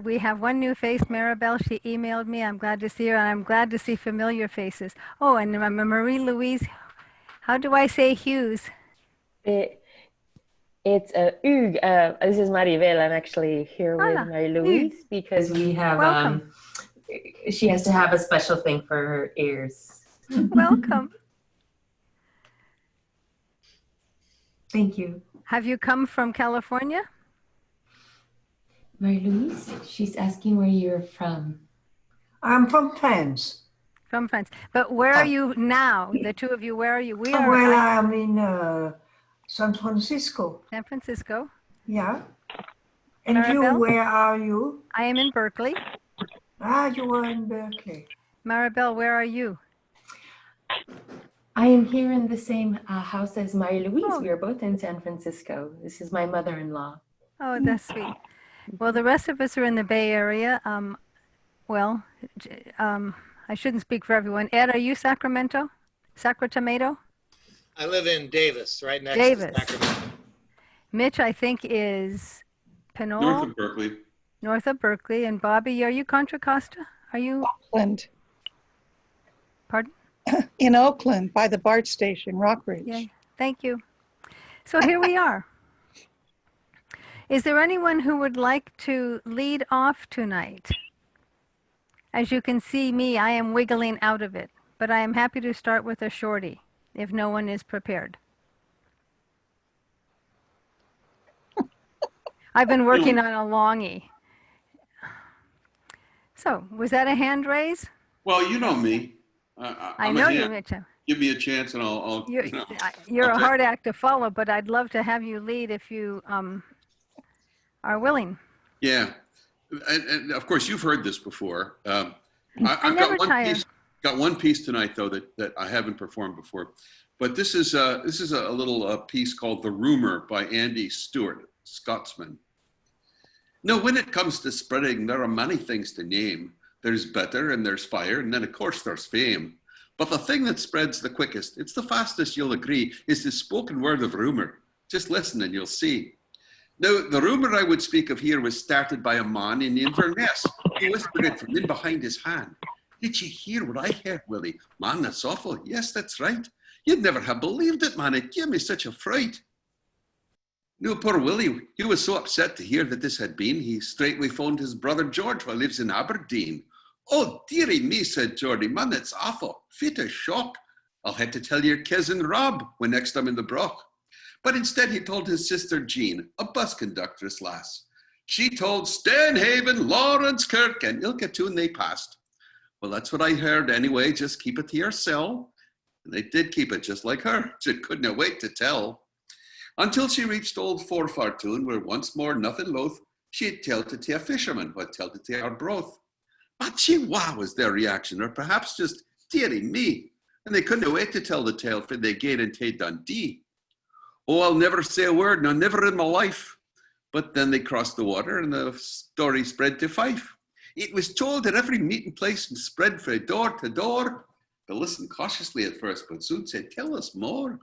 we have one new face, Maribel. She emailed me. I'm glad to see her, and I'm glad to see familiar faces. Oh, and Marie-Louise. How do I say Hughes? It's Hugues. This is Maribel. I'm actually here with Marie-Louise because we have she has to have a special thing for her ears. Welcome. Thank you. Have you come from California? Marie-Louise, she's asking where you're from. I'm from France. From France. But where are you now? The two of you, where are you? I'm in San Francisco. San Francisco. Yeah. And Maribel? you, where are you? I am in Berkeley. You are in Berkeley. Maribel, where are you? I am here in the same house as Marie-Louise. Oh. We are both in San Francisco. This is my mother-in-law. Oh, that's sweet. Well, the rest of us are in the Bay Area. I shouldn't speak for everyone. Ed, are you Sacramento? Sacramento? I live in Davis, right next Davis. to Sacramento. Mitch, I think, is Pinole. North of Berkeley. North of Berkeley. And Bobby, are you Contra Costa? Are you? Oakland. Pardon? In Oakland, by the BART station, Rockridge. Yeah, thank you. So here we are. Is there anyone who would like to lead off tonight? As you can see me, I am wiggling out of it, but I am happy to start with a shorty if no one is prepared. I've been working on a longie. So, was that a hand raise? Well, you know me. I know you, Mitch. Give me a chance and I'll You're a hard act to follow, but I'd love to have you lead if you are willing. Yeah. And of course, you've heard this before. I've got one piece tonight, though, that I haven't performed before. But this is a little piece called The Rumor by Andy Stewart, Scotsman. Now, when it comes to spreading, there are many things to name. There's better and there's fire, and then, of course, there's fame. But the thing that spreads the quickest, it's the fastest, you'll agree, is the spoken word of rumor. Just listen and you'll see. Now, the rumor I would speak of here was started by a man in Inverness. He whispered it from in behind his hand. Did you hear what I heard, Willie? Man, that's awful. Yes, that's right. You'd never have believed it, man. It gave me such a fright. No, poor Willie, he was so upset to hear that this had been, he straightway phoned his brother George, who lives in Aberdeen. Oh, dearie me, said Geordie, man, that's awful. Fit a shock. I'll have to tell your cousin Rob when next I'm in the Broch. But instead he told his sister Jean, a bus conductress lass. She told Stanhaven, Lawrence Kirk, and ilka tune they passed. Well, that's what I heard anyway, just keep it to yourself. And they did keep it just like her. She couldn't wait to tell. Until she reached old Forfartoon, where once more, nothing loath, she'd tell it to a fisherman, who'd tell it to our broth. But she was their reaction, or perhaps just, dearie me. And they couldn't wait to tell the tale for they gaed in Tay Dundee. Oh, I'll never say a word, no, never in my life. But then they crossed the water and the story spread to Fife. It was told at every meeting place and spread from door to door. They listened cautiously at first, but soon said, tell us more.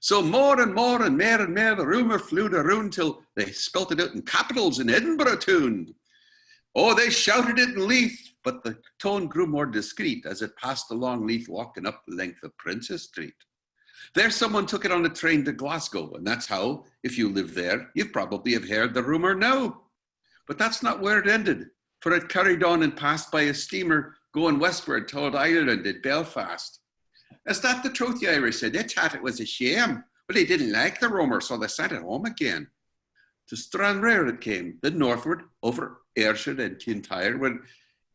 So more and more and more, the rumour flew around till they spelt it out in capitals in Edinburgh tune. Oh, they shouted it in Leith, but the tone grew more discreet as it passed along Leith, walking up the length of Princess Street. There someone took it on a train to Glasgow, and that's how, if you live there, you probably have heard the rumour now. But that's not where it ended, for it carried on and passed by a steamer going westward toward Ireland at Belfast. Is that the truth, the Irish said? They thought it was a shame, but they didn't like the rumour, so they sent it home again. To Stranraer it came, then northward, over Ayrshire and Kintyre, when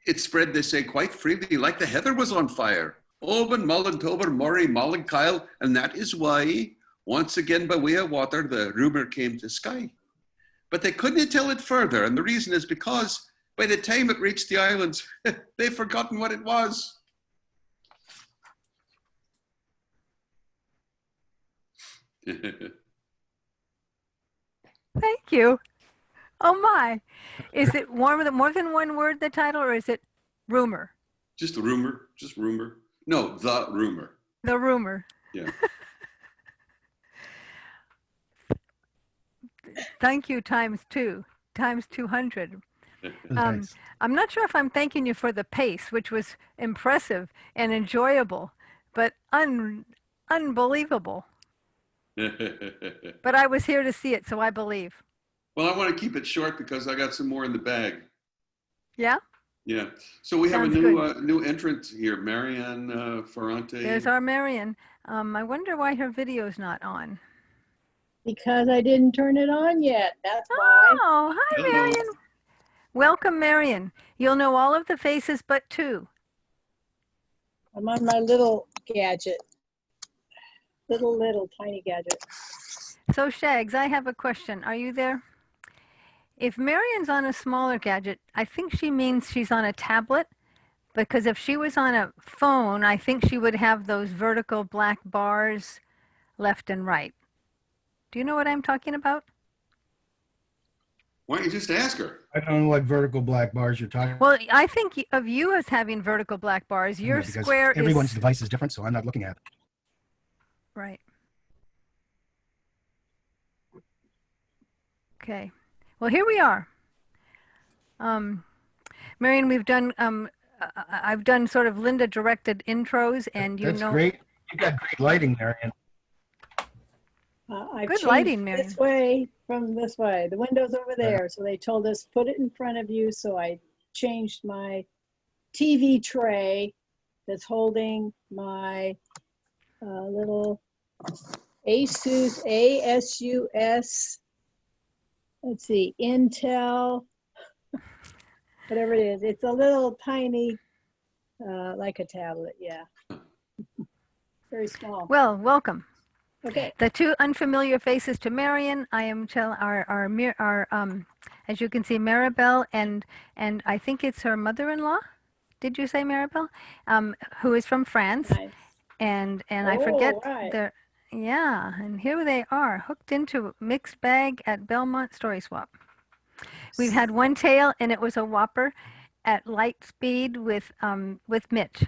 it spread, they say, quite freely, like the heather was on fire. Oban, Mullen, Tober, Murray, Mullen, Kyle, and that is why, once again by way of water, the rumour came to Skye. But they couldn't tell it further, and the reason is because by the time it reached the islands, they've forgotten what it was. Thank you. Oh my. Is it more than one word, the title, or is it rumor? Just a rumor, just rumor. No, the rumor. The rumor. Yeah. Thank you times 2, times 200. Nice. I'm not sure if I'm thanking you for the pace, which was impressive and enjoyable, but unbelievable. But I was here to see it, so I believe. Well, I want to keep it short because I got some more in the bag. Yeah? Yeah. So we have Sounds a new entrant here, Marianne Ferrante. There's our Marion. I wonder why her video's not on. Because I didn't turn it on yet. That's why. Oh, hi, Hello. Marion. Welcome, Marion. You'll know all of the faces but two. I'm on my little gadget. Little tiny gadget. So, Shags, I have a question. Are you there? If Marion's on a smaller gadget, I think she means she's on a tablet, because if she was on a phone, I think she would have those vertical black bars left and right. Do you know what I'm talking about? Why don't you just ask her? I don't know what vertical black bars you're talking about. Well, I think of you as having vertical black bars. Your Because square everyone's is... device is different, so I'm not looking at it. Right. Okay. Well, here we are. Marion, we've done, I've done sort of Linda-directed intros, and That's great. You got great lighting, Marion. I've Good changed lighting, Marion. this way from this way. The window's over there. So they told us, put it in front of you. So I changed my TV tray that's holding my little ASUS, let's see, Intel, whatever it is. It's a little tiny, like a tablet, yeah. Very small. Well, welcome. Okay. The two unfamiliar faces to Marion. I am as you can see, Maribel and I think it's her mother-in-law. Did you say Maribel? Who is from France, Nice. and I forget right. their. Yeah, and here they are, hooked into mixed bag at Belmont Story Swap. We've had one tail, and it was a whopper at light speed with Mitch.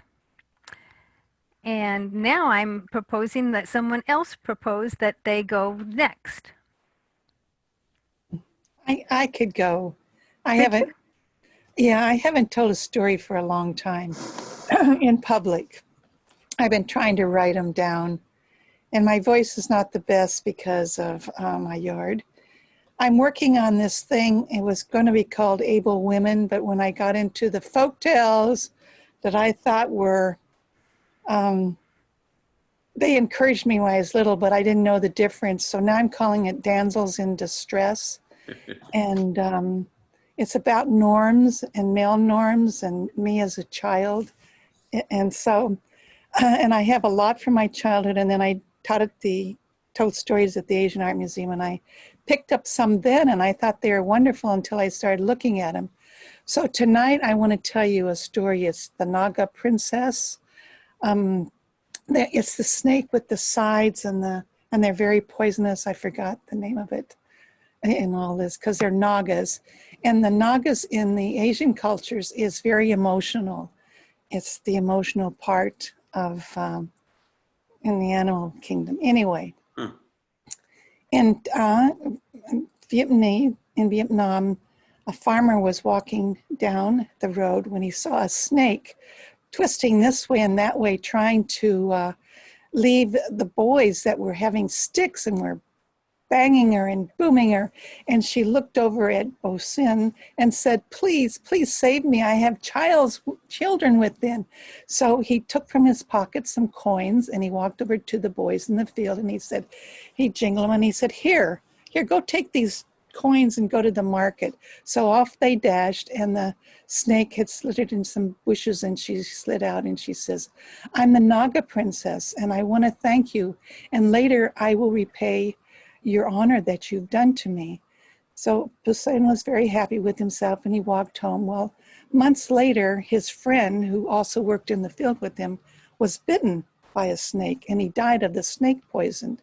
And now I'm proposing that someone else propose that they go next. I could go. I haven't told a story for a long time in public. I've been trying to write them down, and my voice is not the best because of my yard. I'm working on this thing. It was going to be called Able Women, but when I got into the folk tales that I thought were, they encouraged me when I was little, but I didn't know the difference. So now I'm calling it Damsels in Distress. And it's about norms and male norms and me as a child. And so, and I have a lot from my childhood, and then I told stories at the Asian Art Museum, and I picked up some then, and I thought they were wonderful until I started looking at them. So tonight I want to tell you a story. It's the Naga Princess. It's the snake with the sides, and they're very poisonous. I forgot the name of it in all this because they're Nagas. And the Nagas in the Asian cultures is very emotional. It's the emotional part of in the animal kingdom. Anyway, in Vietnam, a farmer was walking down the road when he saw a snake twisting this way and that way, trying to leave the boys that were having sticks and were banging her and booming her. And she looked over at Bo Sin and said, please, please save me. I have children within. So he took from his pocket some coins and he walked over to the boys in the field and he jingled them and he said, here, go take these coins and go to the market. So off they dashed, and the snake had slithered in some bushes, and she slid out and she says, I'm the Naga Princess and I want to thank you, and later I will repay your honor that you've done to me. So Poseidon was very happy with himself and he walked home. Well, months later, his friend, who also worked in the field with him, was bitten by a snake and he died of the snake poison.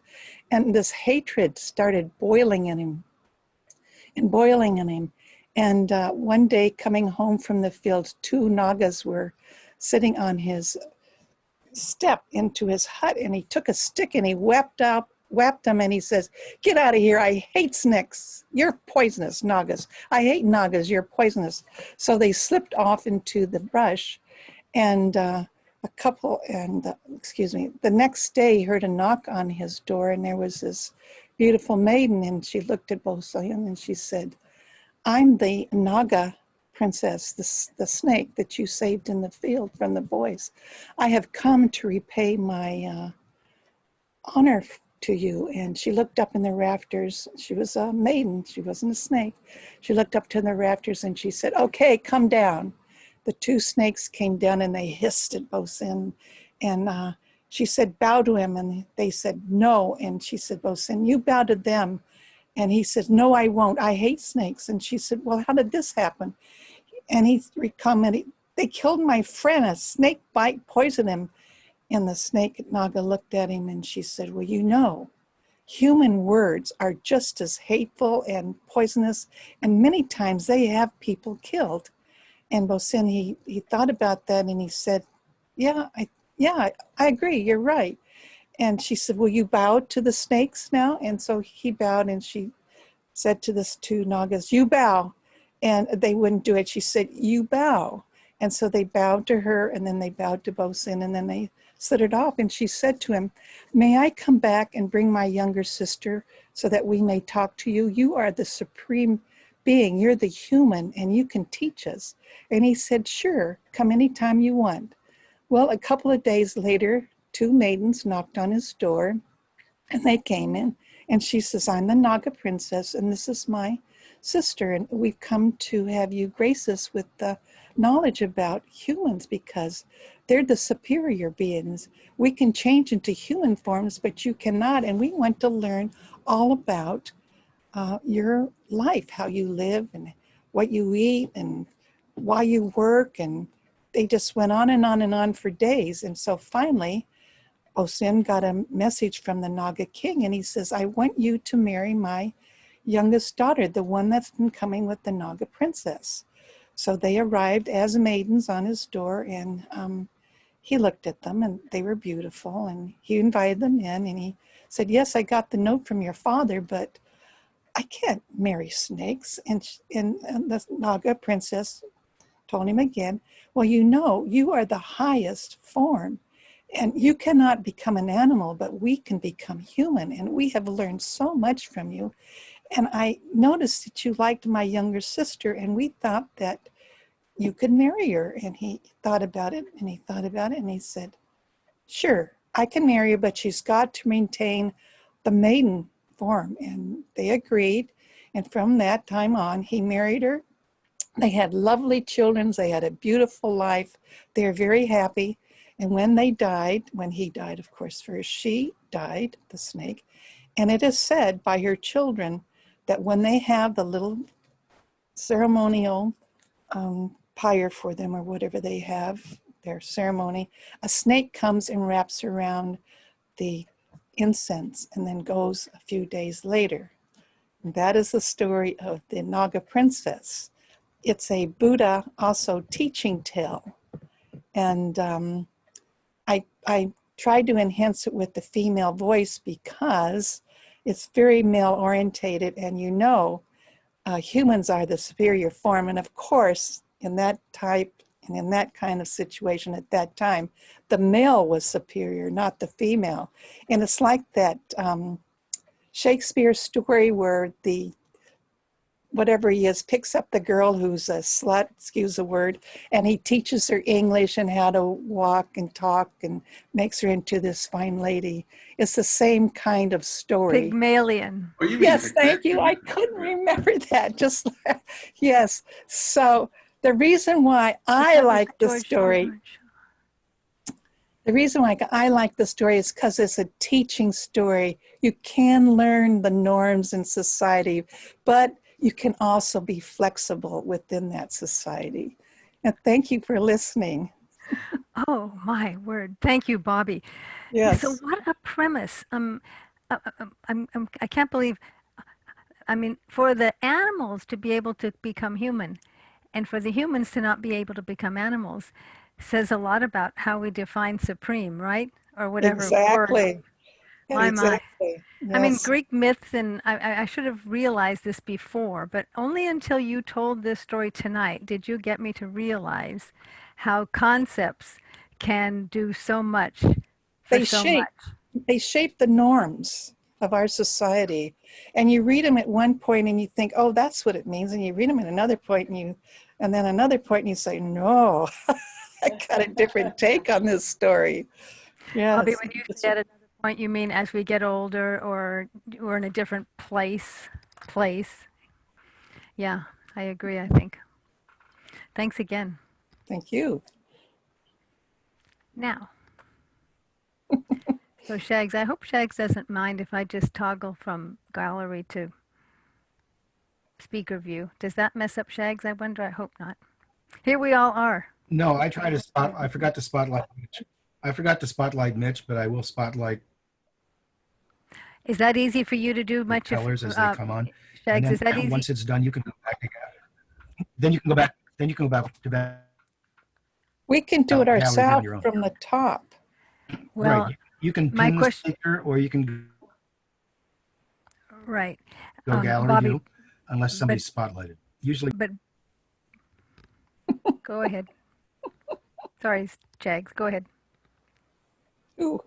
And this hatred started boiling in him. And one day, coming home from the field, two Nagas were sitting on his step into his hut, and he took a stick and he whipped out whapped him and he says, "Get out of here. I hate snakes. You're poisonous, Nagas. I hate Nagas. You're poisonous." So they slipped off into the brush, and the next day he heard a knock on his door, and there was this beautiful maiden, and she looked at Bosun and she said, "I'm the Naga princess, the snake that you saved in the field from the boys. I have come to repay my honor to you." And she looked up in the rafters. She was a maiden. She wasn't a snake. She looked up to the rafters and she said, "Okay, come down." The two snakes came down and they hissed at Bosun. And she said, "Bow to him." And they said, "No." And she said, "Bosun, you bow to them." And he said, "No, I won't. I hate snakes." And she said, "Well, how did this happen?" And he commented, "They killed my friend. A snake bite poisoned him." And the snake Naga looked at him and she said, "Well, you know, human words are just as hateful and poisonous, and many times they have people killed." And Bosun, he thought about that and he said, I agree, you're right." And she said, "Will you bow to the snakes now?" And so he bowed, and she said to the two Nagas, "You bow." And they wouldn't do it. She said, "You bow." And so they bowed to her, and then they bowed to Bosun, and then they slid it off. And she said to him, "May I come back and bring my younger sister so that we may talk to you? You are the supreme being. You're the human, and you can teach us." And he said, "Sure, come anytime you want." Well, a couple of days later, two maidens knocked on his door, and they came in, and she says, "I'm the Naga princess, and this is my sister, and we've come to have you grace us with the knowledge about humans because they're the superior beings. We can change into human forms, but you cannot, and we want to learn all about your life, how you live and what you eat and why you work." And they just went on and on and on for days. And so finally, Bosun got a message from the Naga king, and he says, "I want you to marry my youngest daughter, the one that's been coming with the Naga princess." So they arrived as maidens on his door, and he looked at them, and they were beautiful, and he invited them in, and he said, "Yes, I got the note from your father, but I can't marry snakes." And the Naga princess told him again, "Well, you know, you are the highest form, and you cannot become an animal, but we can become human, and we have learned so much from you. And I noticed that you liked my younger sister, and we thought that you could marry her." And he thought about it, and he thought about it, and he said, "Sure, I can marry her, but she's got to maintain the maiden form." And they agreed. And from that time on, he married her. They had lovely children. They had a beautiful life. They're very happy. And when he died, of course, first, she died, the snake. And it is said by her children that when they have the little ceremonial pyre for them, or whatever they have, their ceremony, a snake comes and wraps around the incense and then goes a few days later. And that is the story of the Naga princess. It's a Buddha also teaching tale. And I tried to enhance it with the female voice because it's very male orientated, and you know, humans are the superior form. And of course, in that type and in that kind of situation at that time, the male was superior, not the female. And it's like that Shakespeare story where the whatever he is, picks up the girl who's a slut, excuse the word, and he teaches her English and how to walk and talk and makes her into this fine lady. It's the same kind of story. Pygmalion. Oh, you mean Yes, thank you. I couldn't remember that. Yes. So the reason why I like the story, is because it's a teaching story. You can learn the norms in society, but you can also be flexible within that society. And thank you for listening. Oh, my word. Thank you, Bobby. Yes. So what a premise. I can't believe, I mean, for the animals to be able to become human and for the humans to not be able to become animals says a lot about how we define supreme, right? Or whatever Exactly. word. My. Exactly. I mean, Yes. Greek myths, and I should have realized this before, but only until you told this story tonight did you get me to realize how concepts can do so much for They so shape much. they shape the norms of our society. And you read them at one point and you think, oh, that's what it means. And you read them at another point and then another point and you say, no, I got a different take on this story. Bobby, Yes. when you say at another point, you mean as we get older or we're in a different place? Yeah, I agree, I think. Thanks again. Thank you. Now, so Shags, I hope Shags doesn't mind if I just toggle from gallery to speaker view. Does that mess up Shags? I wonder. I hope not. Here we all are. No, I forgot to spotlight Mitch. I forgot to spotlight Mitch, but I will spotlight Is that easy for you to do the much? tellers as they come on. Shags, And is that then easy? once it's done, you can go back again. Then you can go back. Then you can go back to that. We can do it Gallery view on ourselves your own. from the top. Well, Right. You can my pin the question- speaker, or you can right. go gallery Bobby, view, unless somebody's spotlighted. Usually, but go ahead. Sorry, Shags, go ahead. Ooh.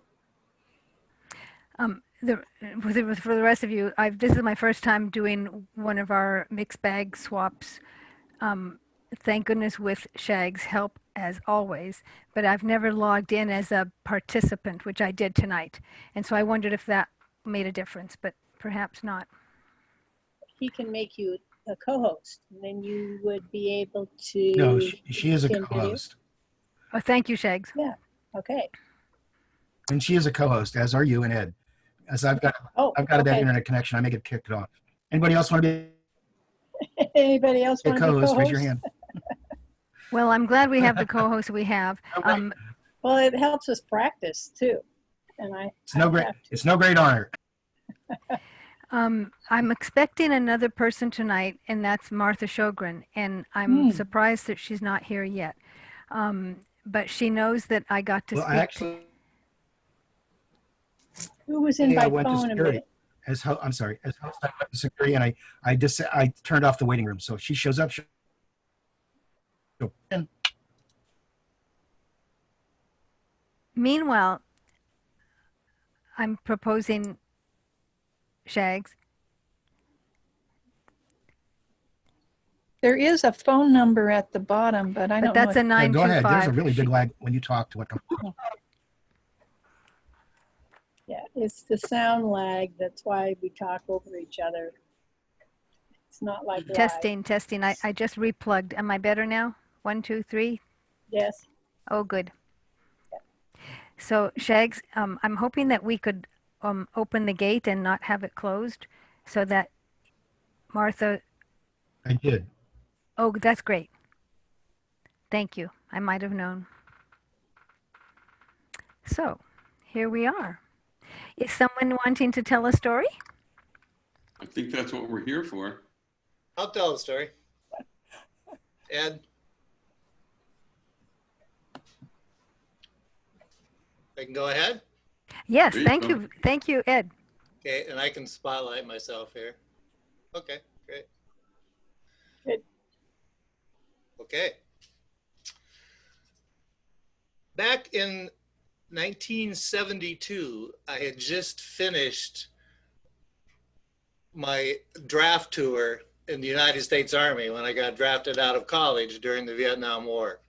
For the rest of you, this is my first time doing one of our mixed bag swaps. Thank goodness with Shag's help as always, but I've never logged in as a participant, which I did tonight. And so I wondered if that made a difference, but perhaps not. He can make you a co-host, and then you would be able to. no, she is a continue. co-host. Oh, thank you, Shags. Yeah. Okay. And she is a co-host, as are you and Ed. As I've got a bad okay. internet connection, I may get kicked off. Anybody else want to be Anybody else a want to be co-host? co-host? Raise your hand. Well, I'm glad we have the co-host we have. Okay. Well, it helps us practice too, and It's no great honor. I'm expecting another person tonight, and that's Martha Shogren, and I'm surprised that she's not here yet. But she knows that I got to speak. Who was in by I went to phone a security. minute? As host, I went to security, and I turned off the waiting room. So if she shows up, she'll go in. Meanwhile, I'm proposing Shags. There is a phone number at the bottom, but I don't know. But that's a 925. Go ahead. There's a really big lag when you talk to what comes. Yeah, it's the sound lag. That's why we talk over each other. It's not like live. Testing. I just replugged. Am I better now? 1, 2, 3. Yes. Oh, good. So Shags, I'm hoping that we could open the gate and not have it closed, so that Martha. I did. Oh, that's great. Thank you. I might have known. So, here we are. Is someone wanting to tell a story? I think that's what we're here for. I'll tell the story. Ed? I can go ahead? Yes, There you thank go. you. Thank you, Ed. Okay, and I can spotlight myself here. Okay, great. Good. Okay. Back in 1972, I had just finished my draft tour in the United States Army when I got drafted out of college during the Vietnam War.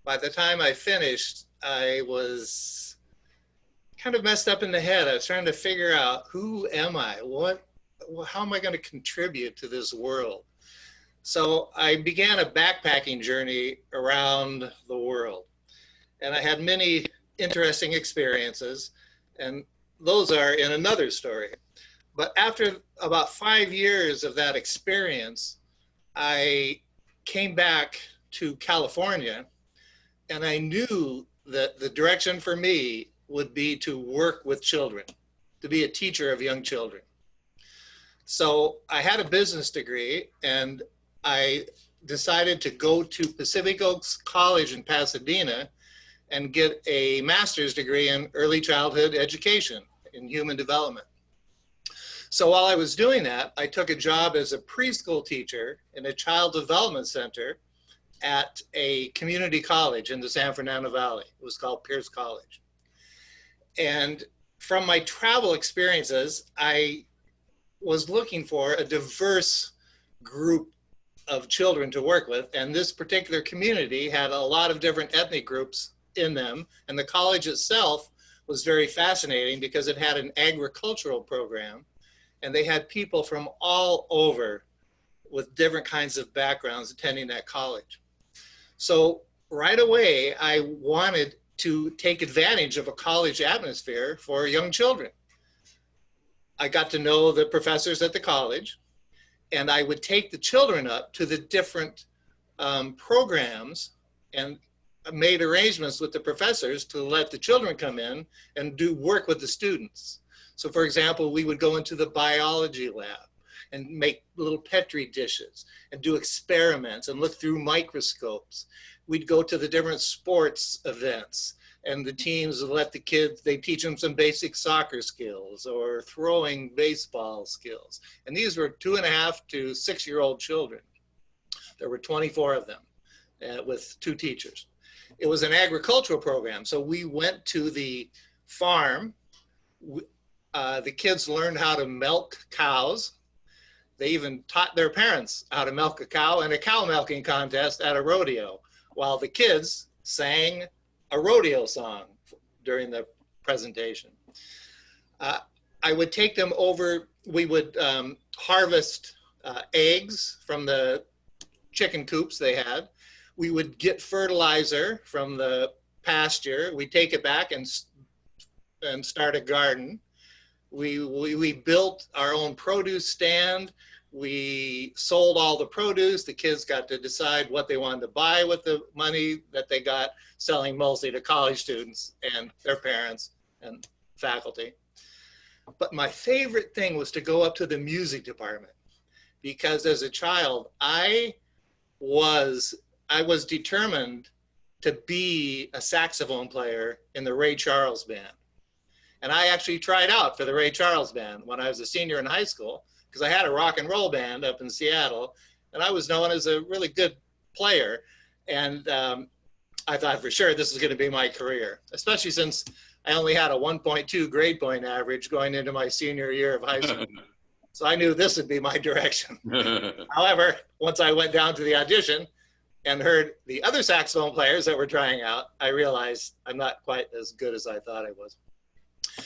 By the time I finished, I was kind of messed up in the head. I was trying to figure out, who am I? How am I going to contribute to this world? So I began a backpacking journey around the world. And I had many interesting experiences, and those are in another story. But after about 5 years of that experience, I came back to California, and I knew that the direction for me would be to work with children, to be a teacher of young children. So I had a business degree, and I decided to go to Pacific Oaks College in Pasadena and get a master's degree in early childhood education in human development. So while I was doing that, I took a job as a preschool teacher in a child development center at a community college in the San Fernando Valley. It was called Pierce College. And from my travel experiences, I was looking for a diverse group of children to work with. And this particular community had a lot of different ethnic groups in them. And the college itself was very fascinating because it had an agricultural program. And they had people from all over with different kinds of backgrounds attending that college. So right away, I wanted to take advantage of a college atmosphere for young children. I got to know the professors at the college, and I would take the children up to the different programs and made arrangements with the professors to let the children come in and do work with the students. So for example, we would go into the biology lab and make little Petri dishes and do experiments and look through microscopes. We'd go to the different sports events, and the teams would let the kids, they teach them some basic soccer skills or throwing baseball skills. And these were 2.5 to 6-year-old children. There were 24 of them with 2 teachers. It was an agricultural program. So we went to the farm. The kids learned how to milk cows. They even taught their parents how to milk a cow in a cow milking contest at a rodeo, while the kids sang a rodeo song during the presentation. I would take them over, we would harvest eggs from the chicken coops they had. We would get fertilizer from the pasture. We'd take it back and start a garden. We built our own produce stand. We sold all the produce. The kids got to decide what they wanted to buy with the money that they got, selling mostly to college students and their parents and faculty. But my favorite thing was to go up to the music department, because as a child, I was determined to be a saxophone player in the Ray Charles band. And I actually tried out for the Ray Charles band when I was a senior in high school, because I had a rock and roll band up in Seattle, and I was known as a really good player. And I thought for sure this was going to be my career, especially since I only had a 1.2 grade point average going into my senior year of high school. So I knew this would be my direction. However, once I went down to the audition and heard the other saxophone players that were trying out, I realized I'm not quite as good as I thought I was.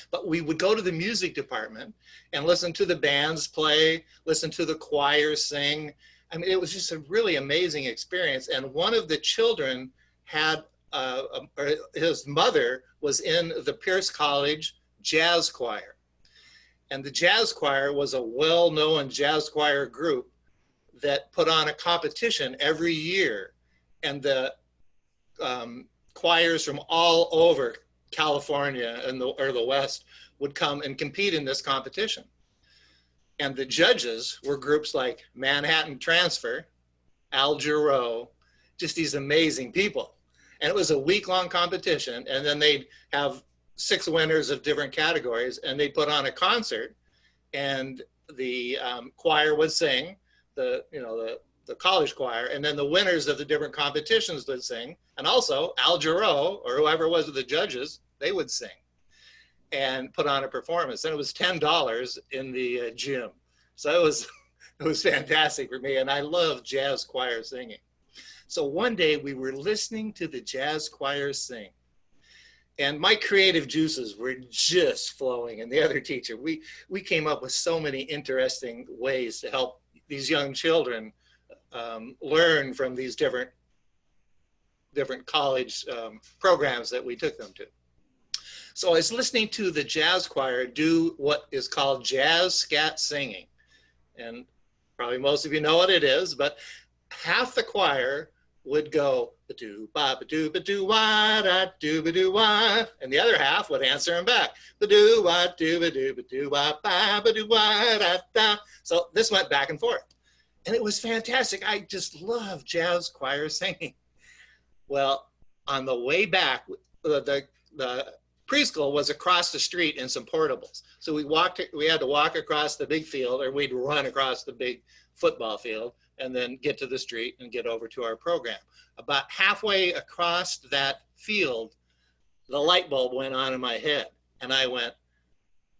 But we would go to the music department and listen to the bands play, listen to the choir sing. I mean, it was just a really amazing experience. And one of the children had, his mother was in the Pierce College jazz choir. And the jazz choir was a well-known jazz choir group that put on a competition every year. And the choirs from all over California and the West would come and compete in this competition. And the judges were groups like Manhattan Transfer, Al Jarreau, just these amazing people. And it was a week-long competition, and then they'd have 6 winners of different categories, and they'd put on a concert, and the choir would sing, the college choir, and then the winners of the different competitions would sing, and also Al Jarreau, or whoever was the judges, they would sing and put on a performance. And it was $10 in the gym. So it was fantastic for me, and I love jazz choir singing. So one day we were listening to the jazz choir sing, and my creative juices were just flowing. And the other teacher, we came up with so many interesting ways to help these young children learn from these different college programs that we took them to. So I was listening to the jazz choir do what is called jazz scat singing. And probably most of you know what it is, but half the choir would go ba-doo ba ba-doo ba-doo wah da doo ba-doo wah, and the other half would answer him back ba-doo wah doo ba-doo ba-doo wah ba ba-doo wah da da. So this went back and forth, and it was fantastic. I just love jazz choir singing. Well, on the way back, the preschool was across the street in some portables. So we had to walk across the big field, or we'd run across the big football field and then get to the street and get over to our program. About halfway across that field, the light bulb went on in my head. And I went,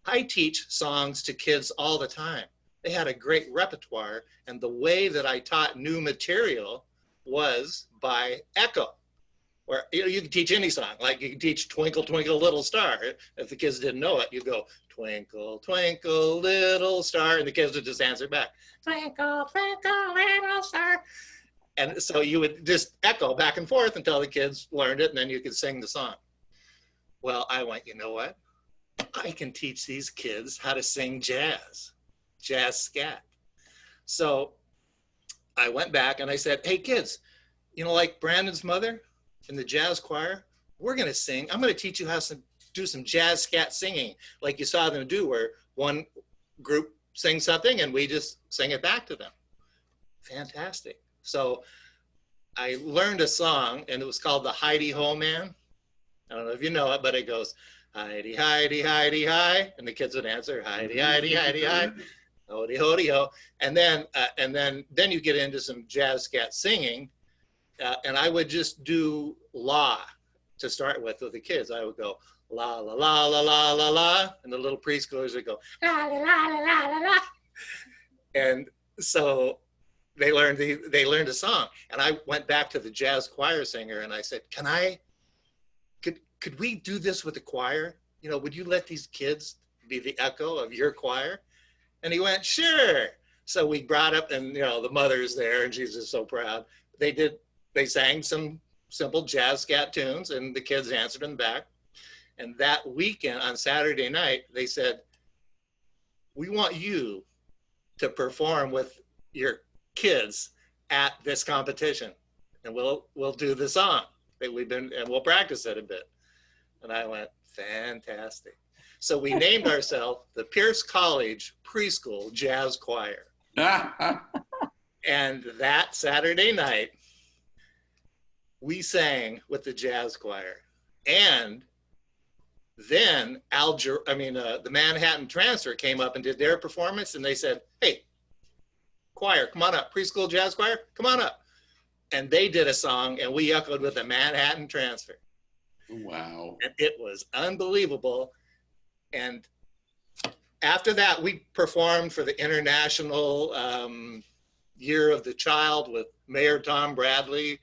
I teach songs to kids all the time. They had a great repertoire. And the way that I taught new material was by echo. Where you can teach any song, like you can teach Twinkle, Twinkle, Little Star. If the kids didn't know it, you'd go, Twinkle, Twinkle, Little Star, and the kids would just answer back, Twinkle, Twinkle, Little Star. And so you would just echo back and forth until the kids learned it, and then you could sing the song. Well, I went, you know what? I can teach these kids how to sing jazz scat. So I went back and I said, hey kids, you know, like Brandon's mother in the jazz choir, we're gonna sing, I'm gonna teach you how to do some jazz scat singing, like you saw them do, where one group sings something and we just sing it back to them. Fantastic. So I learned a song and it was called the Heidi Ho Man. I don't know if you know it, but it goes, Heidi, Heidi, Heidi, hi. And the kids would answer, Heidi, Heidi, Heidi, hi. Hody, hody, ho. And then you get into some jazz scat singing. And I would just do la to start with the kids. I would go la, la, la, la, la, la, la. And the little preschoolers would go la, la, la, la, la, la, la. And so they learned a song. And I went back to the jazz choir singer and I said, could we do this with the choir? You know, would you let these kids be the echo of your choir? And he went, sure. So we brought up, and you know, the mother's there and she's just so proud. They sang some simple jazz scat tunes and the kids answered them back. And that weekend on Saturday night, they said, we want you to perform with your kids at this competition. And we'll do the song that and we'll practice it a bit. And I went, fantastic. So we named ourselves the Pierce College Preschool Jazz Choir. And that Saturday night, we sang with the jazz choir. And then the Manhattan Transfer came up and did their performance, and they said, hey, choir, come on up. Preschool Jazz Choir, come on up. And they did a song, and we echoed with the Manhattan Transfer. Wow. And it was unbelievable. And after that, we performed for the International Year of the Child with Mayor Tom Bradley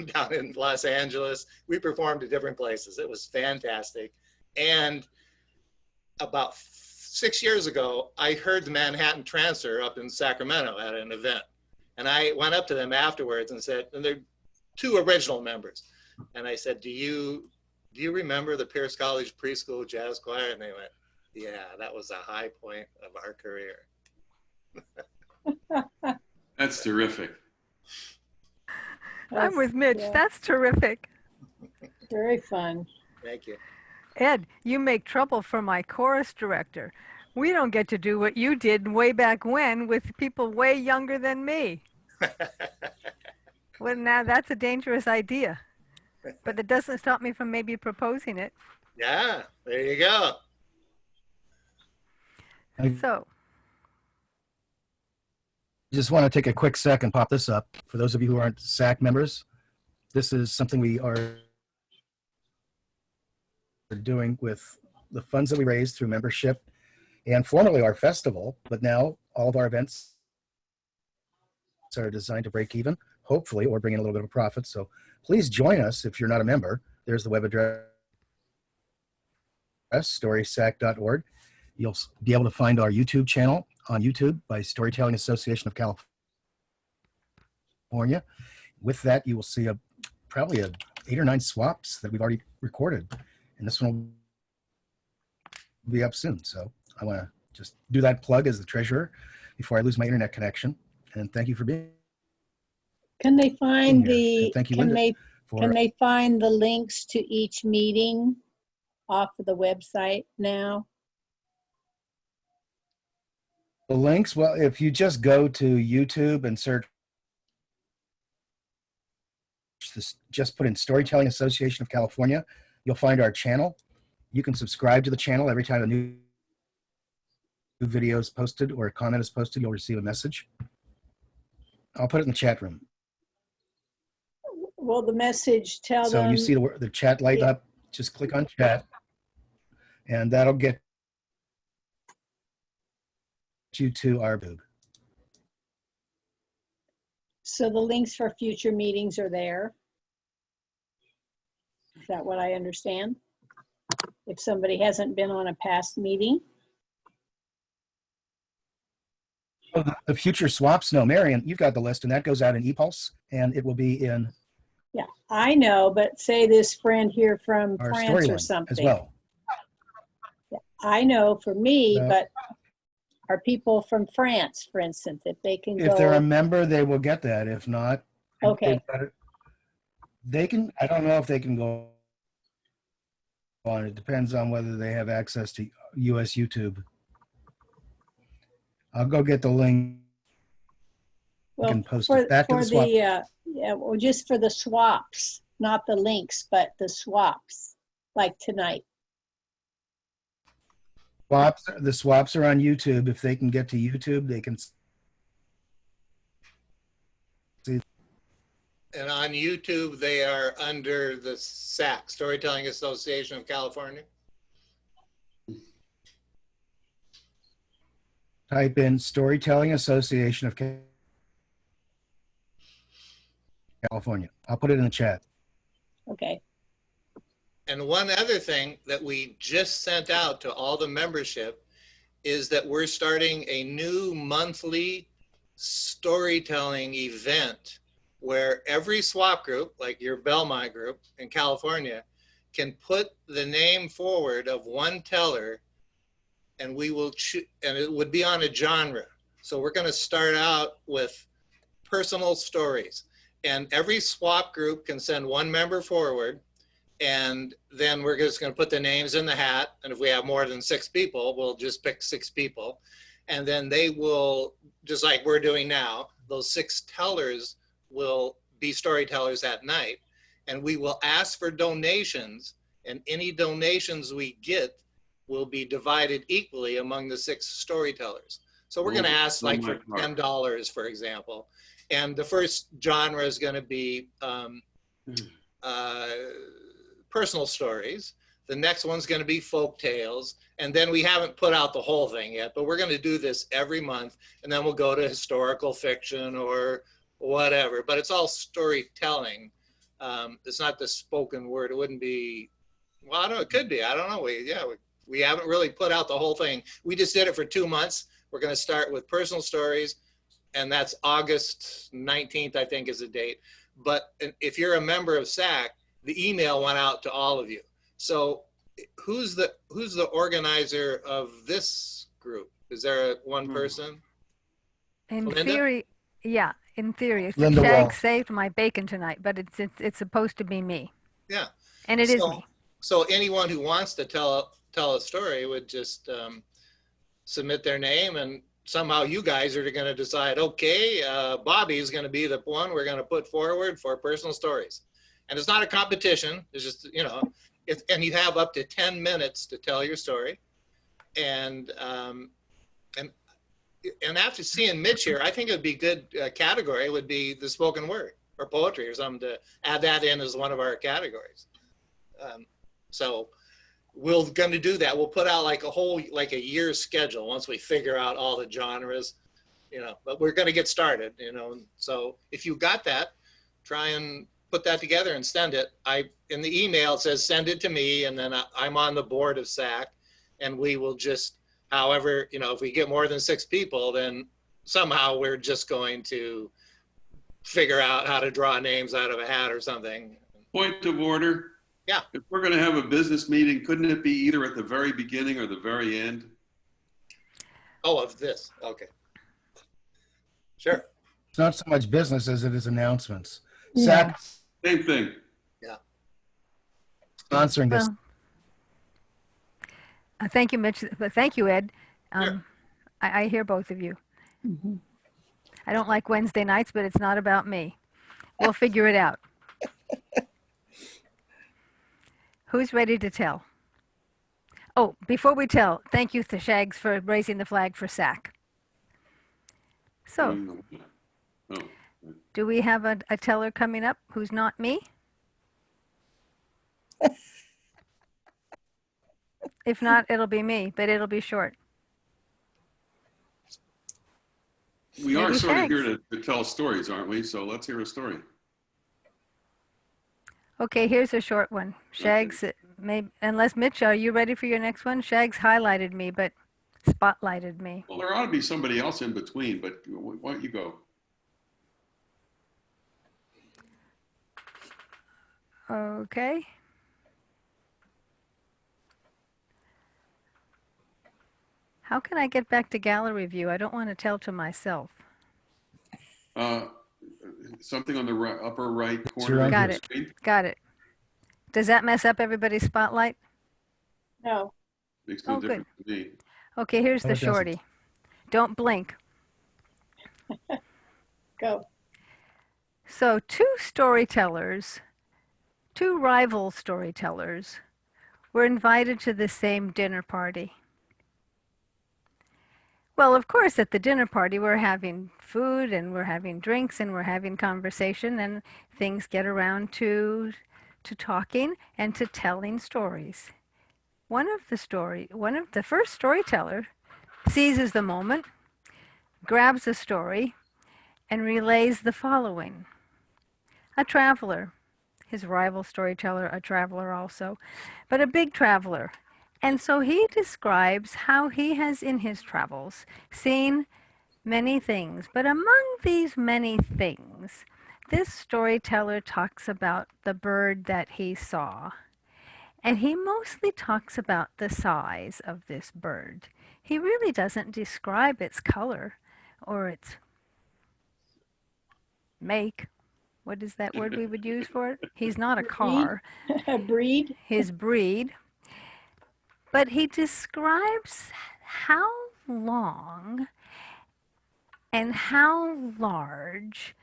down in Los Angeles. We performed at different places. It was fantastic. And about 6 years ago, I heard the Manhattan Transfer up in Sacramento at an event. And I went up to them afterwards and said, and they're two original members. And I said, do you remember the Pierce College Preschool Jazz Choir? And they went, yeah, that was a high point of our career. That's terrific. I'm with Mitch. Yeah. That's terrific. Very fun. Thank you. Ed, you make trouble for my chorus director. We don't get to do what you did way back when with people way younger than me. Well, now that's a dangerous idea. But it doesn't stop me from maybe proposing it. Yeah, there you go. So. Just want to take a quick sec and pop this up. For those of you who aren't SAC members, this is something we are doing with the funds that we raise through membership and formerly our festival, but now all of our events are designed to break even, hopefully, or bring in a little bit of a profit. So please join us if you're not a member. There's the web address, storysac.org. You'll be able to find our YouTube channel on YouTube by Storytelling Association of California. With that, you will see probably 8 or 9 swaps that we've already recorded. And this one will be up soon. So I want to just do that plug as the treasurer before I lose my internet connection. And thank you for being Can they find here. Can they find the links to each meeting off of the website now? The links, well, if you just go to YouTube and search, just put in Storytelling Association of California, you'll find our channel. You can subscribe to the channel. Every time a new video is posted or a comment is posted, you'll receive a message. I'll put it in the chat room. Will the message tell So them? you see the chat light up, just click on chat, and that'll get you to our boob. So the links for future meetings are there? Is that what I understand? If somebody hasn't been on a past meeting? Oh, the future swaps, no, Marion, you've got the list, and that goes out in ePulse, and it will be in Yeah, I know, but say this friend here from our France or storyline something. as well. Yeah, I know for me, No. but are people from France, for instance, if they can If they're a go? member, they will get that. If not, Okay, they can, I don't know if they can go on. It depends on whether they have access to US YouTube. I'll go get the link well, and post for it. Back to the swap. yeah, well, just for the swaps, not the links, but the swaps, like tonight. The swaps are on YouTube. If they can get to YouTube, they can see. And on YouTube, they are under the SAC, Storytelling Association of California. Type in Storytelling Association of California. I'll put it in the chat. Okay, And one other thing that we just sent out to all the membership is that we're starting a new monthly storytelling event where every swap group, like your Belmont group in California, can put the name forward of one teller, and we will and it would be on a genre. So we're going to start out with personal stories, and every swap group can send one member forward, and then we're just going to put the names in the hat. And if we have more than 6 people, we'll just pick 6 people, and then they will, just like we're doing now, those 6 tellers will be storytellers that night, and we will ask for donations, and any donations we get will be divided equally among the 6 storytellers. So we're going to ask like for $10, for example, and the first genre is going to be personal stories. The next one's going to be folk tales, and then we haven't put out the whole thing yet, but we're going to do this every month, and then we'll go to historical fiction or whatever, but it's all storytelling. It's not the spoken word. It wouldn't be, well, I don't know, it could be, I don't know. We haven't really put out the whole thing. We just did it for 2 months. We're going to start with personal stories, and that's August 19th, I think is the date. But if you're a member of SAC, the email went out to all of you. So who's the organizer of this group? Is there one person? In Linda? theory, yeah. In theory, Linda Shag Wall. saved my bacon tonight, but it's supposed to be me. Yeah. And it is me. So anyone who wants to tell a story would just submit their name, and somehow you guys are going to decide, okay, Bobby is going to be the one we're going to put forward for personal stories. And it's not a competition. It's just, and you have up to 10 minutes to tell your story. And after seeing Mitch here, I think it would be good category would be the spoken word or poetry or something, to add that in as one of our categories. So we're going to do that. We'll put out like a year's schedule once we figure out all the genres, but we're going to get started, So if you got that, try and put that together and send it. In the email, it says, send it to me. And then I'm on the board of SAC, and we will just, however, if we get more than 6 people, then somehow we're just going to figure out how to draw names out of a hat or something. Point of order. Yeah. If we're going to have a business meeting, couldn't it be either at the very beginning or the very end? Oh, of this. Okay. Sure. It's not so much business as it is announcements. Yeah. SAC Same thing. Yeah. sponsoring this. Well, thank you, Mitch. Thank you, Ed. Sure. I hear both of you. Mm-hmm. I don't like Wednesday nights, but it's not about me. We'll figure it out. Who's ready to tell? Oh, before we tell, thank you to Shags for raising the flag for SAC. So, do we have a teller coming up who's not me? If not, it'll be me, but it'll be short. We are sort of here to tell stories, aren't we? So let's hear a story. Okay, here's a short one. Shags, unless Mitch, are you ready for your next one? Shags highlighted me, but spotlighted me. Well, there ought to be somebody else in between, but why don't you go? Okay. How can I get back to gallery view? I don't want to tell to myself. Something on the upper right corner of the screen. Got it. Does that mess up everybody's spotlight? No. Makes no difference to me. Okay, here's the shorty. Don't blink. Go. So two rival storytellers, were invited to the same dinner party. Well, of course, at the dinner party, we're having food and we're having drinks and we're having conversation, and things get around to talking and to telling stories. The first storyteller seizes the moment, grabs a story, and relays the following. A traveler, his rival storyteller, a traveler also, but a big traveler. And so he describes how he has in his travels seen many things. But among these many things, this storyteller talks about the bird that he saw. And he mostly talks about the size of this bird. He really doesn't describe its color or its make. What is that word we would use for it? He's not a car. A breed. His breed. But he describes how long and how large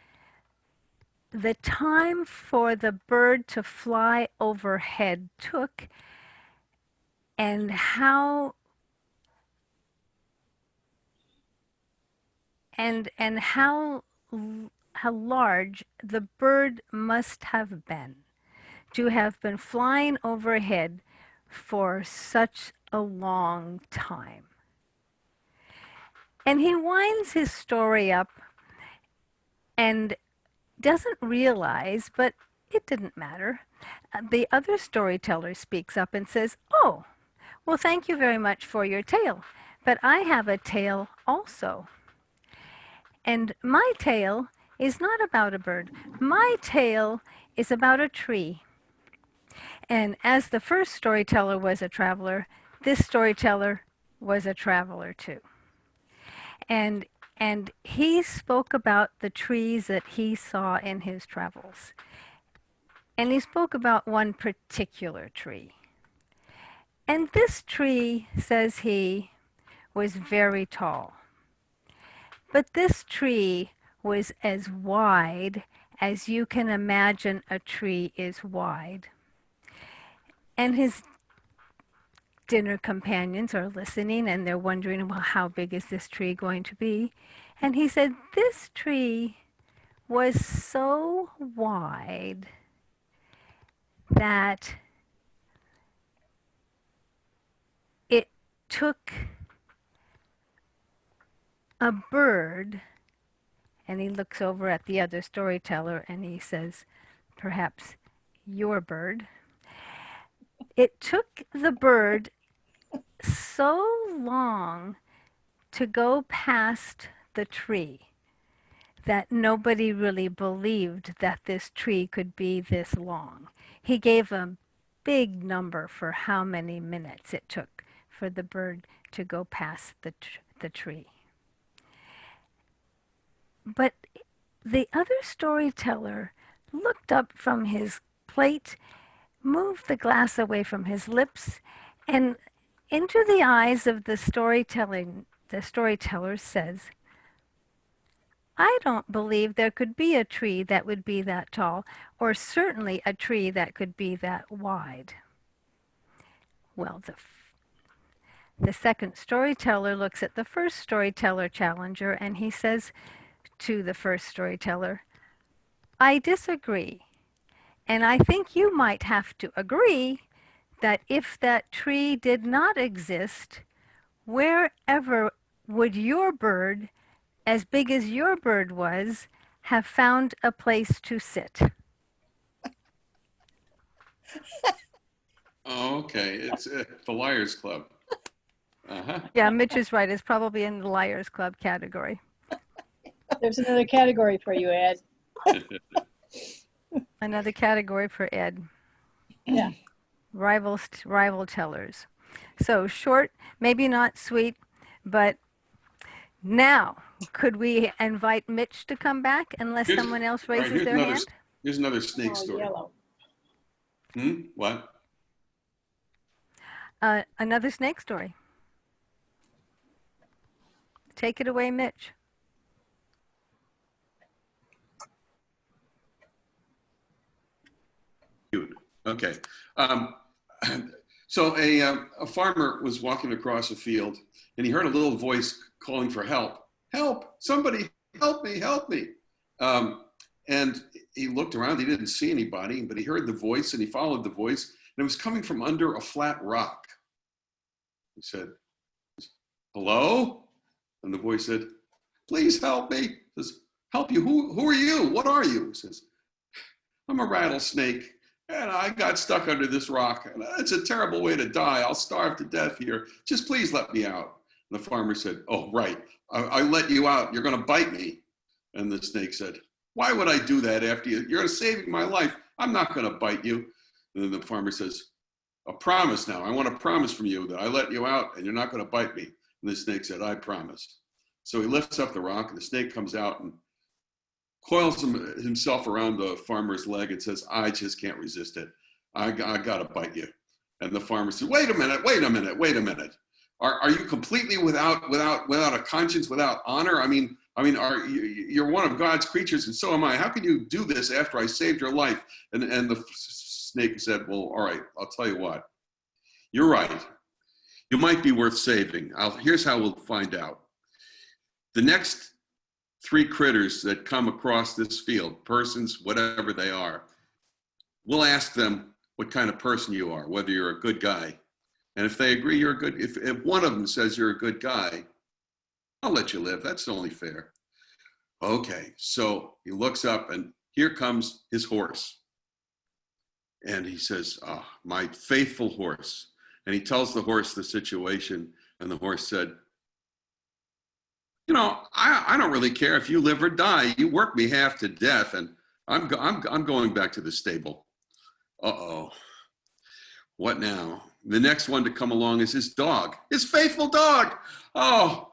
the time for the bird to fly overhead took, and how large the bird must have been to have been flying overhead for such a long time. And he winds his story up and doesn't realize, but it didn't matter. The other storyteller speaks up and says, "Oh, well, thank you very much for your tale, but I have a tale also. And my tale is not about a bird. My tale is about a tree." And as the first storyteller was a traveler, this storyteller was a traveler too. And he spoke about the trees that he saw in his travels. And he spoke about one particular tree. And this tree, says he, was very tall. But this tree was as wide as you can imagine a tree is wide. And his dinner companions are listening and they're wondering, well, how big is this tree going to be? And he said, this tree was so wide that it took a bird, and he looks over at the other storyteller and he says, perhaps your bird. It took the bird so long to go past the tree that nobody really believed that this tree could be this long. He gave a big number for how many minutes it took for the bird to go past the tree. But the other storyteller looked up from his plate, moved the glass away from his lips, and into the eyes of the storyteller says, I don't believe there could be a tree that would be that tall, or certainly a tree that could be that wide. Well, The second storyteller looks at the first storyteller challenger and he says to the first storyteller, I disagree. And I think you might have to agree that if that tree did not exist, wherever would your bird, as big as your bird was, have found a place to sit? Oh, okay. It's the Liars Club. Uh-huh. Yeah, Mitch is right. It's probably in the Liars Club category. There's another category for you, Ed. Another category for Ed. Yeah. Rival tellers. So short, maybe not sweet, but now could we invite Mitch to come back unless someone else raises their hand? Here's another snake story. Yellow. What? Another snake story. Take it away, Mitch. Okay. So a farmer was walking across a field and he heard a little voice calling for help. Help! Somebody help me! Help me! And he looked around. He didn't see anybody, but he heard the voice and he followed the voice. And it was coming from under a flat rock. He said, hello? And the voice said, please help me. He says, help you? Who are you? What are you? He says, I'm a rattlesnake. And I got stuck under this rock. And it's a terrible way to die. I'll starve to death here. Just please let me out. And the farmer said, oh, right. I let you out. You're going to bite me. And the snake said, why would I do that after you? You're saving my life. I'm not going to bite you. And then the farmer says, a promise now. I want a promise from you that I let you out and you're not going to bite me. And the snake said, I promise. So he lifts up the rock and the snake comes out and coils himself around the farmer's leg and says, I just can't resist it. I got to bite you. And the farmer said, wait a minute. Are you completely without a conscience, without honor? I mean, you're one of God's creatures and so am I. How can you do this after I saved your life? And the snake said, well, all right, I'll tell you what. You're right. You might be worth saving. Here's how we'll find out. The next 3 critters that come across this field, persons, whatever they are, we'll ask them what kind of person you are, whether you're a good guy. And if they agree you're a good, if one of them says you're a good guy, I'll let you live. That's only fair. Okay, so he looks up and here comes his horse. And he says, oh, my faithful horse. And he tells the horse the situation. And the horse said, you know, I don't really care if you live or die. You work me half to death, and I'm going back to the stable. Uh-oh. What now? The next one to come along is his dog, his faithful dog. Oh,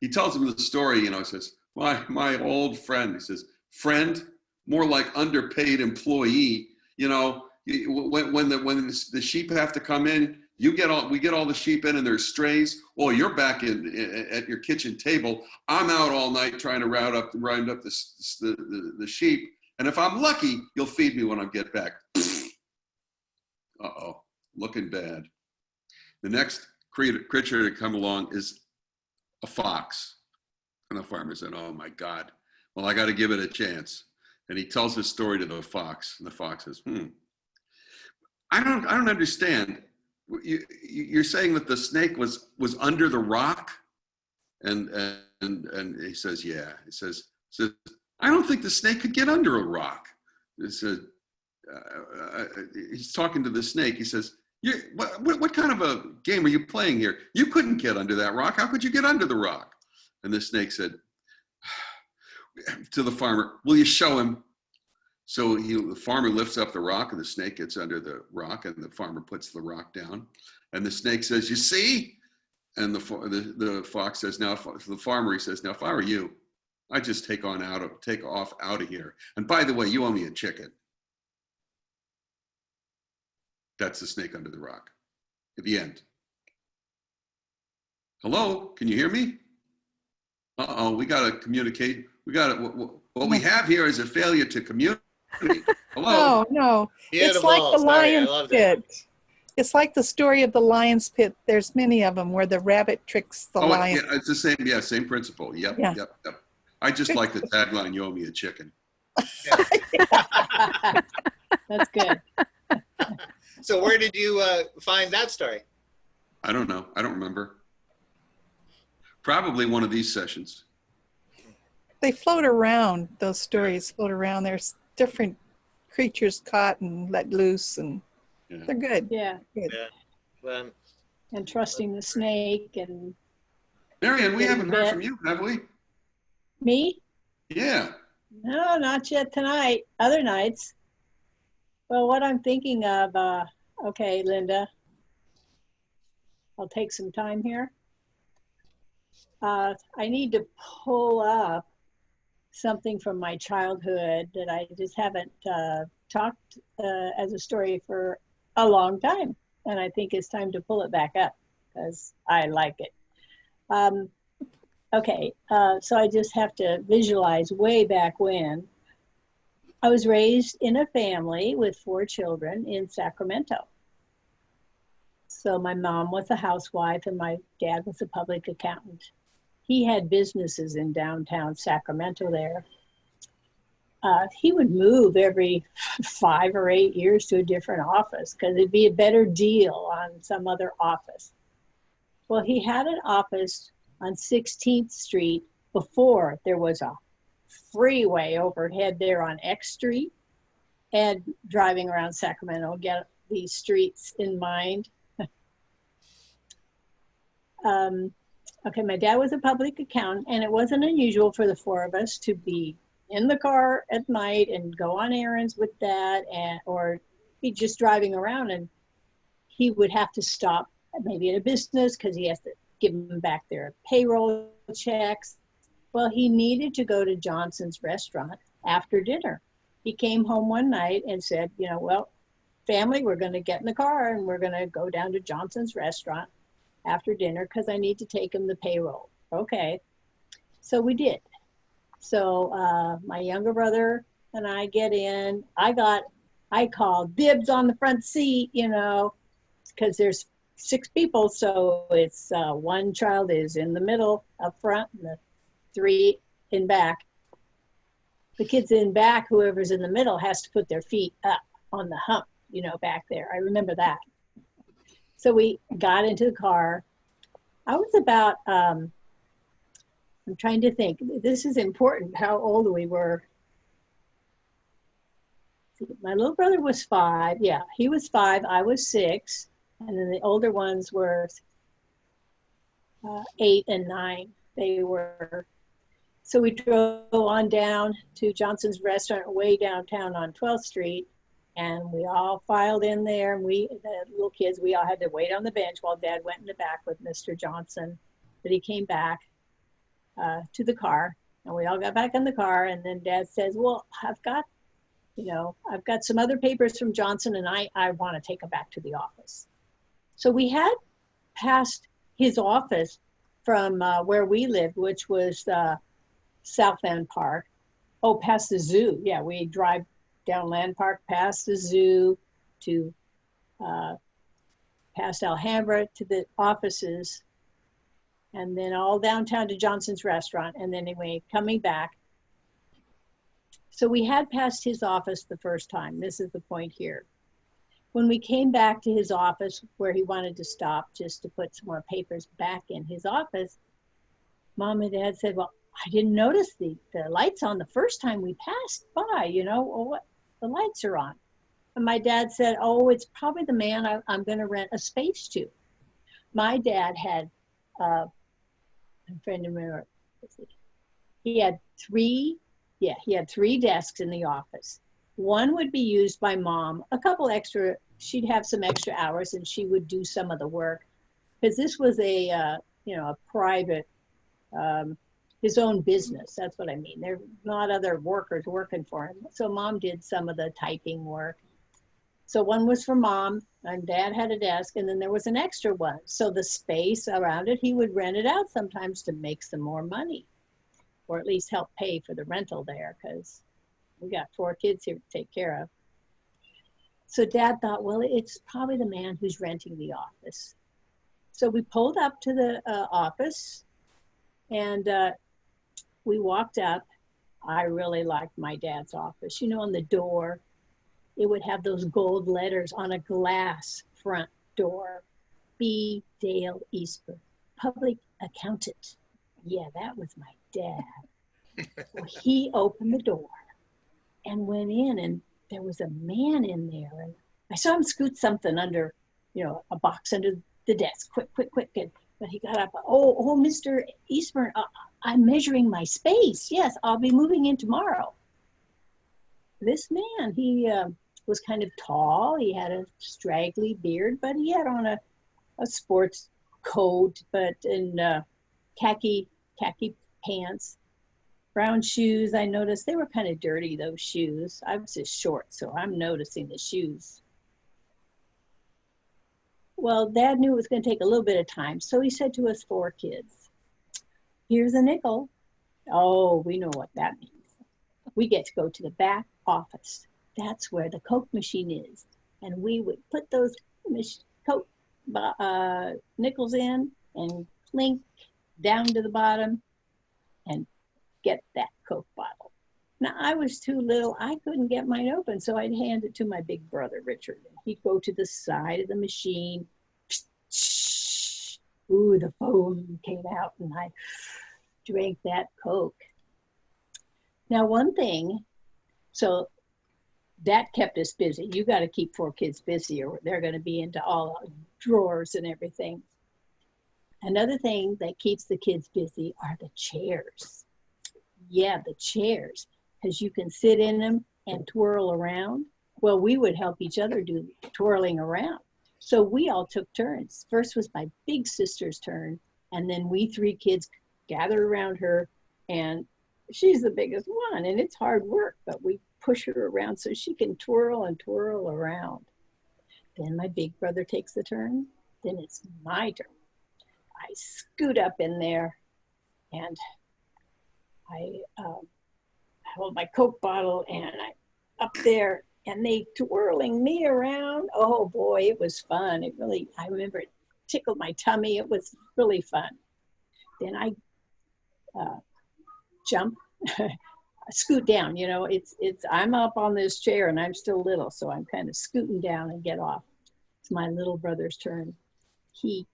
he tells him the story, you know, he says, my old friend, he says, friend, more like underpaid employee. You know, when the sheep have to come in, we get all the sheep in and there's strays. Well, you're back at your kitchen table. I'm out all night trying to round up the sheep. And if I'm lucky, you'll feed me when I get back. Uh-oh, looking bad. The next creature to come along is a fox. And the farmer said, oh my God, well, I got to give it a chance. And he tells his story to the fox. And the fox says, I don't understand. You're saying that the snake was under the rock? And he says, yeah. He says, I don't think the snake could get under a rock. He said, he's talking to the snake. He says, what kind of a game are you playing here? You couldn't get under that rock. How could you get under the rock? And the snake said to the farmer, will you show him? So the farmer lifts up the rock and the snake gets under the rock and the farmer puts the rock down. And the snake says, you see? And the fox says, now, the farmer, he says, now, if I were you, I'd just take off out of here. And by the way, you owe me a chicken. That's the snake under the rock. At the end. Hello, can you hear me? Uh-oh, we got to communicate. What we have here is a failure to communicate. Hello? No. It's like the lion did. It's like the story of the lion's pit. There's many of them where the rabbit tricks the lion. Yeah, it's the same. Yeah, same principle. Yep, Yeah. yep. I just like the tagline, "You owe me a chicken." That's good. So where did you find that story? I don't know. I don't remember. Probably one of these sessions. They float around. Those stories float around. There's different creatures caught and let loose, and they're good. Yeah. Good. Yeah. Well, And trusting the snake and Marianne, we Getting haven't heard bit. from you, have we? me. Yeah. No, not yet tonight. Other nights. Well, what I'm thinking of, okay, Linda, I'll take some time here. I need to pull up something from my childhood that I just haven't talked as a story for a long time. And I think it's time to pull it back up because I like it. Okay, so I just have to visualize way back when. I was raised in a family with 4 children in Sacramento. So my mom was a housewife and my dad was a public accountant. He had businesses in downtown Sacramento there. He would move every 5 or 8 years to a different office because it'd be a better deal on some other office. Well, he had an office on 16th Street before there was a freeway overhead there on X Street, and driving around Sacramento, get these streets in mind. Okay, my dad was a public accountant, and it wasn't unusual for the 4 of us to be in the car at night and go on errands with Dad, or be just driving around, and he would have to stop maybe at a business because he has to give them back their payroll checks. Well, he needed to go to Johnson's restaurant after dinner. He came home one night and said, you know, well, family, we're going to get in the car and we're going to go down to Johnson's restaurant after dinner because I need to take him the payroll. Okay. So we did. So my younger brother and I get in. I called dibs on the front seat, you know, because there's 6 people. So it's 1 child is in the middle up front and the 3 in back. The kids in back, whoever's in the middle, has to put their feet up on the hump, you know, back there. I remember that. So we got into the car. I was about, I'm trying to think, this is important, how old we were. My little brother was 5. Yeah, he was 5, I was 6. And then the older ones were 8 and 9. They were. So we drove on down to Johnson's restaurant way downtown on 12th Street, and we all filed in there. And the little kids, we all had to wait on the bench while Dad went in the back with Mr. Johnson. But he came back to the car, and we all got back in the car. And then Dad says, well, I've got some other papers from Johnson, and I want to take them back to the office. So we had passed his office from where we lived, which was South Land Park. Oh, past the zoo. Yeah, we drive down Land Park, past the zoo, to past Alhambra to the offices, and then all downtown to Johnson's restaurant, and then anyway, coming back. So we had passed his office the first time. This is the point here. When we came back to his office where he wanted to stop just to put some more papers back in his office, Mom and Dad said, well, I didn't notice the lights on the first time we passed by, you know, well, what, the lights are on. And my dad said, oh, it's probably the man I'm going to rent a space to. My dad had, I'm trying to remember, he had 3 desks in the office. One would be used by Mom, a couple extra, she'd have some extra hours and she would do some of the work. Because this was a private, his own business, that's what I mean. There were not other workers working for him. So Mom did some of the typing work. So one was for Mom, and Dad had a desk, and then there was an extra one. So the space around it, he would rent it out sometimes to make some more money, or at least help pay for the rental there, because we got 4 kids here to take care So Dad thought, well, it's probably the man who's renting the office. So we pulled up to the office, and we walked up. I really liked my dad's office. You know, on the door, it would have those gold letters on a glass front door. B. Dale Eastburn, public accountant. Yeah, that was my dad. Well, he opened the door and went in, and there was a man in there. And I saw him scoot something under, you know, a box under the desk. Quick, quick, quick. And, but he got up. Oh, Mr. Eastburn, I'm measuring my space. Yes, I'll be moving in tomorrow. This man, he was kind of tall. He had a straggly beard, but he had on a sports coat, but in khaki pants, brown shoes. I noticed they were kind of dirty, those shoes. I was just short, so I'm noticing the shoes. Well, Dad knew it was going to take a little bit of time, so he said to us 4 kids, here's a nickel. Oh, we know what that means. We get to go to the back office. That's where the Coke machine is. And we would put those Coke nickels in and clink down to the bottom and get that Coke bottle. Now, I was too little. I couldn't get mine open, so I'd hand it to my big brother, Richard. And he'd go to the side of the machine. Ooh, the foam came out, and I drank that Coke. Now, one thing, so that kept us busy. You got to keep 4 kids busy, or they're going to be into all drawers and everything. Another thing that keeps the kids busy are the chairs. Yeah, the chairs, because you can sit in them and twirl around. Well, we would help each other do twirling around. So we all took turns. First was my big sister's turn, and then we 3 kids gathered around her, and she's the biggest one, and it's hard work, but we push her around so she can twirl and twirl around. Then my big brother takes the turn. Then it's my turn. I scoot up in there, and I hold my Coke bottle, and I up there, and they twirling me around. Oh boy, it was fun. I remember it tickled my tummy. It was really fun. Then I jump, scoot down. You know, I'm up on this chair, and I'm still little, so I'm kind of scooting down and get off. It's my little brother's turn. We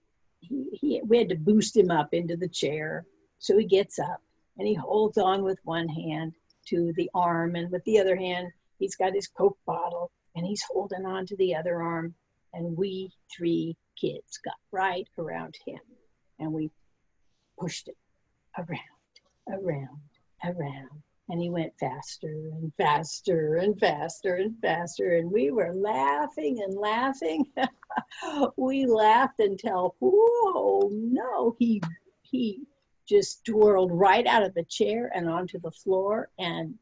had to boost him up into the chair, so he gets up, and he holds on with one hand to the arm, and with the other hand, he's got his Coke bottle, and he's holding on to the other arm, and we 3 kids got right around him, and we pushed him around, and he went faster and faster and faster and faster, and we were laughing and laughing. We laughed until, whoa, no, he just twirled right out of the chair and onto the floor, and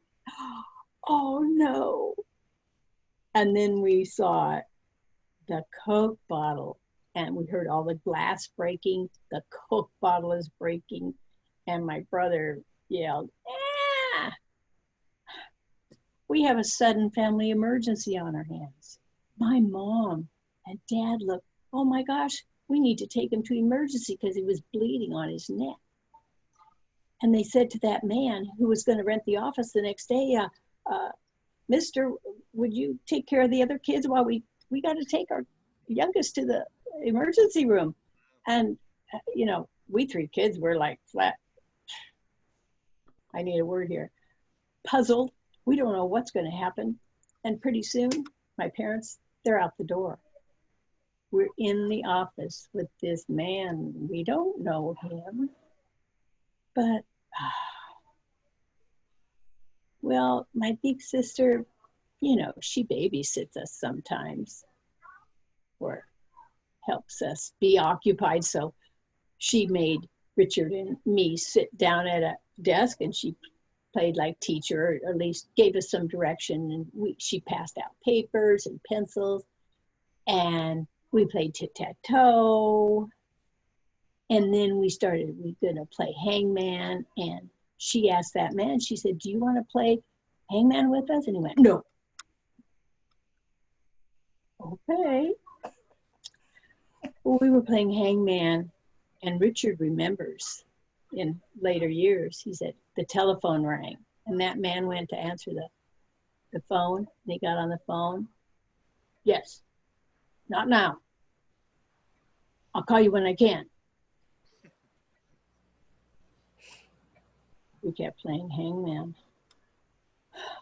oh no. And then we saw the Coke bottle, and we heard all the glass breaking. The Coke bottle is breaking, and my brother yelled, ah! We have a sudden family emergency on our hands. My mom and Dad looked, oh my gosh, we need to take him to emergency because he was bleeding on his neck. And they said to that man who was going to rent the office the next day, Mister, would you take care of the other kids while we got to take our youngest to the emergency room? And, you know, we 3 kids were like flat. I need a word here. Puzzled. We don't know what's going to happen. And pretty soon, my parents, they're out the door. We're in the office with this man. We don't know him. But, well, my big sister, you know, she babysits us sometimes or helps us be occupied. So she made Richard and me sit down at a desk, and she played like teacher, or at least gave us some direction. And she passed out papers and pencils, and we played tic-tac-toe. And then we're gonna play hangman. And she asked that man, she said, do you want to play hangman with us? And he went, no. Okay. Well, we were playing hangman, and Richard remembers in later years, he said, the telephone rang, and that man went to answer the phone, and he got on the phone. Yes, not now. I'll call you when I can. We kept playing hangman.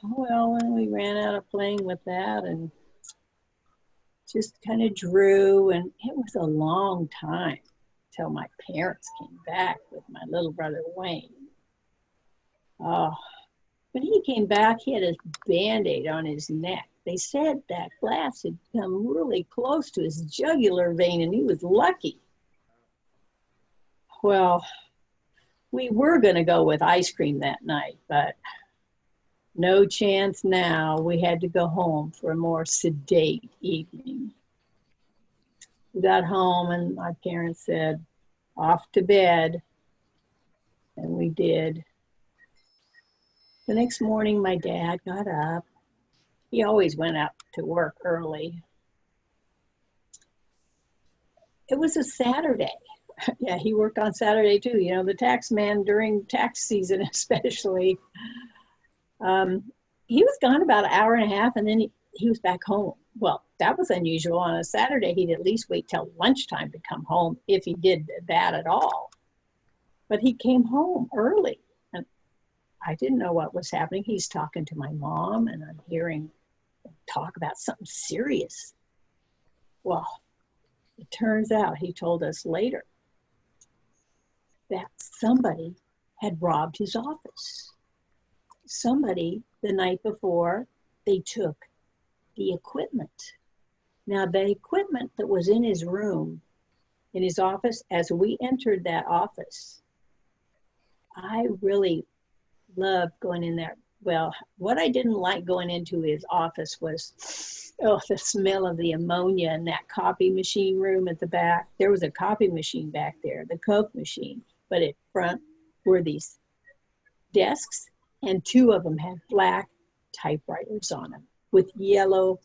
Well, when we ran out of playing with that and just kind of drew, and it was a long time till my parents came back with my little brother Wayne. Oh, when he came back, he had a Band-Aid on his neck. They said that glass had come really close to his jugular vein, and he was lucky. Well, we were going to go with ice cream that night, but no chance now. We had to go home for a more sedate evening. We got home, and my parents said, off to bed, and we did. The next morning, my dad got up. He always went out to work early. It was a Saturday. Yeah, he worked on Saturday too. You know, the tax man during tax season especially. He was gone about an hour and a half, and then he was back home. Well, that was unusual. On a Saturday, he'd at least wait till lunchtime to come home, if he did that at all. But he came home early, and I didn't know what was happening. He's talking to my mom, and I'm hearing him talk about something serious. Well, it turns out, he told us later, that somebody had robbed his office. Somebody, the night before, they took the equipment. Now, the equipment that was in his room, in his office, as we entered that office, I really loved going in there. Well, what I didn't like going into his office was, the smell of the ammonia in that copy machine room at the back. There was a copy machine back there, the Coke machine, but at front were these desks, and two of them had black typewriters on them with yellow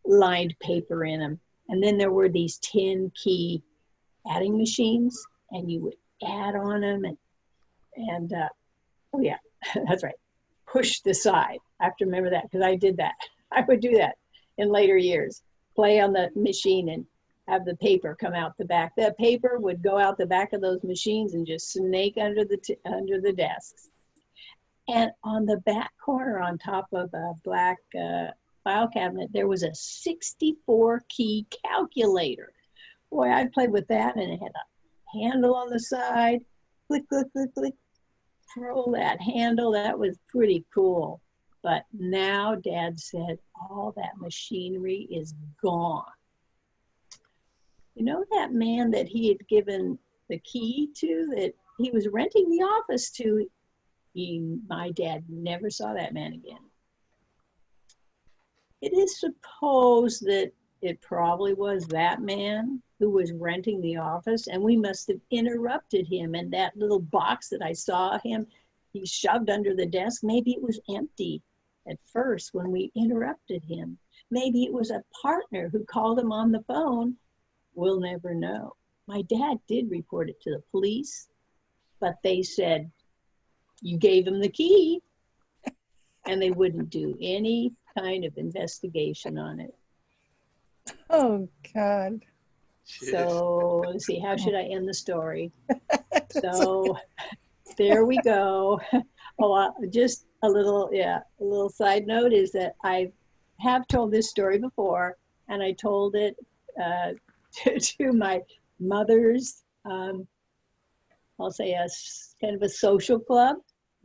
lined paper in them. And then there were these 10-key adding machines, and you would add on them and oh yeah, that's right, push the side. I have to remember that because I did that. I would do that in later years, play on the machine and have the paper come out the back. That paper would go out the back of those machines and just snake under the desks. And on the back corner, on top of a black file cabinet, there was a 64-key calculator. Boy, I'd play with that, and it had a handle on the side. Click, click, click, click. Roll that handle. That was pretty cool. But now Dad said all that machinery is gone. You know that man that he had given the key to, that he was renting the office to? My dad never saw that man again. It is supposed that it probably was that man who was renting the office, and we must have interrupted him. And that little box that I saw him, he shoved under the desk, maybe it was empty at first when we interrupted him. Maybe it was a partner who called him on the phone. We'll never know. My dad did report it to the police, but they said, you gave him the key, and they wouldn't do any kind of investigation on it. Oh, God. So let's see, how should I end the story? So there we go. Oh, just a little side note is that I have told this story before, and I told it to my mother's, I'll say a kind of a social club.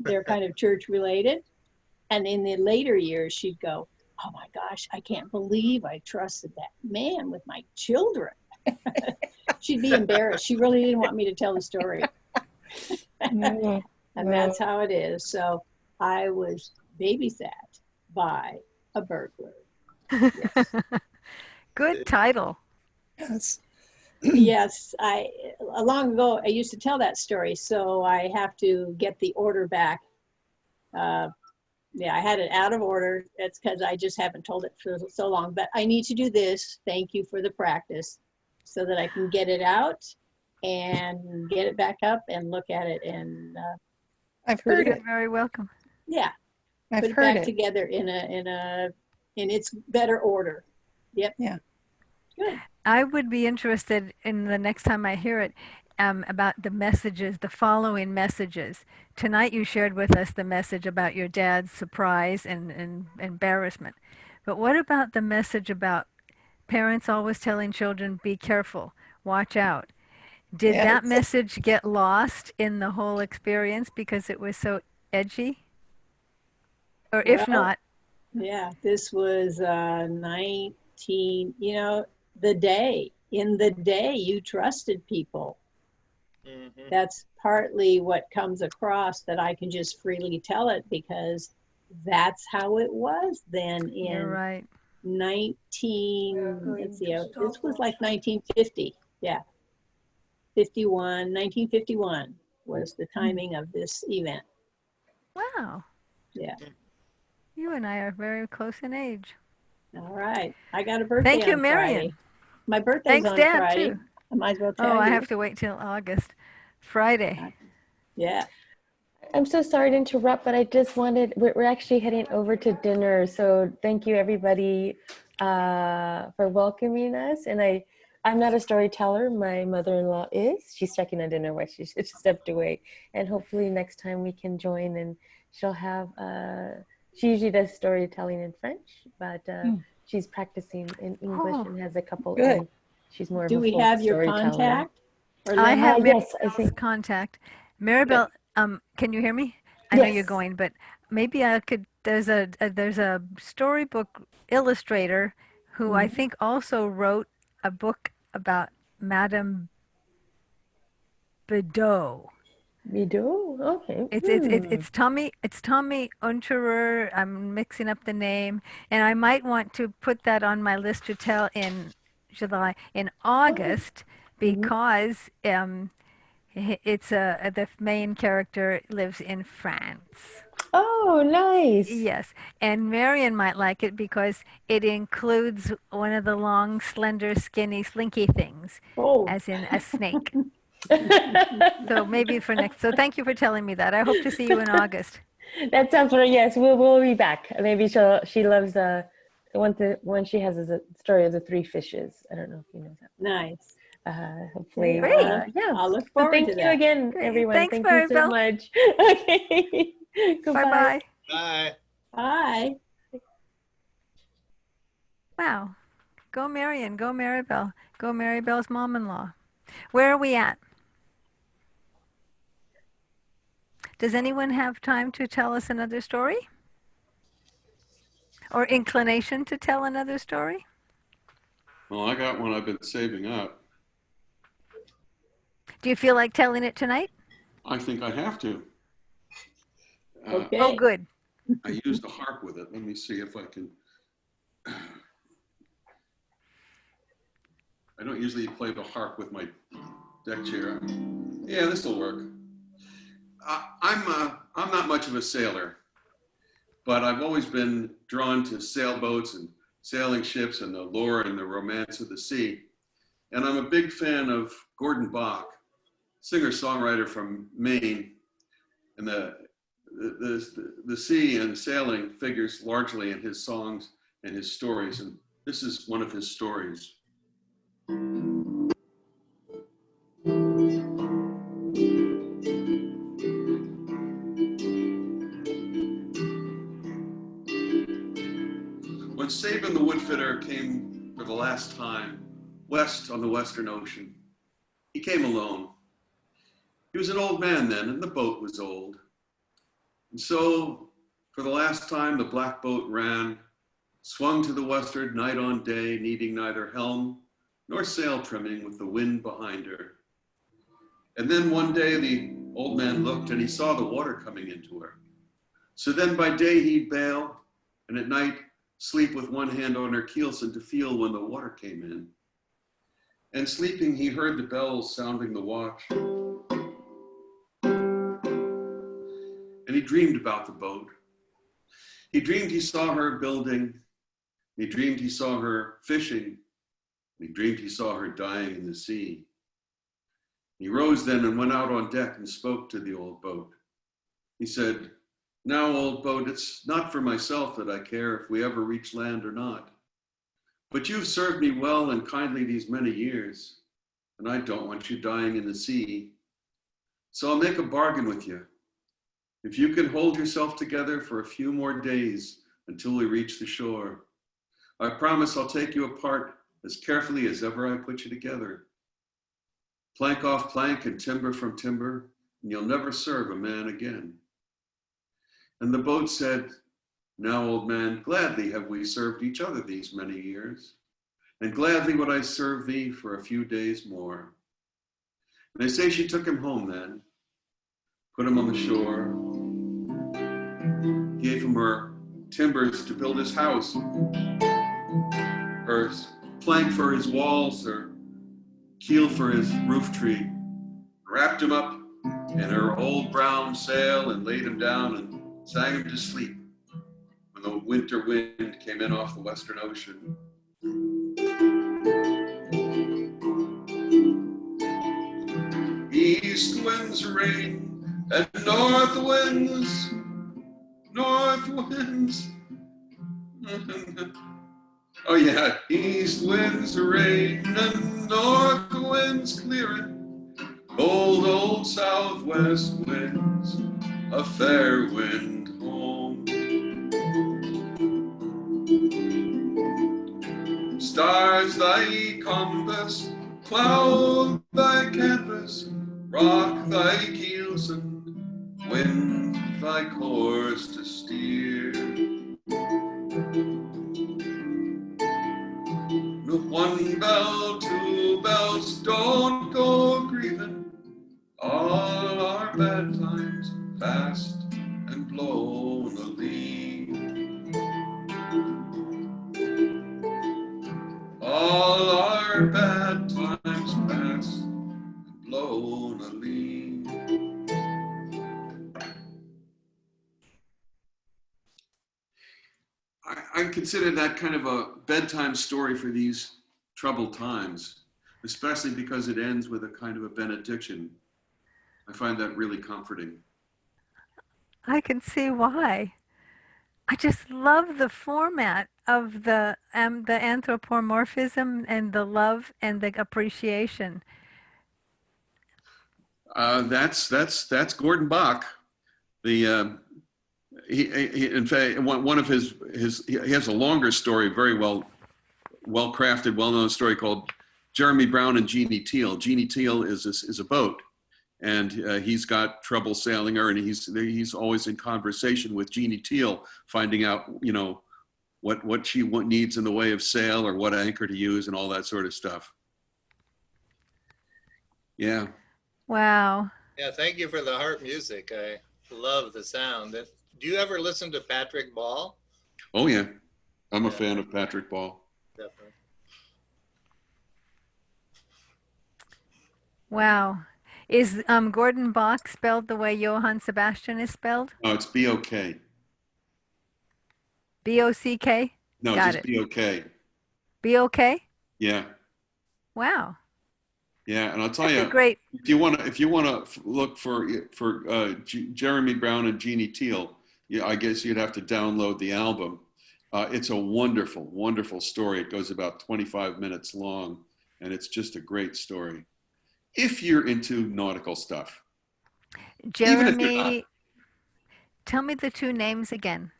They're kind of church related. And in the later years, she'd go, oh my gosh, I can't believe I trusted that man with my children. She'd be embarrassed. She really didn't want me to tell the story. And that's how it is. So I was babysat by a burglar. Yes. Good title. Yes. Yes, long ago I used to tell that story, so I have to get the order back Yeah, I had it out of order. That's because I just haven't told it for so long. But I need to do this. Thank you for the practice so that I can get it out and get it back up and look at it. And I've heard You're it. very welcome. yeah, I've put it heard back it. together in its better order. Yep. Yeah. Good. I would be interested in the next time I hear it about the messages, the following messages. Tonight you shared with us the message about your dad's surprise and embarrassment. But what about the message about parents always telling children, be careful, watch out? Did Yes. that message get lost in the whole experience because it was so edgy? Or if Well, not, yeah, this was 19, the day. In the day, you trusted people. Mm-hmm. That's partly what comes across, that I can just freely tell it because that's how it was then you're in right. this was like 1950. Yeah. 1951 was the timing of this event. Wow. Yeah. You and I are very close in age. All right. I got a birthday Thank you, on Marion. Friday. My birthday's Thanks, on Dad, Friday. too. I might as well Oh, tell I you. have to wait till August. Friday. Yeah. I'm so sorry to interrupt, but I just we're actually heading over to dinner. So thank you everybody for welcoming us. And I'm not a storyteller. My mother-in-law is. She's checking on dinner while she stepped away. And hopefully next time we can join and she'll have, she usually does storytelling in French, but she's practicing in English and has a couple. Good. And she's more of Do a we folk have your storyteller. contact? Or I have yes, I Maribel's think. contact. Maribel, can you hear me? I know you're going, but maybe I could. There's a storybook illustrator who I think also wrote a book about Madame Bidot. Bidot? Okay. It's Tommy Unterer. I'm mixing up the name, and I might want to put that on my list to tell in July, in August, because the main character lives in France. Oh, nice. Yes, and Marion might like it because it includes one of the long, slender, skinny, slinky things, as in a snake. So maybe for next. So thank you for telling me that. I hope to see you in August. That sounds right. Yes, we'll be back. Maybe she loves the one she has is a story of the three fishes. I don't know if you know that. Nice. Hopefully, Great. yeah. I'll look forward thank to you that. again, Great. everyone. Thanks, Thank you so Maribel. much. Okay. Goodbye. Bye-bye. Bye. Bye. Wow. Go Marion. Go Maribel. Go Maribel's mom-in-law. Where are we at? Does anyone have time to tell us another story? Or inclination to tell another story? Well, I got one I've been saving up. Do you feel like telling it tonight? I think I have to. Okay. Oh, good. I used a harp with it. Let me see if I can. I don't usually play the harp with my deck chair. Yeah, this will work. I'm not much of a sailor, but I've always been drawn to sailboats and sailing ships and the lore and the romance of the sea. And I'm a big fan of Gordon Bach, singer-songwriter from Maine. And the sea and sailing figures largely in his songs and his stories. And this is one of his stories. When Sabin the Woodfitter came for the last time west on the Western Ocean, he came alone. He was an old man then, and the boat was old. And so, for the last time, the black boat ran, swung to the westward night on day, needing neither helm nor sail trimming with the wind behind her. And then one day the old man looked and he saw the water coming into her. So then by day he'd bail, and at night sleep with one hand on her keelson to feel when the water came in. And sleeping, he heard the bells sounding the watch. And he dreamed about the boat. He dreamed he saw her building. He dreamed he saw her fishing. He dreamed he saw her dying in the sea. He rose then and went out on deck and spoke to the old boat. He said, "Now, old boat, it's not for myself that I care if we ever reach land or not. But you've served me well and kindly these many years, and I don't want you dying in the sea. So I'll make a bargain with you. If you can hold yourself together for a few more days until we reach the shore, I promise I'll take you apart as carefully as ever I put you together. Plank off plank and timber from timber, and you'll never serve a man again." And the boat said, "Now, old man, gladly have we served each other these many years, and gladly would I serve thee for a few days more." And they say she took him home then, put him on the shore, gave him her timbers to build his house, her plank for his walls, her keel for his roof tree, wrapped him up in her old brown sail and laid him down and sang him to sleep when the winter wind came in off the Western Ocean. East winds rain and north winds. Oh yeah, east winds rain and north winds clearing. Cold old southwest winds, a fair wind home. Stars thy compass, cloud thy canvas, rock thy keels, and wind thy course to steer. No one bell, two bells, don't go grieving. All our bad times past and blown a leave. All our bad times past and blown a leave. I consider that kind of a bedtime story for these troubled times, especially because it ends with a kind of a benediction. I find that really comforting. I can see why. I just love the format of the anthropomorphism and the love and the appreciation. That's Gordon Bach. The he in fact one of his he has a longer story, very well crafted, well known story called Jeremy Brown and Jeannie Teal. Jeannie Teal is a boat, and he's got trouble sailing her, and he's always in conversation with Jeannie Teal, finding out what she needs in the way of sail or what anchor to use and all that sort of stuff. Yeah. Wow. Yeah, thank you for the harp music. I love the sound. Do you ever listen to Patrick Ball? Oh yeah, I'm a fan of Patrick Ball. Definitely. Wow. Is Gordon Bach spelled the way Johann Sebastian is spelled? No, it's B-O-K. B-O-C-K? No, Got just it. B-O-K. B-O-K? Yeah. Wow. Yeah, and I'll tell That's you, a great. if you want to look for Jeremy Brown and Jeannie Teal, I guess you'd have to download the album. It's a wonderful, wonderful story. It goes about 25 minutes long, and it's just a great story. If you're into nautical stuff. Jeremy, tell me the two names again.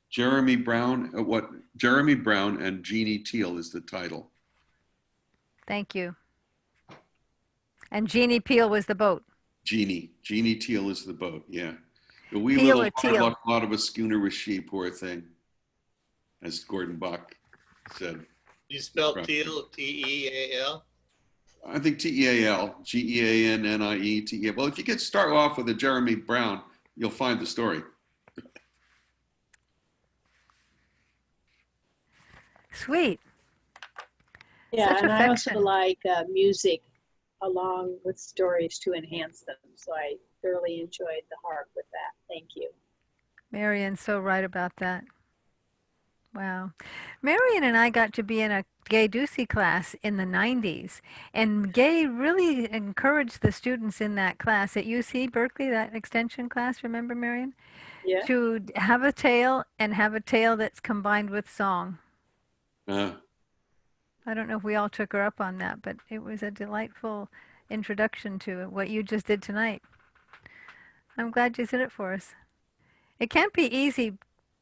Jeremy Brown and Jeannie Teal is the title. Thank you. And Jeannie Peel was the boat. Jeannie Teal is the boat, yeah. The wee Peel little or Teal? lot of a schooner was she, poor thing, as Gordon Bach said. You spell Teal, T-E-A-L? I think T-E-A-L, G-E-A-N-N-I-E-T-E-A. Well, if you start off with a Jeremy Brown, you'll find the story. Sweet. Yeah, Such and I also affection. like music along with stories to enhance them. So I thoroughly enjoyed the harp with that. Thank you. Marion's so right about that. Wow. Marion and I got to be in a Gay Ducey class in the 90s, and Gay really encouraged the students in that class at UC Berkeley, that extension class, remember, Marion? Yeah. To have a tale and have a tale that's combined with song. Uh, I don't know if we all took her up on that, but it was a delightful introduction to what you just did tonight. I'm glad you did it for us. It can't be easy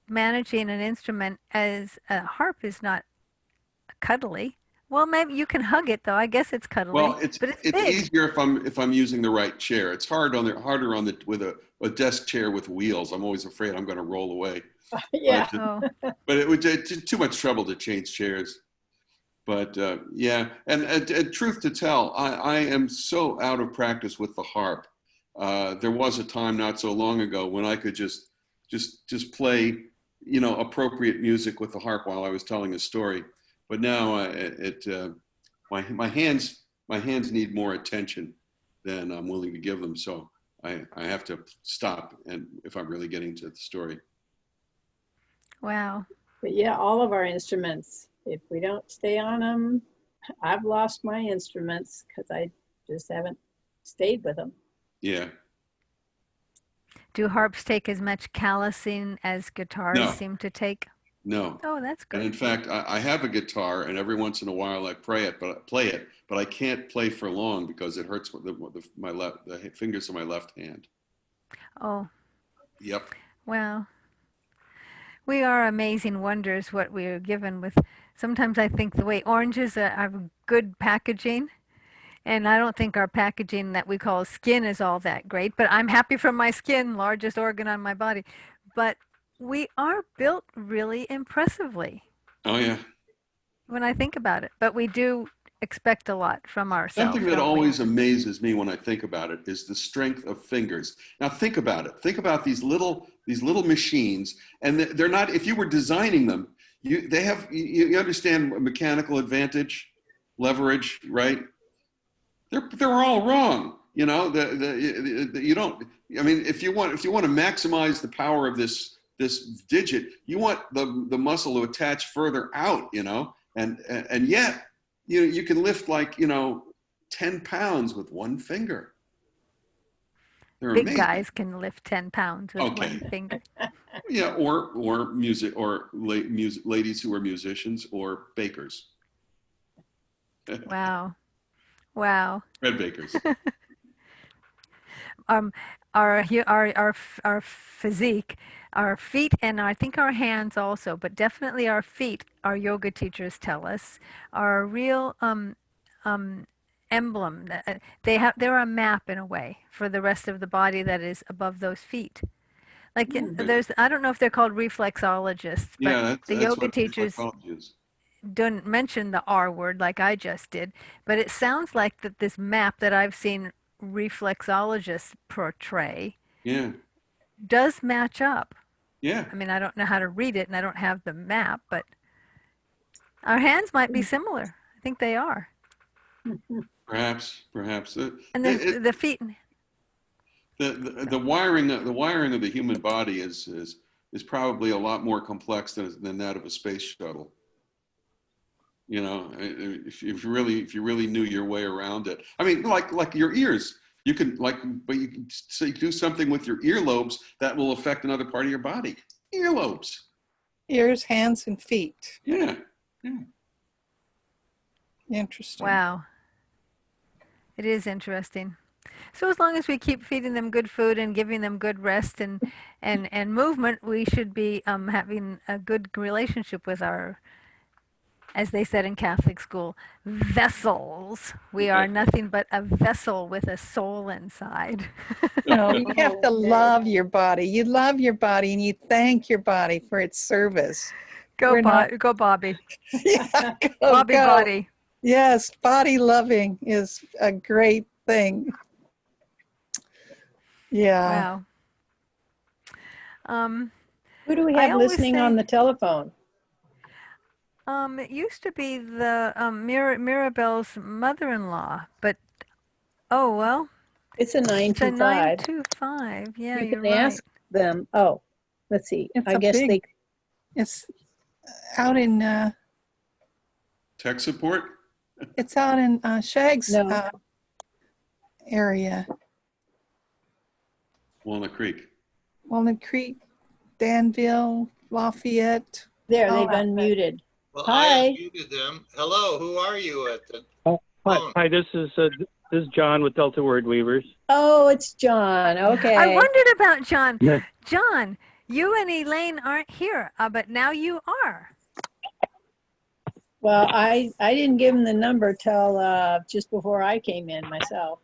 managing an instrument as a harp is not cuddly. Well, maybe you can hug it though. I guess it's cuddly, well, it's but it's it's big. easier if I'm using the right chair. It's harder on the with a desk chair with wheels. I'm always afraid I'm going to roll away. Yeah. But it would take too much trouble to change chairs. But yeah, and truth to tell, I am so out of practice with the harp. There was a time not so long ago when I could just play, appropriate music with the harp while I was telling a story. But now my hands need more attention than I'm willing to give them. So I have to stop, and if I'm really getting to the story. Wow. But yeah, all of our instruments, if we don't stay on them, I've lost my instruments because I just haven't stayed with them. Yeah. Do harps take as much callousing as guitars No. seem to take? No. Oh, that's good. And in fact, I have a guitar, and every once in a while I play it, but I can't play for long because it hurts with the fingers of my left hand. Oh. Yep. Well, we are amazing wonders what we are given with. Sometimes I think the way oranges are good packaging, and I don't think our packaging that we call skin is all that great, but I'm happy for my skin, largest organ on my body. But we are built really impressively. Oh yeah. When I think about it, but we do expect a lot from ourselves. Something that always amazes me when I think about it is the strength of fingers. Now think about it. Think about these little machines, and they're not. If you were designing them, you understand mechanical advantage, leverage, right? They're all wrong. You don't. I mean, if you want to maximize the power of this digit, you want the muscle to attach further out. And yet you can lift 10 pounds with one finger. They're Big amazing. guys can lift 10 pounds with one finger. Yeah, or music, or ladies who are musicians or bakers. Wow. Bread bakers. Our physique, our feet, and I think our hands also, but definitely our feet, our yoga teachers tell us, are a real emblem. They're a map in a way for the rest of the body that is above those feet. Like I don't know if they're called reflexologists, but Yeah, the that's yoga what teachers reflexology is. don't mention the R word like I just did, but it sounds like that this map that I've seen reflexologists portray does match up. Yeah. I mean, I don't know how to read it and I don't have the map, but our hands might be similar. I think they are. Perhaps. And the feet. The wiring of the human body is probably a lot more complex than that of a space shuttle. If you really knew your way around it. I mean, like your ears. You can but you can do something with your earlobes that will affect another part of your body. Earlobes. Ears, hands, and feet. Yeah. Interesting. Wow. It is interesting. So as long as we keep feeding them good food and giving them good rest and movement, we should be having a good relationship with our, as they said in Catholic school, vessels. We are nothing but a vessel with a soul inside. No, you have to love your body. You love your body and you thank your body for its service. Go Bobby. Yeah, Bobby body. Yes, body loving is a great thing. Yeah. Wow. Who do we have listening on the telephone? It used to be the Mirabelle's mother-in-law, but oh well. It's a 925. It's a 925. Yeah, you you're can right. ask them. Oh, let's see. It's I a guess big- It's out in Tech support? Shag's No. area, Walnut Creek. Walnut Creek, Danville, Lafayette. There, Oh, they've unmuted. Well, Hi. I unmuted them. Hello, who are you at the Hi, phone? hi, this is John with Delta Word Weavers. Oh, it's John. Okay. I wondered about John. Yeah. John, you and Elaine aren't here, but now you are. Well, I didn't give him the number till just before I came in myself.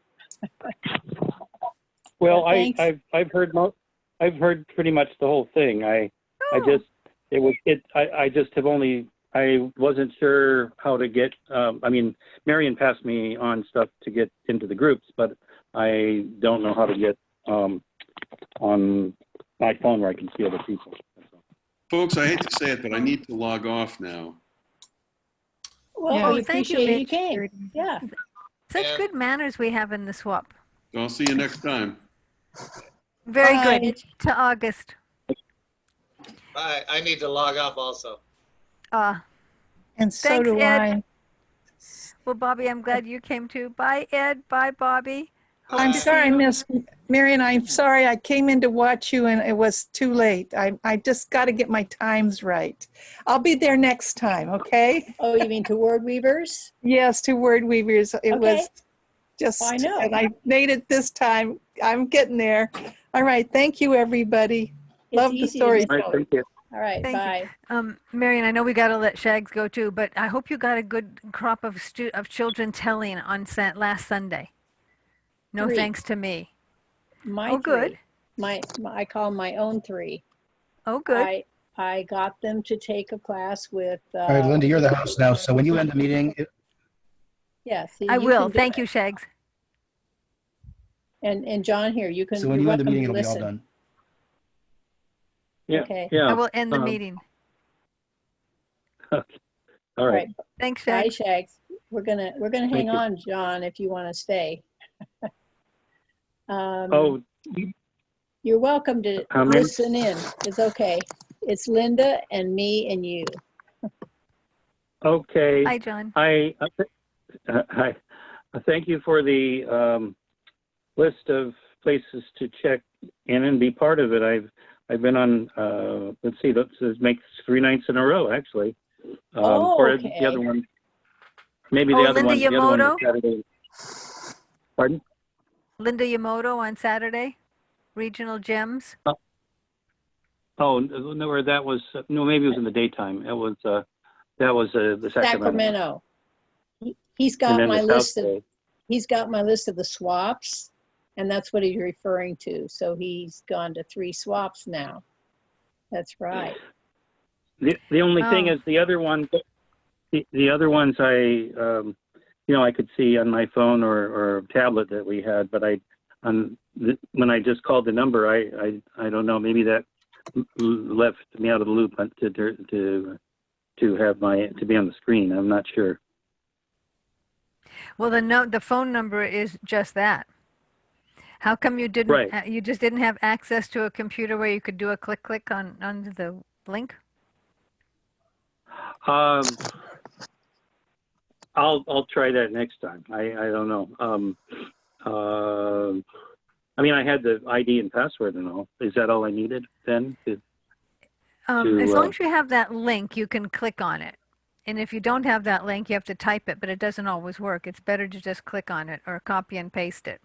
Well, Thanks. I've heard pretty much the whole thing. I wasn't sure how to get. I mean, Marion passed me on stuff to get into the groups, but I don't know how to get on my phone where I can see other people. Folks, I hate to say it, but I need to log off now. Well, Yeah. we Thank you, appreciate you Mitch. came. Yeah. Such Yeah. good manners we have in the swap. I'll see you next time. Very Bye. good. To August. Bye. I need to log off also. And so Thanks, do Ed. I. Well, Bobby, I'm glad you came too. Bye, Ed. Bye, Bobby. Hope I'm to see sorry, you. Miss Marion. I'm sorry. I came in to watch you and it was too late. I just got to get my times right. I'll be there next time, okay? Oh, you mean to Word Weavers? Yes, to Word Weavers. It Okay. was just, I know. and I made it this time. I'm getting there. All right. Thank you, everybody. It's Love the easy to story. miss. All right, thank you. All right, Thank you. bye. Marion, I know we got to let Shags go too, but I hope you got a good crop of children telling on last Sunday. No 3. thanks to me. My Oh, good. 3. I call my own 3. Oh, good. I got them to take a class with. All right, Linda, you're the host now. So when you end the meeting, Yeah, see, I you will. can do Thank it. you, Shags. And John here, you can. so when you're you end the welcome meeting, to it'll be all listen. done. Yeah, Okay. yeah. I will end the um, meeting. All All right. right. Thanks, Bye, Shags. Shags. We're gonna hang you. on, John, if you want to stay. Oh, You're welcome to how many? listen in. It's okay. It's Linda and me and you. Okay. Hi, John. Hi. Thank you for the list of places to check in and be part of it. I've been on. Let's see. This makes 3 nights in a row actually. Oh, for okay. the other one. Maybe Oh, the other Linda one. The other one was Yamamoto? Saturday. Pardon? Linda Yamamoto on Saturday. Regional Gems. Oh no, or that was no. Maybe it was in the daytime. It was the Sacramento. Sacramento. He's And got then my the list South of Bay. he's got my list of the swaps, and that's what he's referring to. So he's gone to 3 swaps now. That's right. The only thing Oh. is the other ones. The other ones I could see on my phone or tablet that we had, but when I just called the number, I don't know, maybe that left me out of the loop to have to be on the screen. I'm not sure. Well, the phone number is just that. How come you didn't? Right. You just didn't have access to a computer where you could do a click on the link? I'll try that next time. I don't know. I mean, I had the ID and password and all. Is that all I needed then? As long as you have that link, you can click on it. And if you don't have that link, you have to type it, but it doesn't always work. It's better to just click on it or copy and paste it.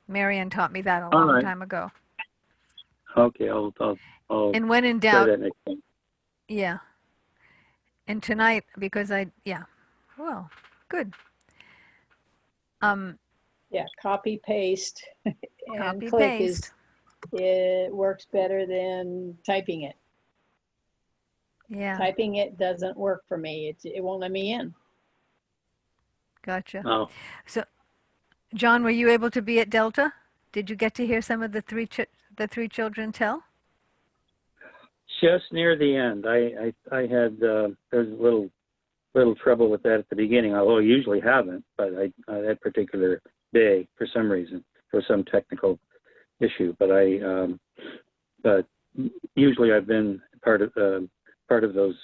Marion taught me that a long right. time ago. Okay, I'll And when in try doubt, that next time. yeah. And tonight, because well, good. Yeah, copy paste and Copy, click paste. it works better than typing it. Yeah, Typing it doesn't work for me. It won't let me in. gotcha. Oh, So, John, were you able to be at Delta? Did you get to hear some of the three children tell? just near the end. I had there was a little trouble with that at the beginning, although I usually haven't, but that particular day, for some reason, for some technical issue, but usually I've been part of those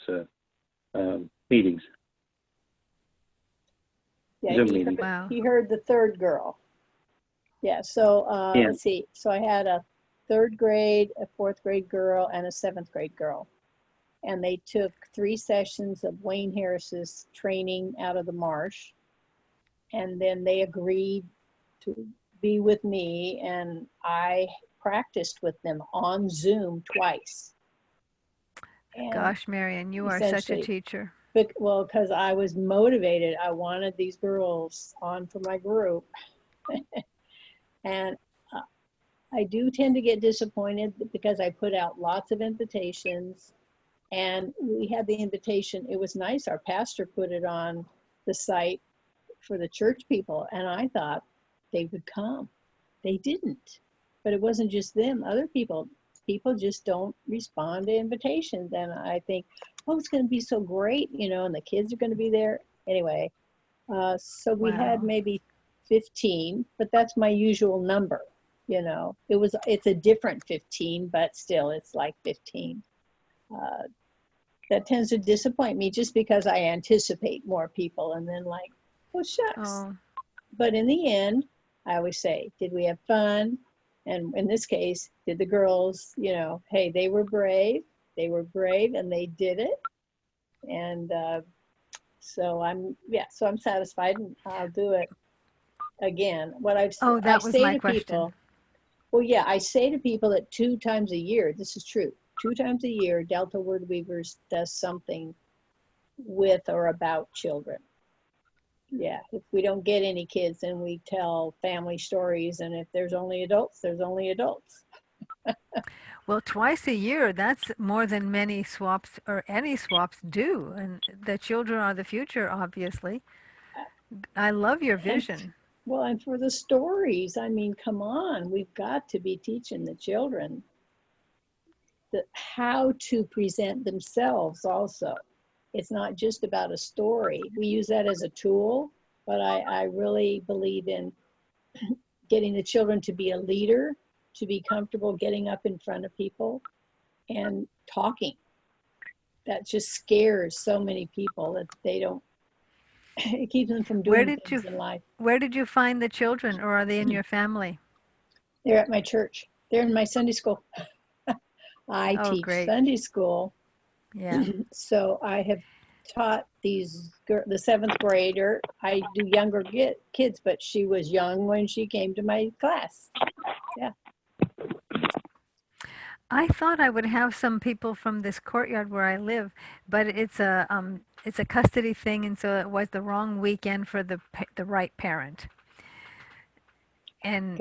meetings. Yeah, Zoom meetings. Wow. he heard the third girl. Yeah, so Yeah. let's see. So I had a third grade, a fourth grade girl, and a seventh grade girl. And they took 3 sessions of Wayne Harris's training out of the marsh. And then they agreed to be with me, and I practiced with them on Zoom twice. And Gosh, Marion, you are such a essentially, teacher. well, because I was motivated. I wanted these girls on for my group. And I do tend to get disappointed because I put out lots of invitations, and we had the invitation. It was nice. Our pastor put it on the site for the church people, and I thought they would come. They didn't. But it wasn't just them. Other people just don't respond to invitations. And I think, oh, it's going to be so great, and the kids are going to be there. Anyway, so we had Wow. maybe 15, but that's my usual number. It's a different 15, but still it's like 15. That tends to disappoint me just because I anticipate more people and then like, oh shucks. Oh, But in the end, I always say, did we have fun? And in this case, did the girls, hey, they were brave and they did it. And so I'm satisfied, and I'll do it again. I that was say my to question. people, well, yeah, I say to people that 2 times a year, this is true, 2 times a year, Delta Word Weavers does something with or about children. Yeah, if we don't get any kids, then we tell family stories, and if there's only adults, there's only adults. Well, twice a year, that's more than many swaps or any swaps do. And the children are the future, obviously. I love your vision. And for the stories, I mean, come on, we've got to be teaching the children how to present themselves also. It's not just about a story. We use that as a tool, but I really believe in getting the children to be a leader, to be comfortable getting up in front of people and talking. That just scares so many people that they don't, it keeps them from doing things in life. Where did you find the children, or are they in your family? They're at my church. They're in my Sunday school. I teach great. Sunday school. Yeah. So I have taught the 7th grader. I do younger kids, but she was young when she came to my class. Yeah. I thought I would have some people from this courtyard where I live, but it's a custody thing, and so it was the wrong weekend for the right parent. And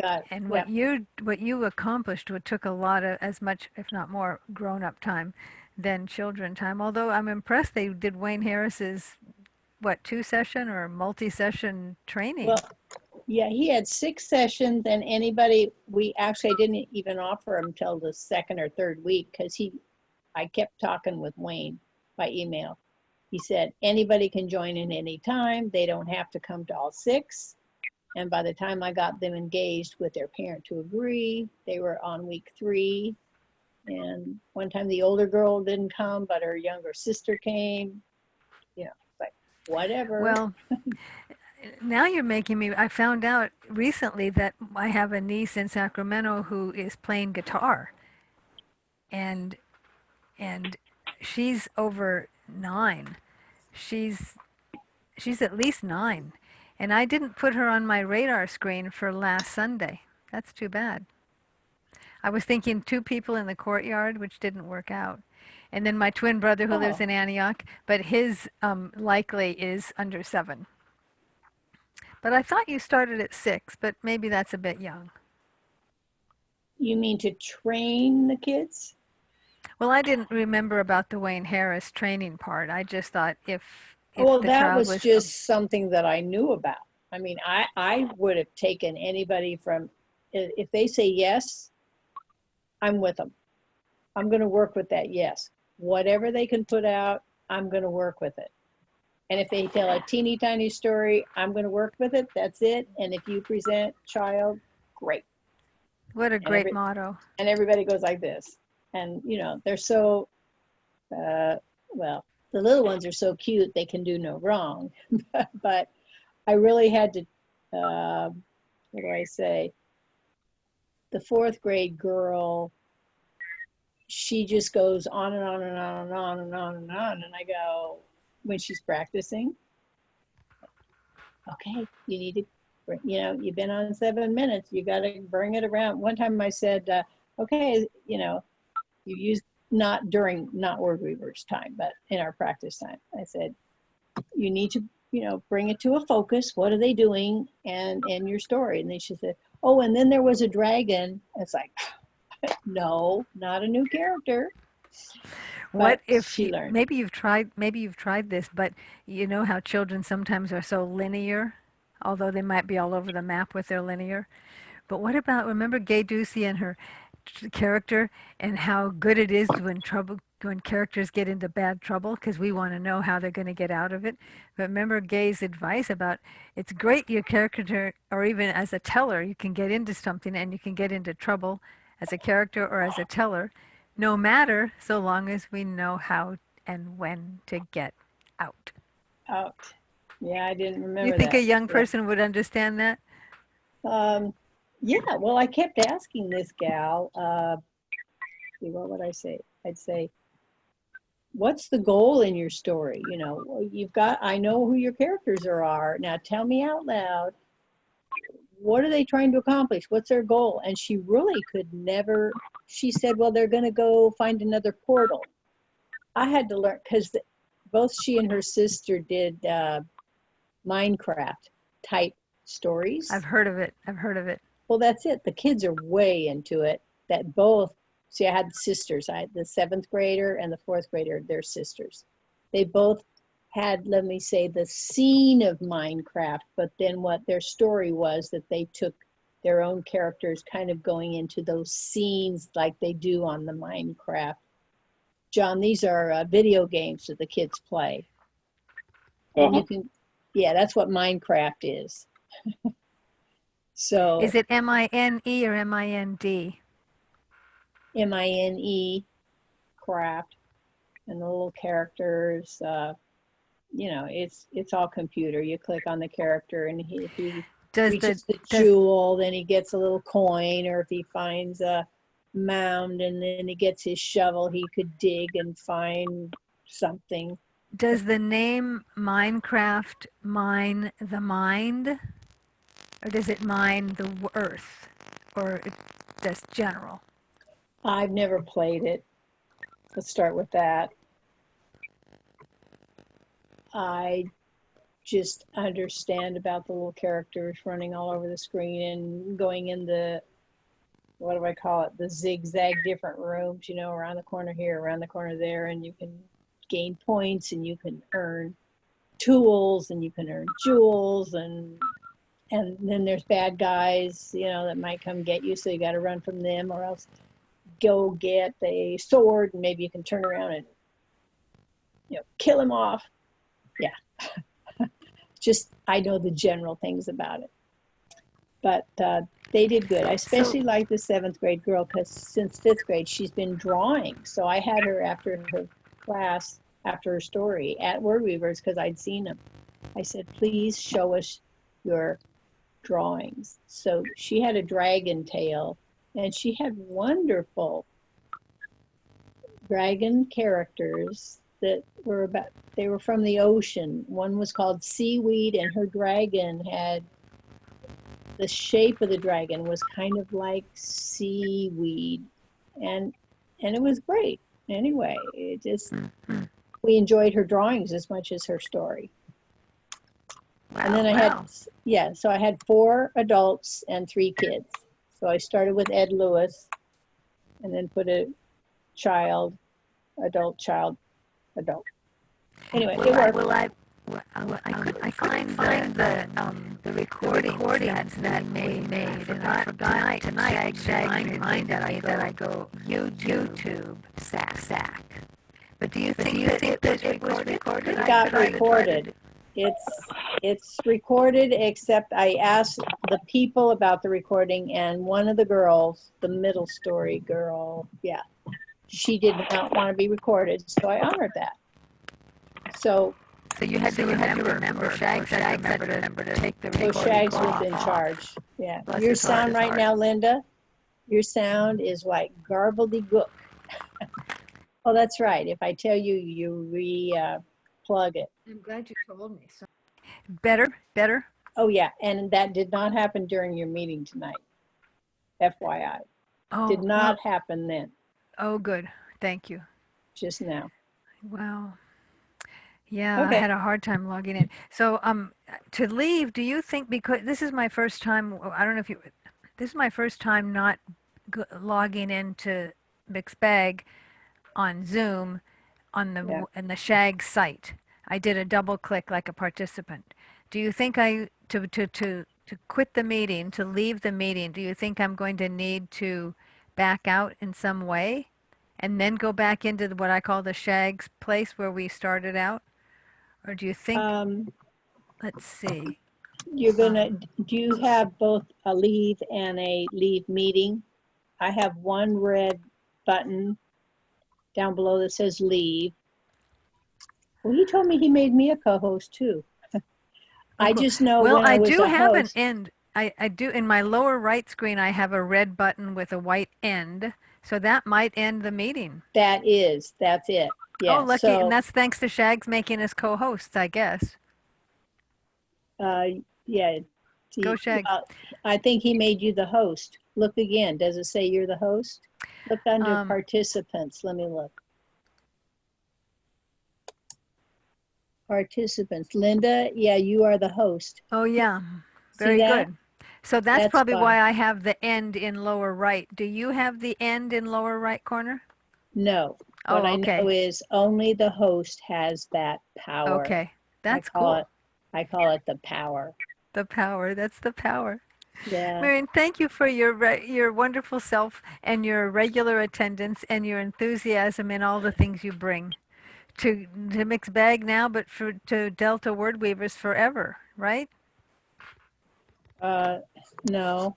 what you accomplished took a lot of, as much if not more, grown-up time than children time. Although I'm impressed they did Wayne Harris's 2-session or multi-session training. Well, yeah, he had 6 sessions, and we actually didn't even offer him till the 2nd or 3rd week because I kept talking with Wayne by email. He said anybody can join in any time. They don't have to come to all 6. And by the time I got them engaged with their parent to agree, they were on week 3. And one time the older girl didn't come, but her younger sister came. Like whatever. Well, now you're making me, I found out recently that I have a niece in Sacramento who is playing guitar. And she's over 9. She's at least 9. And I didn't put her on my radar screen for last Sunday. That's too bad. I was thinking 2 people in the courtyard, which didn't work out. And then my twin brother who lives in Antioch, but his likely is under 7. But I thought you started at 6, but maybe that's a bit young. You mean to train the kids? Well, I didn't remember about the Wayne Harris training part. I just thought if well, the that child was just something that I knew about. I mean, I would have taken anybody from, if they say yes, I'm with them. I'm going to work with that yes. Whatever they can put out, I'm going to work with it. And if they tell a teeny tiny story, I'm going to work with it. That's it. And if you present child, great. What a great motto. And everybody goes like this. And, you know, they're so, well, the little ones are so cute, they can do no wrong. But I really had to, what do I say? The fourth grade girl, she just goes on and on and on and on and on and on. And I go, when she's practicing, okay, you need to, you know, you've been on 7 minutes, you got to bring it around. One time I said, okay, you know, you used, not during, not word weavers time, but in our practice time, I said, you need to, you know, bring it to a focus. What are they doing? And your story. And then she said, oh, and then there was a dragon. It's like, no, not a new character. What But if she learned. maybe you've tried this, but you know how children sometimes are so linear, although they might be all over the map with their linear. But what about, remember Gay Ducey and her character, and how good it is when characters get into bad trouble, because we want to know how they're going to get out of it. But remember Gay's advice about, it's great your character, or even as a teller, you can get into something and you can get into trouble as a character or as a teller, no matter, so long as we know how and when to get out. Out. Yeah, I didn't remember You think that. a young Yeah. person would understand that? Yeah, well, I kept asking this gal, what would I say? I'd say, what's the goal in your story? You know, you've got, I know who your characters are. Now tell me out loud, what are they trying to accomplish? What's their goal? And she really could never, she said, well, they're going to go find another portal. I had to learn, because both she and her sister did Minecraft type stories. I've heard of it. I've heard of it. Well, that's it. The kids are way into it. That both, see, I had sisters. I had the 7th grader and the 4th grader, they're sisters. They both had, let me say, the scene of Minecraft, but then what their story was that they took their own characters kind of going into those scenes like they do on the Minecraft. John, these are video games that the kids play. And you can, yeah, that's what Minecraft is. So is it M-I-N-E or M-I-N-D? M-I-N-E, craft, and the little characters. You know, it's all computer. You click on the character, and if he reaches the jewel, then he gets a little coin, or if he finds a mound and then he gets his shovel, he could dig and find something. Does the name Minecraft mine the mind? Or does it mine the earth? Or just general? I've never played it. Let's start with that. I just understand about the little characters running all over the screen and going in the, what do I call it, the zigzag different rooms, you know, around the corner here, around the corner there, and you can gain points and you can earn tools and you can earn jewels, and then there's bad guys, you know, that might come get you, so you got to run from them, or else go get a sword and maybe you can turn around and, you know, kill him off. Yeah. Just, I know the general things about it. But they did good. I especially like the 7th grade girl, because since 5th grade, she's been drawing. So I had her after her class, after her story at Word Weavers, because I'd seen them. I said, please show us your drawings. So she had a dragon tail, and she had wonderful dragon characters that were about, they were from the ocean. One was called Seaweed, and her dragon had, the shape of the dragon was kind of like seaweed, and it was great. Anyway, it just, we enjoyed her drawings as much as her story. Wow, and then I had, yeah, so I had 4 adults and 3 kids. So I started with Ed Lewis, and then put a child, adult, adult. Anyway, it worked. I couldn't find the recordings that we made, and I forgot tonight. Jag reminded me that I go YouTube sack. But do you think that it was recorded? It got recorded. It's recorded, except I asked the people about the recording, and one of the girls, the middle story girl, yeah, she did not want to be recorded, so I honored that. So you had to remember, Shags had to remember to take the recording Shags off. was in charge. Yeah. Bless Your his heart. sound right now, Linda, your sound is like garbledy-gook. Oh, that's right. If I tell you, you plug it. I'm glad you told me. So. Better. Oh, yeah. And that did not happen during your meeting tonight. FYI. Oh, Did not happen then. Oh, good. Thank you. Just now. Wow. Yeah, Okay. I had a hard time logging in. So, to leave, do you think, because this is my first time, I don't know if you, this is my first time not logging into Mixbag on Zoom on the in the Shag site. I did a double click like a participant. Do you think to quit the meeting, to leave the meeting, do you think I'm going to need to back out in some way and then go back into what I call the Shags place where we started out? Or do you think, let's see. You're gonna, do you have both a leave and a leave meeting? I have one red button down below that says leave. Well, he told me he made me a co-host too. I just know when I was a host. Well, I do have an end. I do, in my lower right screen, I have a red button with a white end. So that might end the meeting. That's it. Yeah. Oh, lucky, and that's thanks to Shags making us co-hosts, I guess. Yeah. Go Shags. I think he made you the host. Look again. Does it say you're the host? Look under participants. Let me look. Participants. Linda, yeah, you are the host. Oh, yeah. Very good. So that's probably why I have the end in lower right. Do you have the end in lower right corner? No. What I know is only the host has that power. Okay. That's cool. I call it the power. The power. That's the power. Yeah. Marion, thank you for your wonderful self and your regular attendance and your enthusiasm in all the things you bring to Mixbag now, but to Delta Word Weavers forever, right? No,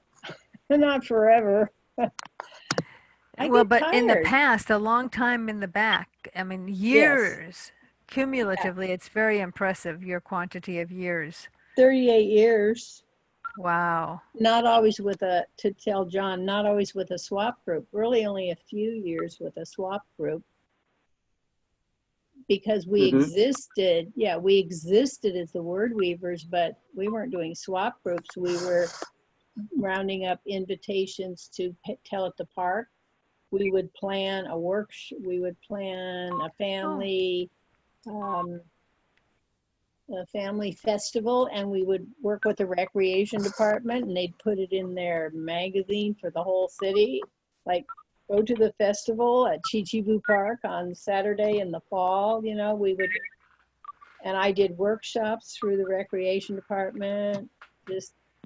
not forever. But in the past, a long time in the back, I mean, years, cumulatively, it's very impressive, your quantity of years. 38 years. Wow. Not always to tell John, not always with a swap group, really only a few years with a swap group. Because we existed, we existed as the Word Weavers, but we weren't doing swap groups. We were rounding up invitations to tell at the park. We would plan a we would plan a family, festival, and we would work with the recreation department, and they'd put it in their magazine for the whole city, like go to the festival at Chichibu Park on Saturday in the fall. You know, we would, and I did workshops through the recreation department.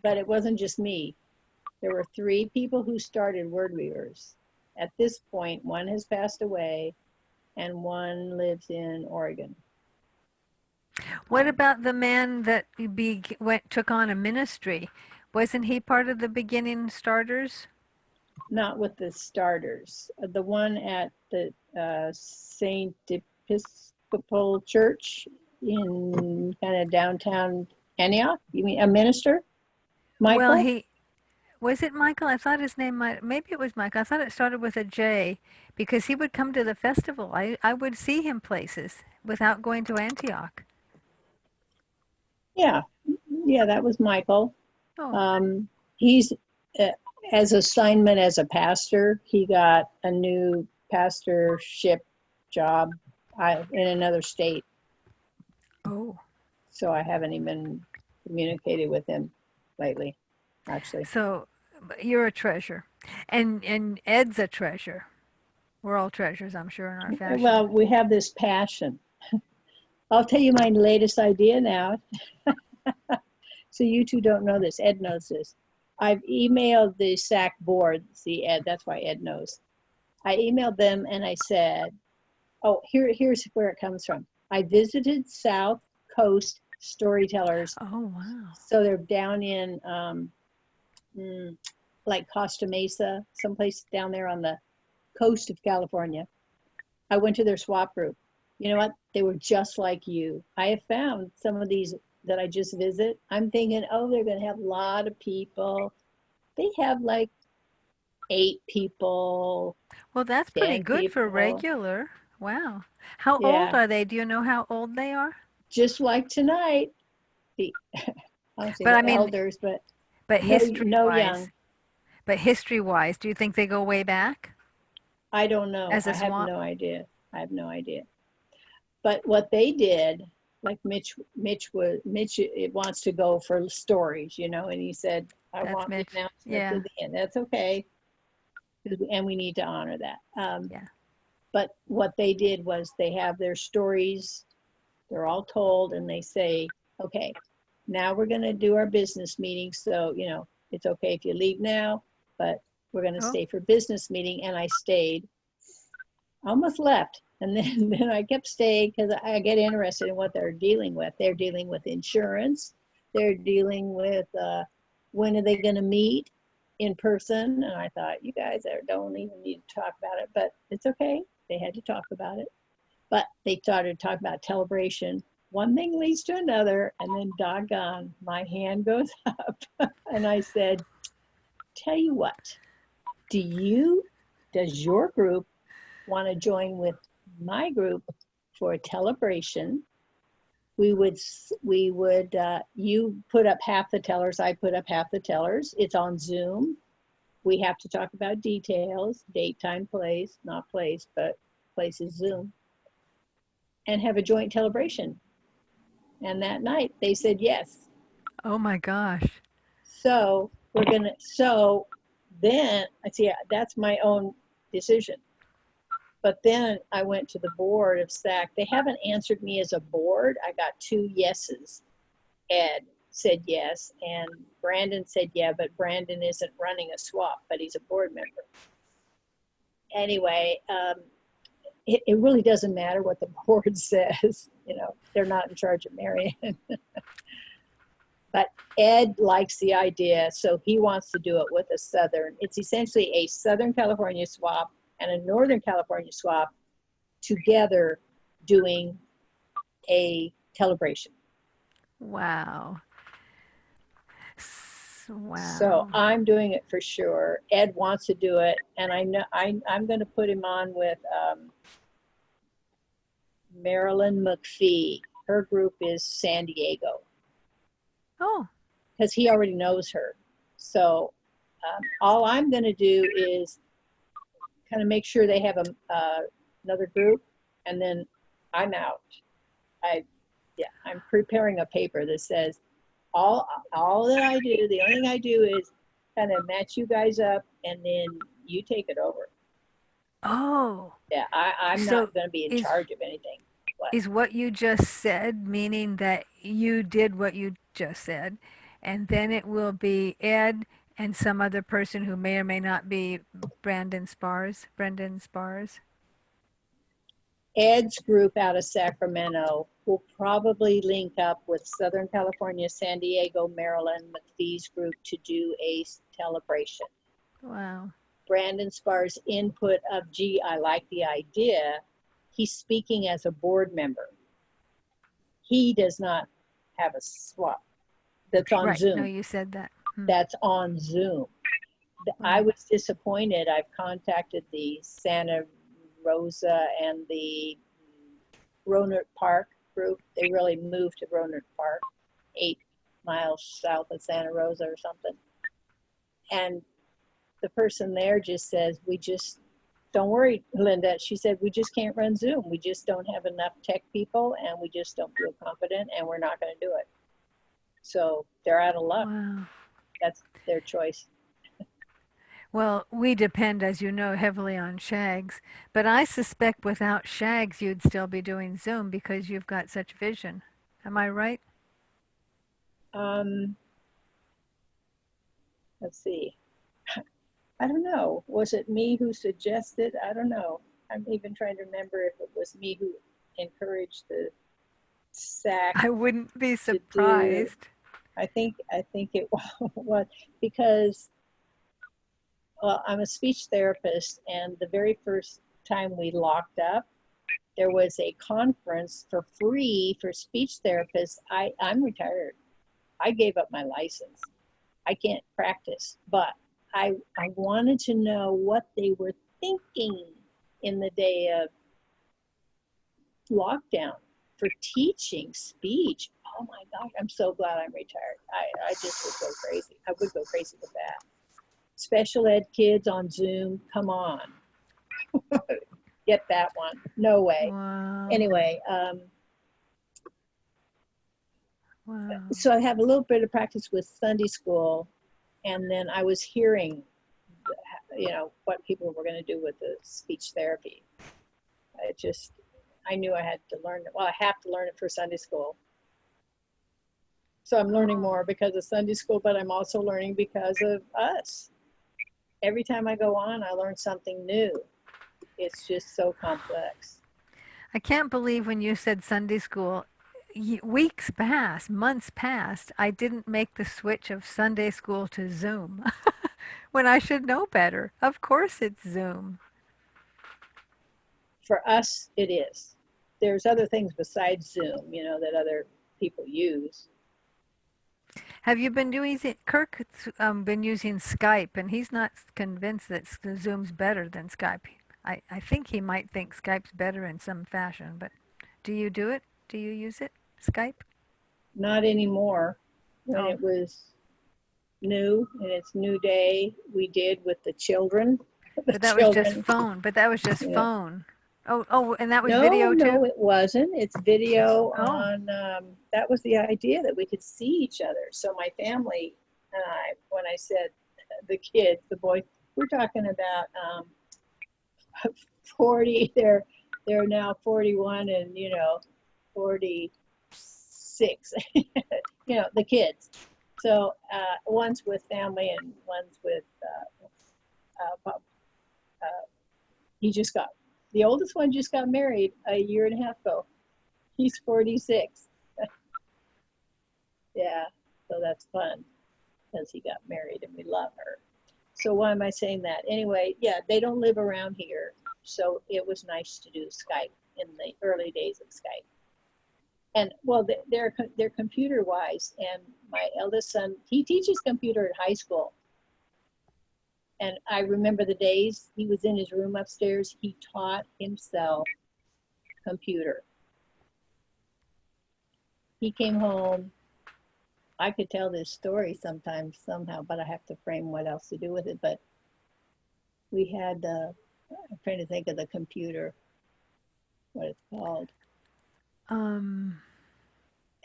But it wasn't just me. There were 3 people who started Word Weavers. At this point, one has passed away, and one lives in Oregon. What about the man that took on a ministry? Wasn't he part of the beginning starters? Not with the starters. The one at the Saint Episcopal Church in kind of downtown Antioch. You mean a minister? Michael? Well, was it Michael? I thought his name maybe it was Michael. I thought it started with a J because he would come to the festival. I would see him places without going to Antioch. Yeah, that was Michael. Oh. He's as assignment as a pastor. He got a new pastorship job in another state. Oh. So I haven't even communicated with him lately, actually. So you're a treasure, and Ed's a treasure. We're all treasures, I'm sure, in our fashion. Well, we have this passion. I'll tell you my latest idea now. So you two don't know this. Ed knows this. I've emailed the SAC board. See, Ed, that's why Ed knows. I emailed them and I said, oh, here's where it comes from. I visited South Coast Storytellers. Oh, wow. So they're down in like Costa Mesa, someplace down there on the coast of California. I went to their swap group. You know what? They were just like you. I have found some of these that I just visit. I'm thinking, oh, they're going to have a lot of people. They have like 8 people, Well, that's pretty 10 good for people. regular. Wow. How old Yeah, are they? Do you know how old they are? just like tonight. The I don't say But I the mean, elders, but but no history-wise, young. do you think they go way back I don't know. as a I have swap? no idea. I have no idea. But what they did, like Mitch it wants to go for stories, you know, and he said, I That's want the Mitch. announcements Yeah, at the end. That's okay. And we need to honor that. yeah. But what they did was they have their stories, they're all told, and they say, okay, now we're going to do our business meeting. So, you know, it's okay if you leave now, but we're going to Oh, stay for business meeting. And I stayed, almost left. And then, then I kept staying because I get interested in what they're dealing with. They're dealing with insurance. They're dealing with when are they going to meet in person? And I thought, you guys don't even need to talk about it, but it's okay. They had to talk about it. But they started talking about celebration. One thing leads to another, and then doggone, my hand goes up. And I said, tell you what, does your group want to join with my group for a celebration? You put up half the tellers, I put up half the tellers. It's on Zoom. We have to talk about details, date, time, place, not place, but place is Zoom, and have a joint celebration. And that night they said yes. oh my gosh. So so then I see that's my own decision. But then I went to the board of SAC. They haven't answered me as a board. I got 2 yeses. Ed said yes, and Brandon said yeah, but Brandon isn't running a swap, but he's a board member. Anyway, it really doesn't matter what the board says. You know, they're not in charge of Marion. But Ed likes the idea, so he wants to do it with a Southern. It's essentially a Southern California swap and a Northern California swap together doing a celebration. Wow. So Wow. I'm doing it for sure. Ed wants to do it, and I know I'm going to put him on with Marilyn McPhee. Her group is San Diego Oh, because he already knows her. So all I'm going to do is kind of make sure they have another group, and then I'm out. I'm preparing a paper that says all that I do. The only thing I do is kind of match you guys up, and then you take it over. oh. Yeah, I'm So not going to be in is charge of anything. What? is what you just said meaning that you did what you just said, and then it will be Ed and some other person who may or may not be Brendan Spars? Ed's group out of Sacramento will probably link up with Southern California, San Diego, Maryland, McPhee's group to do a celebration. Wow. Brandon Spar's input of, gee, I like the idea. He's speaking as a board member. He does not have a swap. That's on Right. No, Zoom. you said that. That's on Zoom. I Right. was disappointed. I've contacted the Santa Rosa and the Rohnert Park group. They really moved to Rohnert Park, 8 miles south of Santa Rosa or something. And the person there just says, don't worry, Linda. She said, we just can't run Zoom. We just don't have enough tech people, and we just don't feel confident, and we're not going to do it. So they're out of luck. Wow. That's their choice. Well, we depend, as you know, heavily on Shags, but I suspect without Shags, you'd still be doing Zoom because you've got such vision. Am I right? Let's see. I don't know. Was it me who suggested? I don't know. I'm even trying to remember if it was me who encouraged the SAC. I wouldn't be surprised. I think it was because, well, I'm a speech therapist, and the very first time we locked up, there was a conference for free for speech therapists. I'm retired. I gave up my license. I can't practice, but I wanted to know what they were thinking in the day of lockdown for teaching speech. Oh my gosh, I'm so glad I'm retired. I just would go crazy. I would go crazy with that. Special ed kids on Zoom, come on. Get that one. No way. Wow. Anyway, Wow. so I have a little bit of practice with Sunday school, and then I was hearing, what people were going to do with the speech therapy. I knew I had to learn it. Well, I have to learn it for Sunday school. So I'm learning more because of Sunday school, but I'm also learning because of us. Every time I go on, I learn something new. It's just so complex. I can't believe when you said Sunday school, weeks passed, months passed, I didn't make the switch of Sunday school to Zoom when I should know better. Of course it's Zoom. For us, it is. There's other things besides Zoom, that other people use. Have you been using, Kirk's been using Skype, and he's not convinced that Zoom's better than Skype. I think he might think Skype's better in some fashion, but do you do it? Do you use it, Skype? Not anymore. When it was new, and it's new day, we did with the children. But that was just phone. But that was just phone. Oh, and that was video too? No, it wasn't. It's video on, that was the idea, that we could see each other. So my family and I, when I said the kids, the boys, we're talking about 40, they're now 41 and, 46, the kids. So one's with family and one's with, the oldest one just got married a year and a half ago. He's 46. Yeah, so that's fun because he got married and we love her. So why am I saying that? Anyway, yeah, they don't live around here. So it was nice to do Skype in the early days of Skype. And well, they're computer wise. And my eldest son, he teaches computer at high school. And I remember the days he was in his room upstairs, he taught himself computer. He came home. I could tell this story sometimes, somehow, but I have to frame what else to do with it. But we had, I'm trying to think of the computer, what it's called.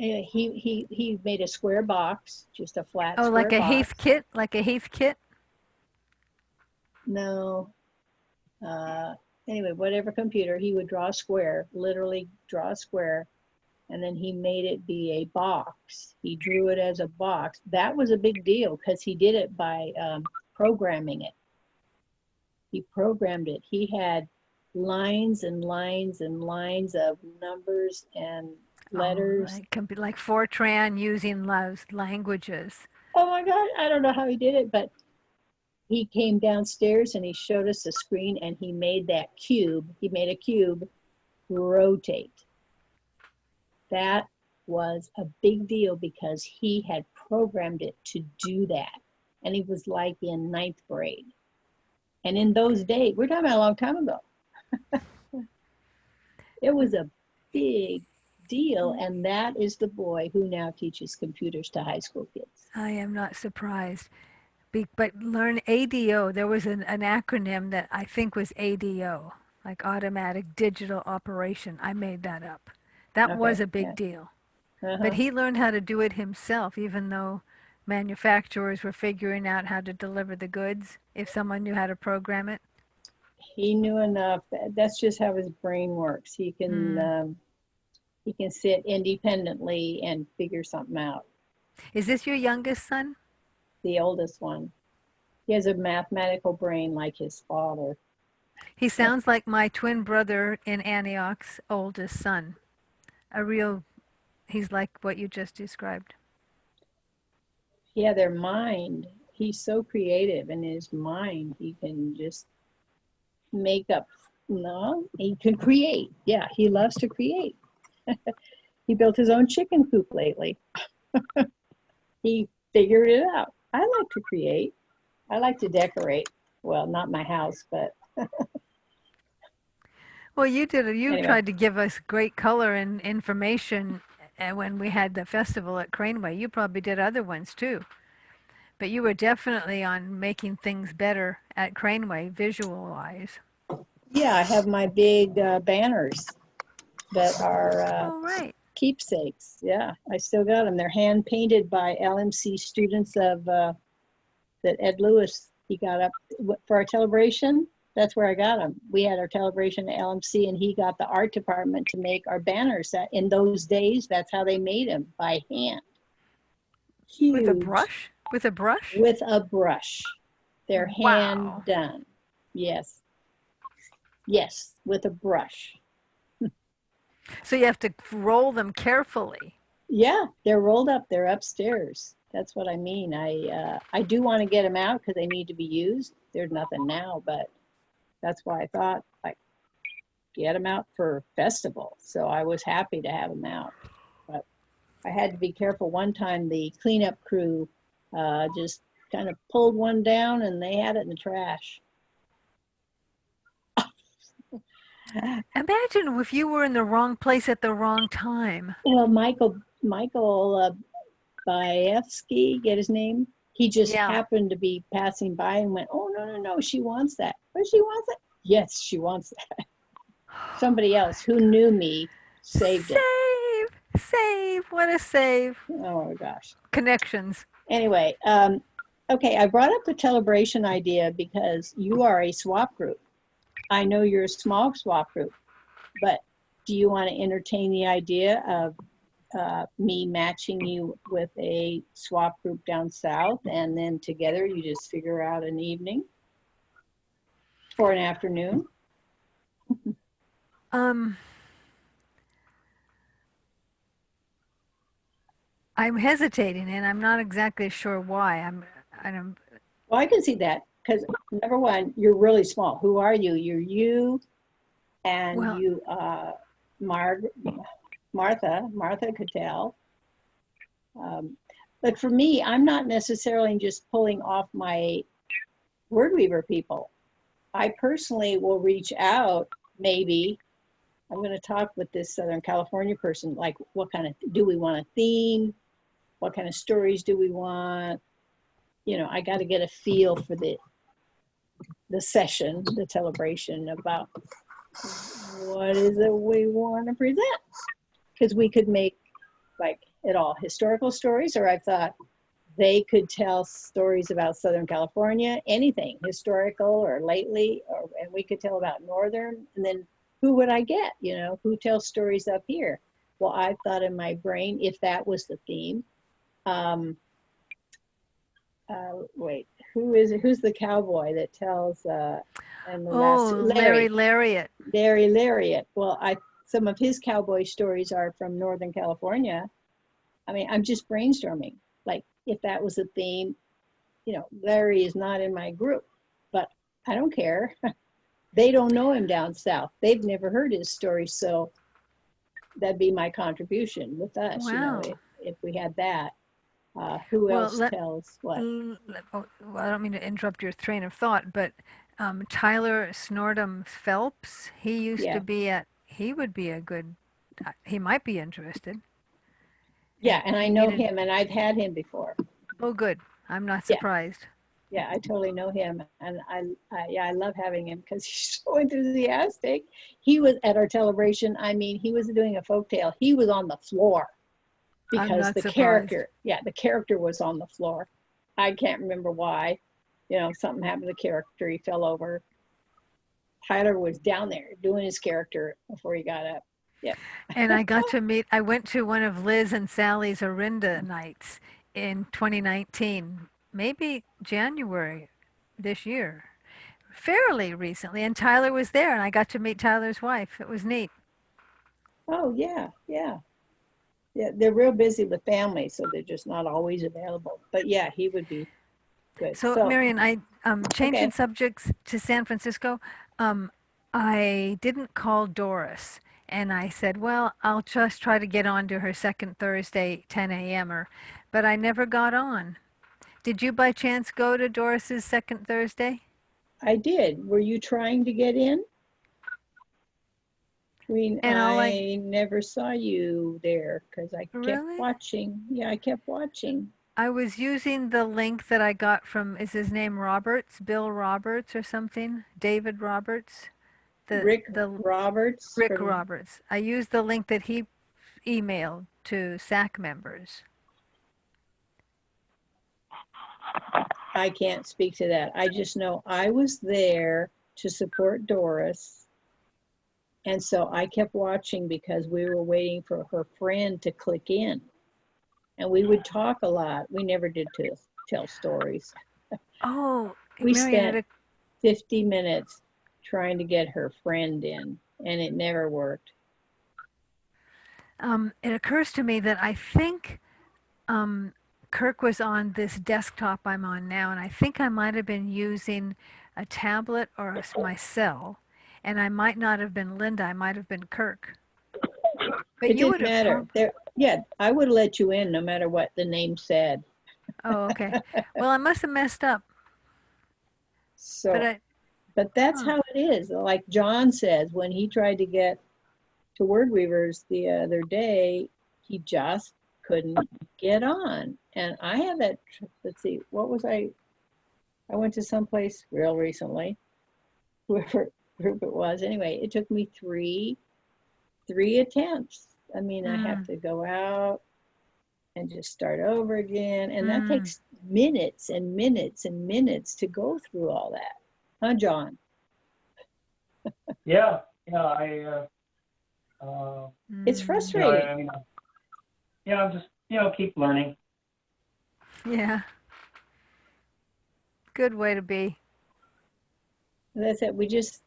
Anyway, he made a square box, just a flat square box. Oh, like a Heath kit? Like a Heath kit? No. Anyway, whatever computer, he would draw a square, literally draw a square, and then he made it be a box. He drew it as a box. That was a big deal because he did it by programming it. He programmed it. He had lines and lines and lines of numbers and letters. Like Fortran using those languages. Oh my God, I don't know how he did it, but he came downstairs and he showed us the screen and he made that cube. He made a cube rotate. That was a big deal because he had programmed it to do that. And he was like in 9th grade. And in those days, we're talking about a long time ago. It was a big deal. And that is the boy who now teaches computers to high school kids. I am not surprised. But learn ADO. There was an acronym that I think was ADO, like Automatic Digital Operation. I made that up. That was a big deal. But he learned how to do it himself, even though manufacturers were figuring out how to deliver the goods, if someone knew how to program it. He knew enough. That's just how his brain works. He can sit independently and figure something out. Is this your youngest son? The oldest one. He has a mathematical brain like his father. He sounds like my twin brother in Antioch's oldest son. He's like what you just described. Yeah, their mind. He's so creative in his mind. He can just make up No, he can create. Yeah, he loves to create. He built his own chicken coop lately. He figured it out. I like to create. I like to decorate. Well, not my house, but Well, you did. You anyway. tried to give us great color and information when we had the festival at Craneway. You probably did other ones too. But you were definitely on making things better at Craneway, visual-wise. Yeah, I have my big banners that are Oh, right. keepsakes. Yeah, I still got them. They're hand painted by LMC students of that Ed Lewis, he got up for our celebration. That's where I got them. We had our celebration at LMC and he got the art department to make our banners. That in those days, that's how they made them, by hand. Huge. With a brush? With a brush? With a brush. They're hand Wow. done. Yes. Yes, with a brush. So you have to roll them carefully. Yeah, they're rolled up. They're upstairs. That's what I mean. I do want to get them out because they need to be used. There's nothing now, but that's why I thought like get them out for festival. So I was happy to have them out. But I had to be careful. One time the cleanup crew just kind of pulled one down and they had it in the trash. Imagine if you were in the wrong place at the wrong time. Well, Michael Baevsky, get his name? He just happened to be passing by and went, oh, no, she wants that. But she wants it? Yes, she wants that. Somebody else who knew me saved it. Save, what a save. Oh my gosh. Connections. Anyway, okay, I brought up the celebration idea because you are a swap group. I know you're a small swap group, but do you want to entertain the idea of me matching you with a swap group down south and then together you just figure out an evening or an afternoon? I'm hesitating and I'm not exactly sure why. Well, I can see that because number one, you're really small. Who are you? You're you and you, Martha Cattell. But for me, I'm not necessarily just pulling off my word weaver people. I personally will reach out, maybe. I'm going to talk with this Southern California person, like what kind of, do we want a theme? What kind of stories do we want? You know, I got to get a feel for the session, the celebration about what is it we want to present. Because we could make like it all historical stories, or I thought they could tell stories about Southern California, anything historical or lately, and we could tell about Northern, and then who would I get? You know, who tells stories up here? Well, I thought in my brain, if that was the theme, wait, who's the cowboy that tells Larry Lariat. Larry Lariat. Well, some of his cowboy stories are from Northern California. I mean, I'm just brainstorming. Like, if that was a theme, you know, Larry is not in my group, but I don't care. They don't know him down south. They've never heard his story, so that'd be my contribution with us. Wow. You know, if we had that. Who else tells what? Well, I don't mean to interrupt your train of thought, but Tyler Snortum Phelps, he used to be he would be a good, he might be interested. Yeah, and I know him, and I've had him before. Oh, good. I'm not surprised. Yeah, I totally know him, and I love having him because he's so enthusiastic. He was at our celebration. I mean, he was doing a folktale. He was on the floor because the character was on the floor. I can't remember why. You know, something happened to the character. He fell over. Tyler was down there doing his character before he got up. Yeah. And I went to one of Liz and Sally's Orinda nights in 2019, maybe January this year, fairly recently. And Tyler was there, and I got to meet Tyler's wife. It was neat. Oh, yeah. Yeah, they're real busy with family, so they're just not always available. But yeah, he would be good. So Marion, changing subjects to San Francisco. I didn't call Doris. And I said, well, I'll just try to get on to her second Thursday, 10 a.m.er. But I never got on. Did you by chance go to Doris's second Thursday? I did. Were you trying to get in? I mean, And I never saw you there because I kept Really? watching. Yeah, I kept watching. I was using the link that I got from, is his name Roberts? Bill Roberts or something? David Roberts? Rick The Roberts Rick from, Roberts. I used the link that he emailed to SAC members. I can't speak to that. I just know I was there to support Doris. And so I kept watching because we were waiting for her friend to click in. And we would talk a lot. We never did tell stories. Oh, We Marianne, spent 50 minutes trying to get her friend in, and it never worked. it occurs to me that I think Kirk was on this desktop I'm on now, and I think I might have been using a tablet or my cell, and I might not have been Linda. I might have been Kirk. But It you didn't would have matter. Yeah, I would have let you in no matter what the name said. Oh, okay. Well, I must have messed up. So, but that's how it is. Like John says, when he tried to get to Word Weavers the other day, he just couldn't get on. And I had that, let's see, what was I went to someplace real recently, whoever group it was. Anyway, it took me three attempts. I mean, I have to go out and just start over again. And that takes minutes and minutes and minutes to go through all that. Huh, John? Yeah, It's frustrating. I'm just, keep learning. Yeah. Good way to be. That's it. We just,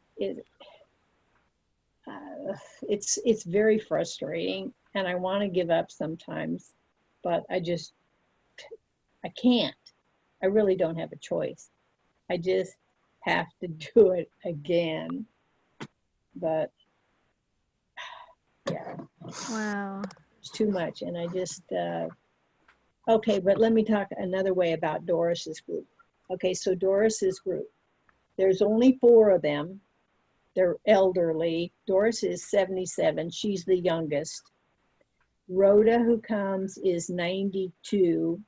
it's very frustrating, and I want to give up sometimes, but I can't. I really don't have a choice. I just have to do it again. But yeah. Wow. It's too much. And I just, okay, but let me talk another way about Doris's group. Okay, so Doris's group, there's only 4 of them. They're elderly. Doris is 77. She's the youngest. Rhoda, who comes, is 92.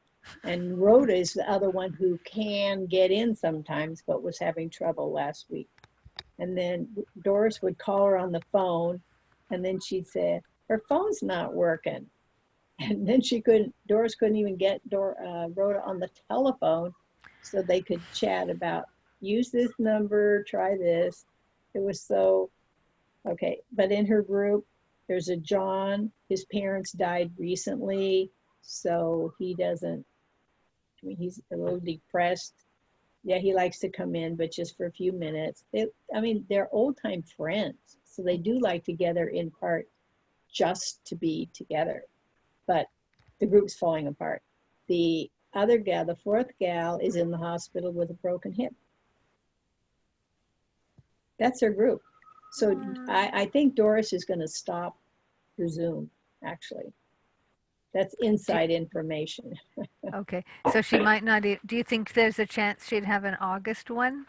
And Rhoda is the other one who can get in sometimes, but was having trouble last week. And then Doris would call her on the phone, and then she'd say, her phone's not working. And then Doris couldn't even get Rhoda on the telephone so they could chat about, use this number, try this. It was so, okay. But in her group, there's a John. His parents died recently, so he doesn't, I mean, he's a little depressed. Yeah, he likes to come in, but just for a few minutes. They're old-time friends, so they do like together in part just to be together. But the group's falling apart. The other gal, the 4th gal, is in the hospital with a broken hip. That's her group. So I think Doris is going to stop her Zoom, actually. That's inside information. Okay, so she might not, do you think there's a chance she'd have an August one?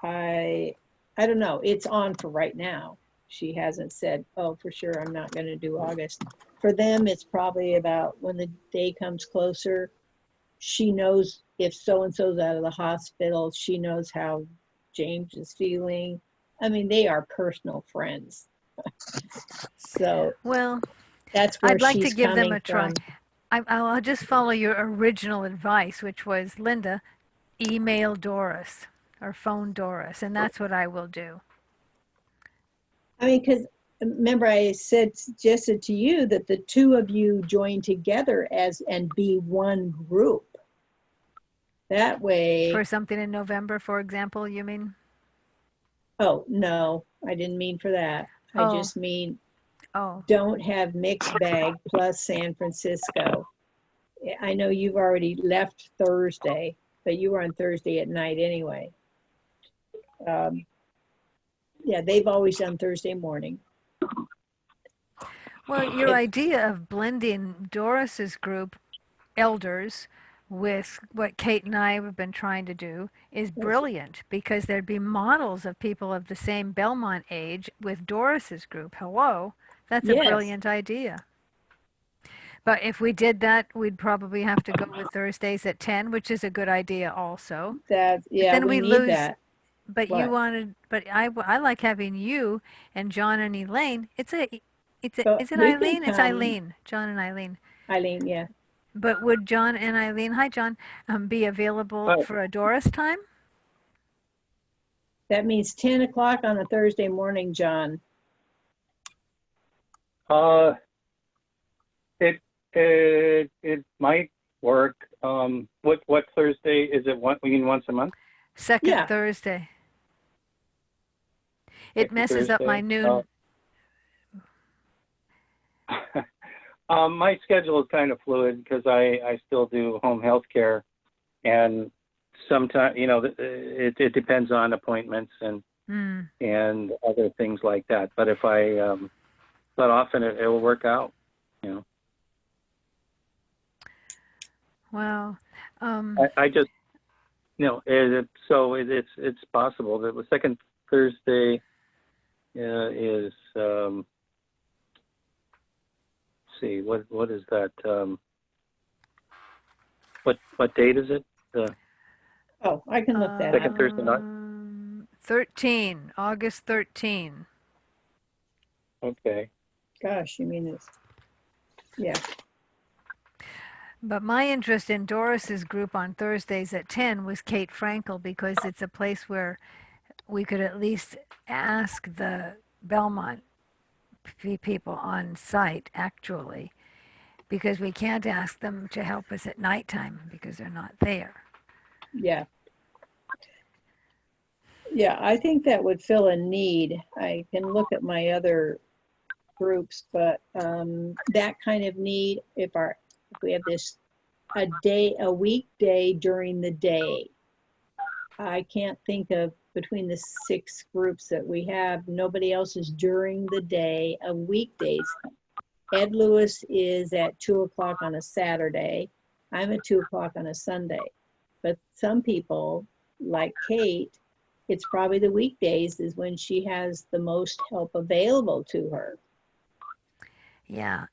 I don't know. It's on for right now. She hasn't said, oh, for sure, I'm not going to do August. For them, it's probably about when the day comes closer. She knows if so-and-so's out of the hospital. She knows how James is feeling. I mean, they are personal friends. So, well, that's where I'd like she's to give them a coming try. from. I'll just follow your original advice, which was, Linda, email Doris or phone Doris, and that's what I will do. I mean, because remember I suggested to you that the 2 of you join together and be one group. That way. For something in November, for example, you mean? Oh, no, I didn't mean for that. I just mean don't have mixed bag plus San Francisco. I know you've already left Thursday, but you were on Thursday at night anyway. yeah, they've always done Thursday morning. Well, your idea of blending Doris's group elders with what Kate and I have been trying to do is brilliant, because there'd be models of people of the same Belmont age with Doris's group. Hello, that's a Yes. brilliant idea. But if we did that, we'd probably have to go with Thursdays at 10, which is a good idea also. That, yeah, Then we we need lose. that. But What? you wanted, but I like having you and John and Elaine. So Is it we can Eileen? It's come- Eileen. John and Eileen. Eileen, yeah. But would John and Eileen, hi John, be available Hi. for a Doris time? That means 10 o'clock on a Thursday morning, John. It might work. What Thursday is it? We mean once a month? Second Yeah. Thursday. It Second messes up my Thursday? noon. My schedule is kind of fluid because I still do home health care, and sometimes, you know, it depends on appointments and other things like that. But if but often it will work out, you know. Wow. I just, you know, it's possible that the second Thursday is, see, what is that? What date is it? Oh, I can look that Second up. Thursday night? 13, August 13. Okay. Gosh, you mean this? Yeah. But my interest in Doris's group on Thursdays at 10 was Kate Frankel, because it's a place where we could at least ask the Belmont people on site, actually, because we can't ask them to help us at nighttime because they're not there. Yeah. Yeah, I think that would fill a need. I can look at my other groups, but that kind of need, if we have a weekday during the day, I can't think of, between the 6 groups that we have, nobody else is during the day of weekdays. Ed Lewis is at 2 o'clock on a Saturday. I'm at 2 o'clock on a Sunday. But some people, like Kate, it's probably the weekdays is when she has the most help available to her. Yeah.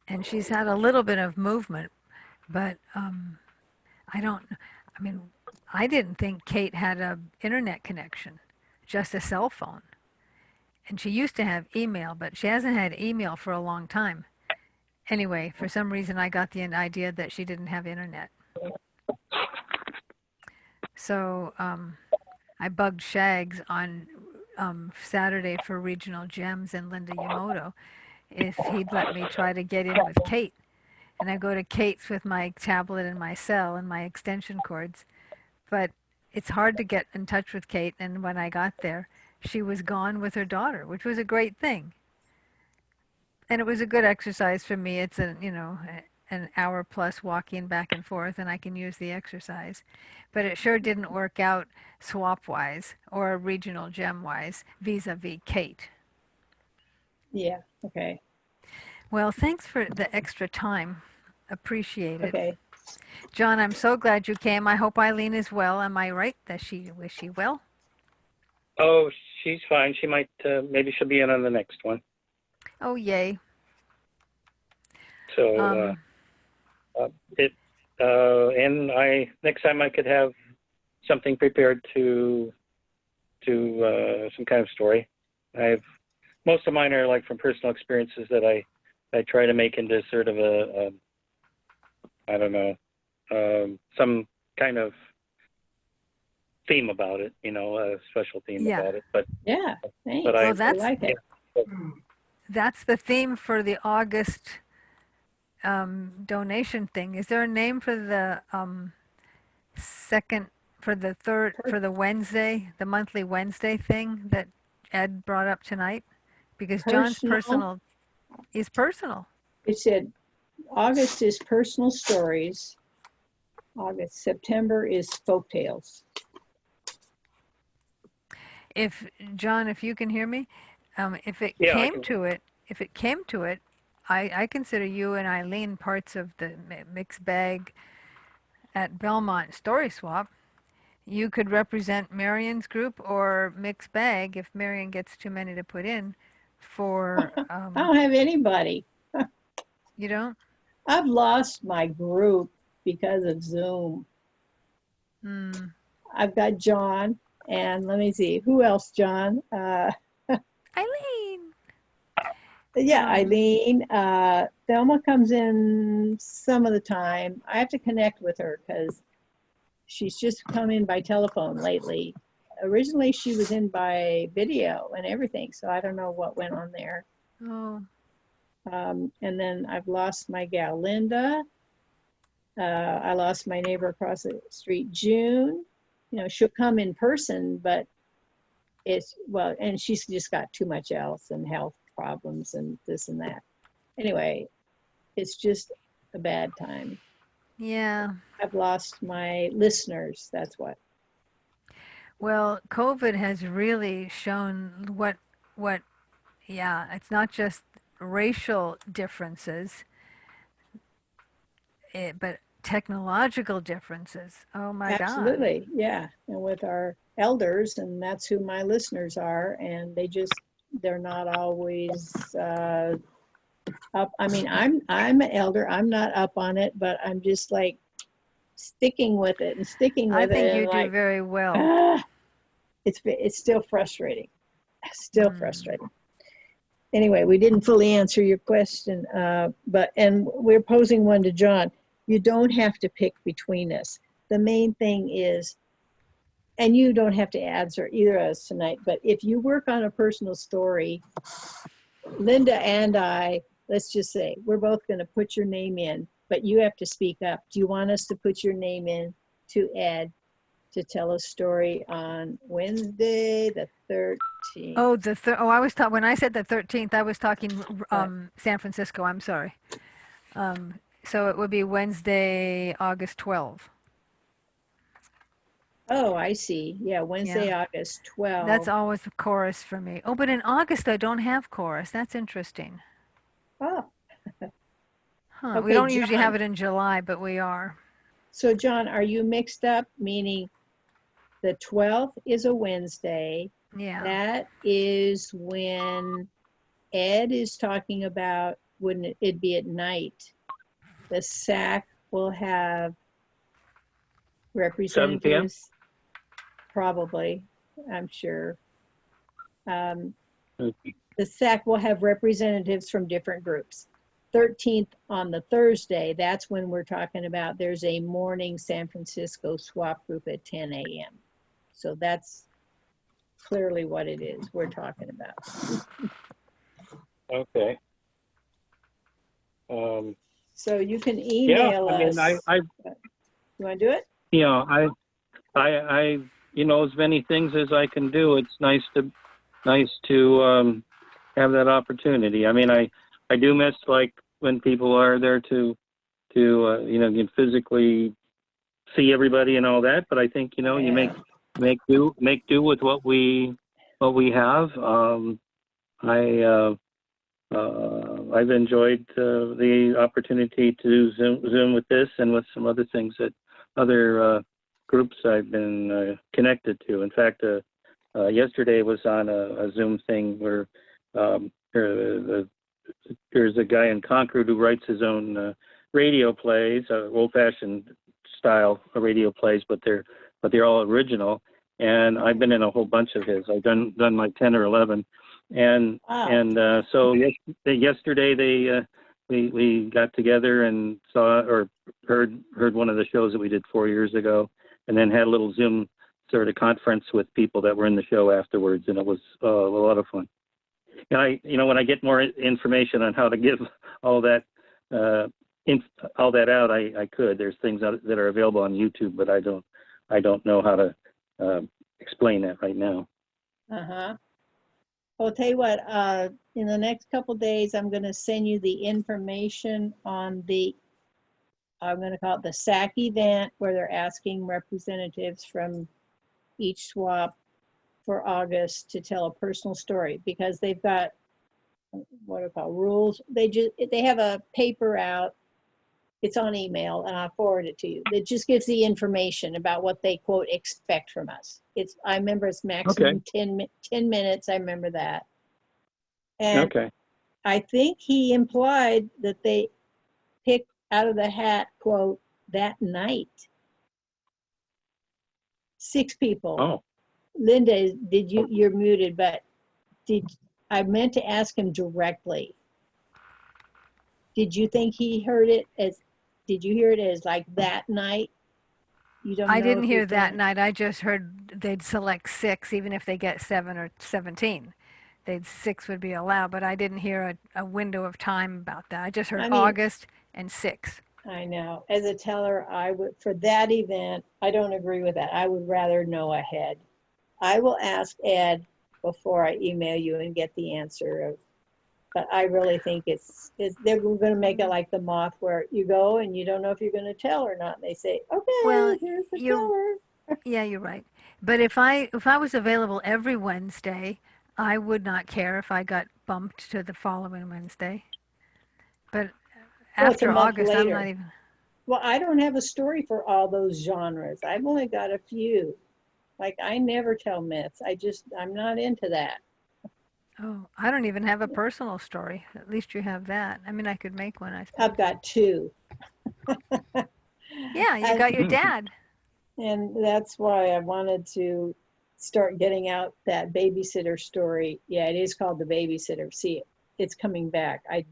And she's had a little bit of movement, but I didn't think Kate had an internet connection, just a cell phone. And she used to have email, but she hasn't had email for a long time. Anyway, for some reason, I got the idea that she didn't have internet. So I bugged Shags on Saturday for Regional Gems and Linda Yamoto if he'd let me try to get in with Kate. And I go to Kate's with my tablet and my cell and my extension cords. But it's hard to get in touch with Kate. And when I got there, she was gone with her daughter, which was a great thing. And it was a good exercise for me. It's an hour plus walking back and forth, and I can use the exercise. But it sure didn't work out swap-wise or regional gem-wise vis-a-vis Kate. Yeah, okay. Well, thanks for the extra time. Appreciate it. Okay. John, I'm so glad you came. I hope Eileen is well. Am I right? Was she well? Oh, she's fine. She might, maybe she'll be in on the next one. Oh, yay. So, and next time I could have something prepared to some kind of story. Most of mine are like from personal experiences that I try to make into sort of I don't know, some kind of theme about it, a special theme about it. But yeah, thanks. But well, I like it. That's the theme for the August donation thing. Is there a name for the for the Wednesday, the monthly Wednesday thing that Ed brought up tonight? Because John's personal is personal. It said August is personal stories. September is folk tales. If John, if you can hear me, if it Yeah, I came can. to it, I consider you and Eileen parts of the mixed bag at Belmont Story Swap. You could represent Marion's group or mixed bag if Marion gets too many to put in. For I don't have anybody. you don't. I've lost my group because of Zoom. Hmm. I've got John, and let me see, who else, John? Eileen. Yeah, Oh. Eileen. Thelma comes in some of the time. I have to connect with her because she's just come in by telephone lately. Originally, she was in by video and everything, so I don't know what went on there. Oh. And then I've lost my gal, Linda. I lost my neighbor across the street, June. You know, she'll come in person, but it's, well, and she's just got too much else and health problems and this and that. Anyway, it's just a bad time. Yeah. I've lost my listeners, that's what. Well, COVID has really shown what, yeah, it's not just racial differences, but technological differences. Oh my God. Absolutely, yeah. And with our elders, and that's who my listeners are, and they're not always up. I mean, I'm an elder, I'm not up on it, but I'm just like sticking with it and sticking I with it, think you and do like, very well. it's still frustrating, still frustrating. Anyway, we didn't fully answer your question, and we're posing one to John. You don't have to pick between us. The main thing is, and you don't have to answer either of us tonight, but if you work on a personal story, Linda and I, let's just say, we're both going to put your name in, but you have to speak up. Do you want us to put your name in to Ed to tell a story on Wednesday, the 13th? Oh, I was talking, when I said the 13th, I was talking San Francisco. I'm sorry. So it would be Wednesday, August 12th. Oh, I see. Yeah, Wednesday, Yeah. August 12th. That's always the chorus for me. Oh, but in August I don't have chorus. That's interesting. Oh. Huh. Okay, We don't usually John. have it in July, but we are. So John, are you mixed up? Meaning the 12th is a Wednesday. Yeah. That is when Ed is talking about, wouldn't it be at night? The SAC will have 7 p.m. representatives, probably, I'm sure. The SAC will have representatives from different groups. 13th on the Thursday, that's when we're talking about there's a morning San Francisco swap group at 10 a.m. So that's clearly what it is we're talking about. Okay. So you can email us. I mean, You want to do it? you know, I, you know, as many things as I can do. It's nice to have that opportunity. I mean, I do miss like when people are there to you know, can physically see everybody and all that. But I think, you know, you make do with what we have. I've enjoyed the opportunity to Zoom with this and with some other things that other groups I've been connected to. In fact, yesterday was on a Zoom thing where there's a guy in Concord who writes his own radio plays, old-fashioned style radio plays, but they're all original. And I've been in a whole bunch of his. I've done like 10 or 11. And so yesterday we got together and saw or heard one of the shows that we did 4 years ago, and then had a little Zoom sort of conference with people that were in the show afterwards, and it was a lot of fun. And when I get more information on how to give all that out, I could. There's things that are available on YouTube, but I don't know how to explain that right now. Well, I'll tell you what, in the next couple of days, I'm going to send you the information on I'm going to call it the SAC event, where they're asking representatives from each swap for August to tell a personal story because they've got what are called rules. They have a paper out. It's on email, and I'll forward it to you. That just gives the information about what they quote expect from us. I remember it's maximum 10 minutes. I remember that. And Okay. I think he implied that they pick out of the hat quote that night. 6 people. Oh. Linda, you're muted, but I meant to ask him directly. Did you think he heard it did you hear it as like that night? You don't know. I didn't hear that night. I just heard they'd select 6, even if they get 7 or 17. 6 would be allowed, but I didn't hear a window of time about that. I just heard August and 6. I know. As a teller, I would, for that event, I don't agree with that. I would rather know ahead. I will ask Ed before I email you and get the answer. But I really think they're going to make it like the moth where you go and you don't know if you're going to tell or not. And they say, okay, well, here's the teller. Yeah, you're right. But if I was available every Wednesday, I would not care if I got bumped to the following Wednesday. But after August, I'm not even. Well, I don't have a story for all those genres. I've only got a few. Like, I never tell myths. I'm not into that. Oh, I don't even have a personal story. At least you have that. I mean, I could make one, I suppose. I've got 2. Yeah, you got your dad. And that's why I wanted to start getting out that babysitter story. Yeah, it is called The Babysitter. See, it's coming back. I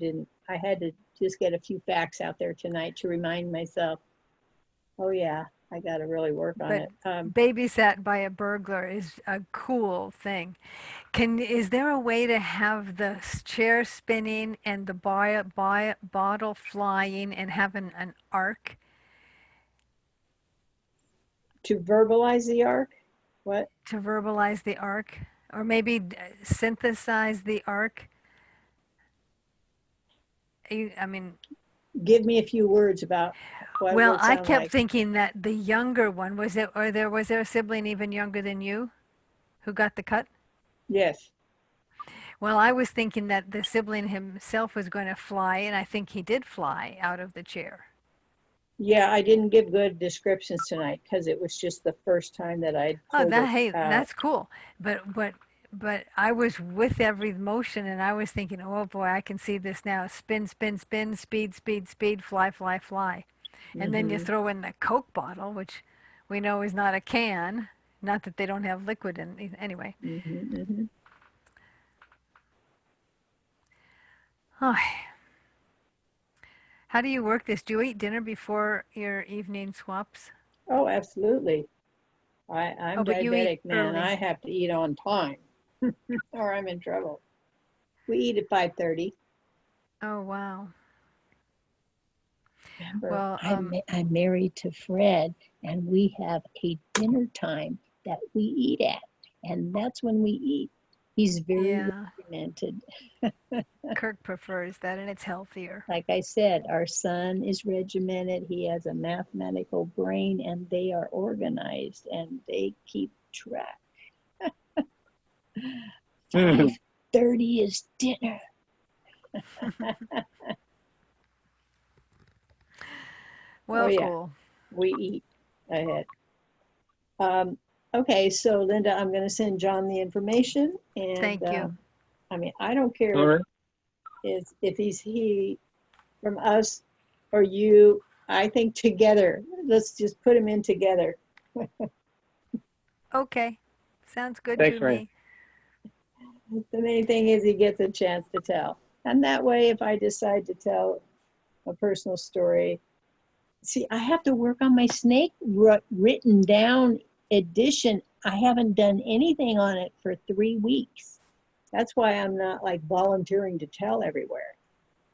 had to just get a few facts out there tonight to remind myself, oh yeah, I got to really work on it. Babysat by a burglar is a cool thing. Is there a way to have the chair spinning and the bottle flying and have an arc? To verbalize the arc? What? To verbalize the arc? Or maybe synthesize the arc? I mean... Give me a few words about what it would sound I kept like. thinking that the younger one, was there a sibling even younger than you who got the cut? Yes. Well, I was thinking that the sibling himself was going to fly, and I think he did fly out of the chair. Yeah, I didn't give good descriptions tonight because it was just the first time that I'd pulled that's cool. But I was with every motion, and I was thinking, oh boy, I can see this now. Spin, spin, spin, speed, speed, speed, fly, fly, fly. And then you throw in the Coke bottle, which we know is not a can. Not that they don't have liquid in anyway. Oh. How do you work this? Do you eat dinner before your evening swaps? Oh, absolutely. I'm diabetic, man. Early. I have to eat on time or I'm in trouble. We eat at 5:30. Oh, wow. Remember, well, I'm married to Fred, and we have a dinner time that we eat at, and that's when we eat. He's very regimented. Kirk prefers that, and it's healthier. Like I said, our son is regimented. He has a mathematical brain, and they are organized, and they keep track. 5:30 is dinner. Well, cool. We eat ahead. Okay, so Linda, I'm going to send John the information. And, thank you. I mean, I don't care if he from us or you. I think together. Let's just put him in together. Okay, sounds good Thanks, to me. The main thing is he gets a chance to tell. And that way, if I decide to tell a personal story, see, I have to work on my snake written down edition. I haven't done anything on it for 3 weeks. That's why I'm not like volunteering to tell everywhere.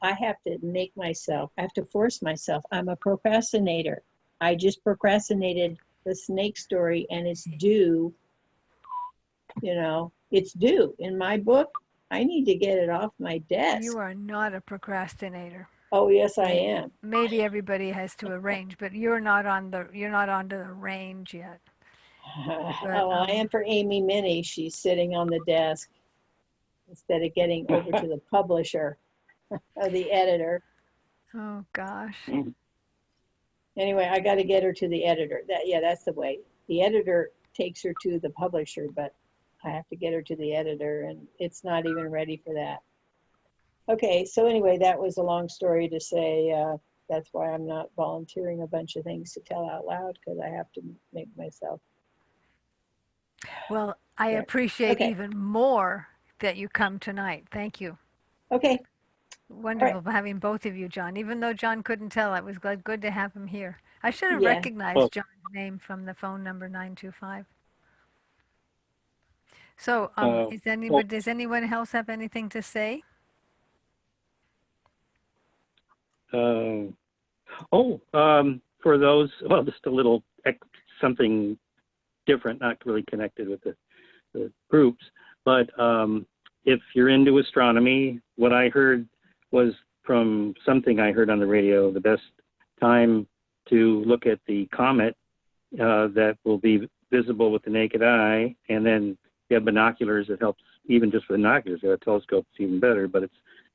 I have to I have to force myself. I'm a procrastinator. I just procrastinated the snake story and it's due, it's due in my book. I need to get it off my desk. You are not a procrastinator. Oh, yes, I am. Maybe everybody has to arrange, but you're not onto the range yet. Oh, I am for Amy Minnie. She's sitting on the desk instead of getting over to the publisher or the editor. Oh gosh. Anyway, I got to get her to the editor. That's the way. The editor takes her to the publisher, but I have to get her to the editor, and it's not even ready for that. Okay, so anyway, that was a long story to say that's why I'm not volunteering a bunch of things to tell out loud, because I have to make myself. Well, I appreciate even more that you come tonight. Thank you. Okay. Wonderful having both of you, John. Even though John couldn't tell, I was good to have him here. I should have recognized John's name from the phone number 925. So, does anyone else have anything to say? For those, well, just a little something different, not really connected with the groups, but if you're into astronomy, what I heard was from something I heard on the radio, the best time to look at the comet that will be visible with the naked eye, and then you have binoculars that helps, even just with binoculars. You have a telescope, it's even better, but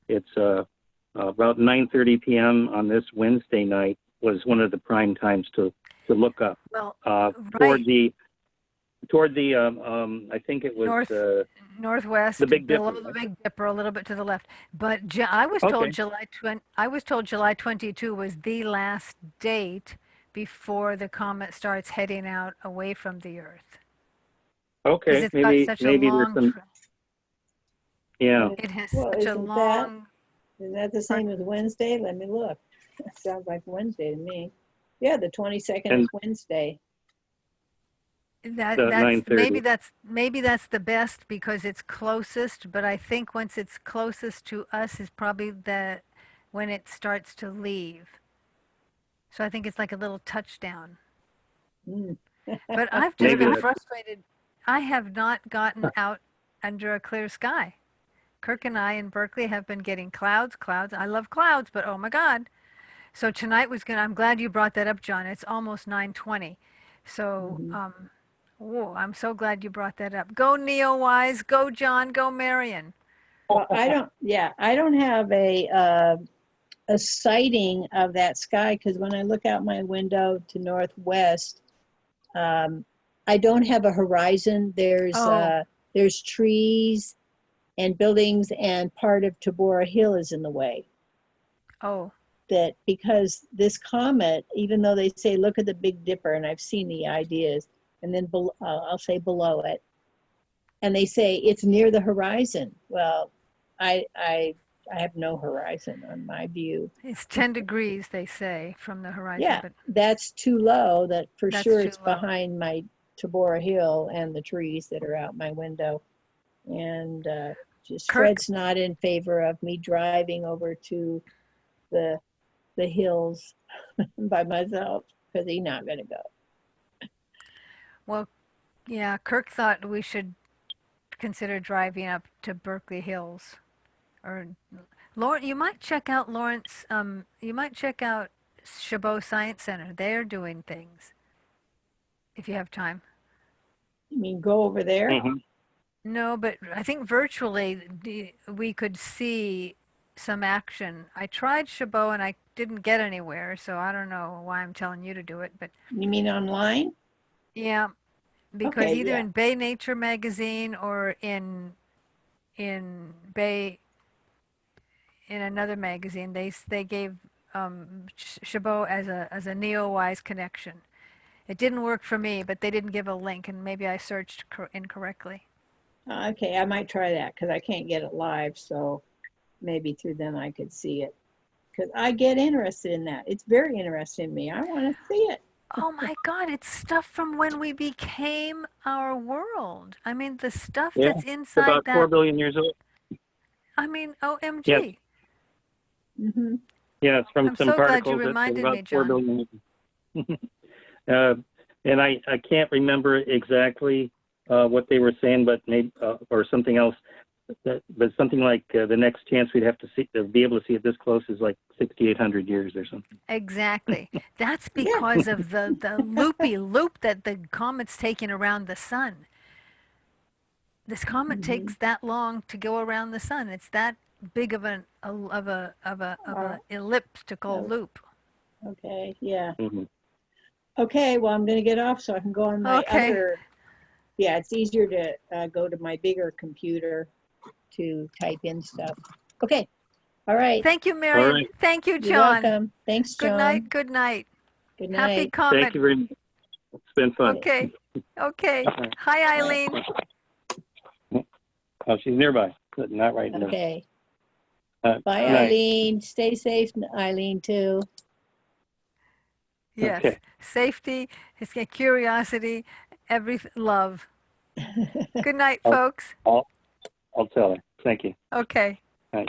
it's about 9:30 p.m. on this Wednesday night was one of the prime times to look up. Well, toward the I think it was northwest, the Big below Dipper, the Big Dipper, a little bit to the left. But I was told July 22 was the last date before the comet starts heading out away from the Earth. Okay, it's maybe got such maybe a long there's some. Yeah. It has such a long. Is that the same as Wednesday? Let me look. That sounds like Wednesday to me. Yeah, the 22nd is Wednesday. Maybe that's the best because it's closest, but I think once it's closest to us is probably when it starts to leave. So I think it's like a little touchdown. But I've just been frustrated. I have not gotten out under a clear sky. Kirk and I in Berkeley have been getting clouds. I love clouds, but oh my God. So tonight I'm glad you brought that up, John. It's almost 9:20. So, I'm so glad you brought that up. Go Neo-Wise, go John, go Marion. Well, I don't have a sighting of that sky, because when I look out my window to northwest, I don't have a horizon. There's trees and buildings, and part of Tabora Hill is in the way. Oh. That because this comet, even though they say look at the Big Dipper, and I've seen the ideas, and then I'll say below it, and they say it's near the horizon. Well, I have no horizon on my view. It's 10 degrees, they say, from the horizon. Yeah, but that's too low. That for sure it's behind my Tabora Hill and the trees that are out my window. And just Fred's not in favor of me driving over to the hills by myself, because he's not going to go. Well, yeah, Kirk thought we should consider driving up to Berkeley Hills. Or Lauren, you might check out Lawrence, you might check out Chabot Science Center. They're doing things, if you have time. You mean go over there? Mm-hmm. No, but I think virtually we could see some action. I tried Chabot and I didn't get anywhere, so I don't know why I'm telling you to do it. But you mean online? Yeah, because either in Bay Nature magazine or in another magazine, they gave Chabot as a Neo-Wise connection. It didn't work for me, but they didn't give a link, and maybe I searched incorrectly. Okay, I might try that because I can't get it live, so maybe through them I could see it. Because I get interested in that. It's very interesting in me. I want to see it. Oh my God, it's stuff from when we became our world. I mean, the stuff that's inside about that. 4 billion years old. I mean, OMG. Yes. Mm-hmm. Yeah, it's from I'm some so particles glad you reminded about me, 4 John. billion. And I can't remember exactly what they were saying, but maybe or something else. but something like the next chance we'd have to see, be able to see it this close is like 6,800 years or something. Exactly. That's because of the loopy loop that the comet's taking around the sun. This comet takes that long to go around the sun. It's that big of an elliptical loop. Okay, yeah. Mm-hmm. Okay, well, I'm going to get off so I can go on my Okay. other. Yeah, it's easier to go to my bigger computer to type in stuff. Okay, all right. Thank you, Marion. All right. Thank you, You're John. welcome. Thanks, John. Good night. Good night. Good Happy night. comet. Thank you very much. It's been fun. Okay. Okay. Hi, Eileen. Oh, she's nearby, but not right now. Okay. Good Bye, night. Eileen. Stay safe, Eileen, too. Yes. Okay. Safety, curiosity, love. Good night, I'll- folks. I'll tell her. Thank you. Okay. All right.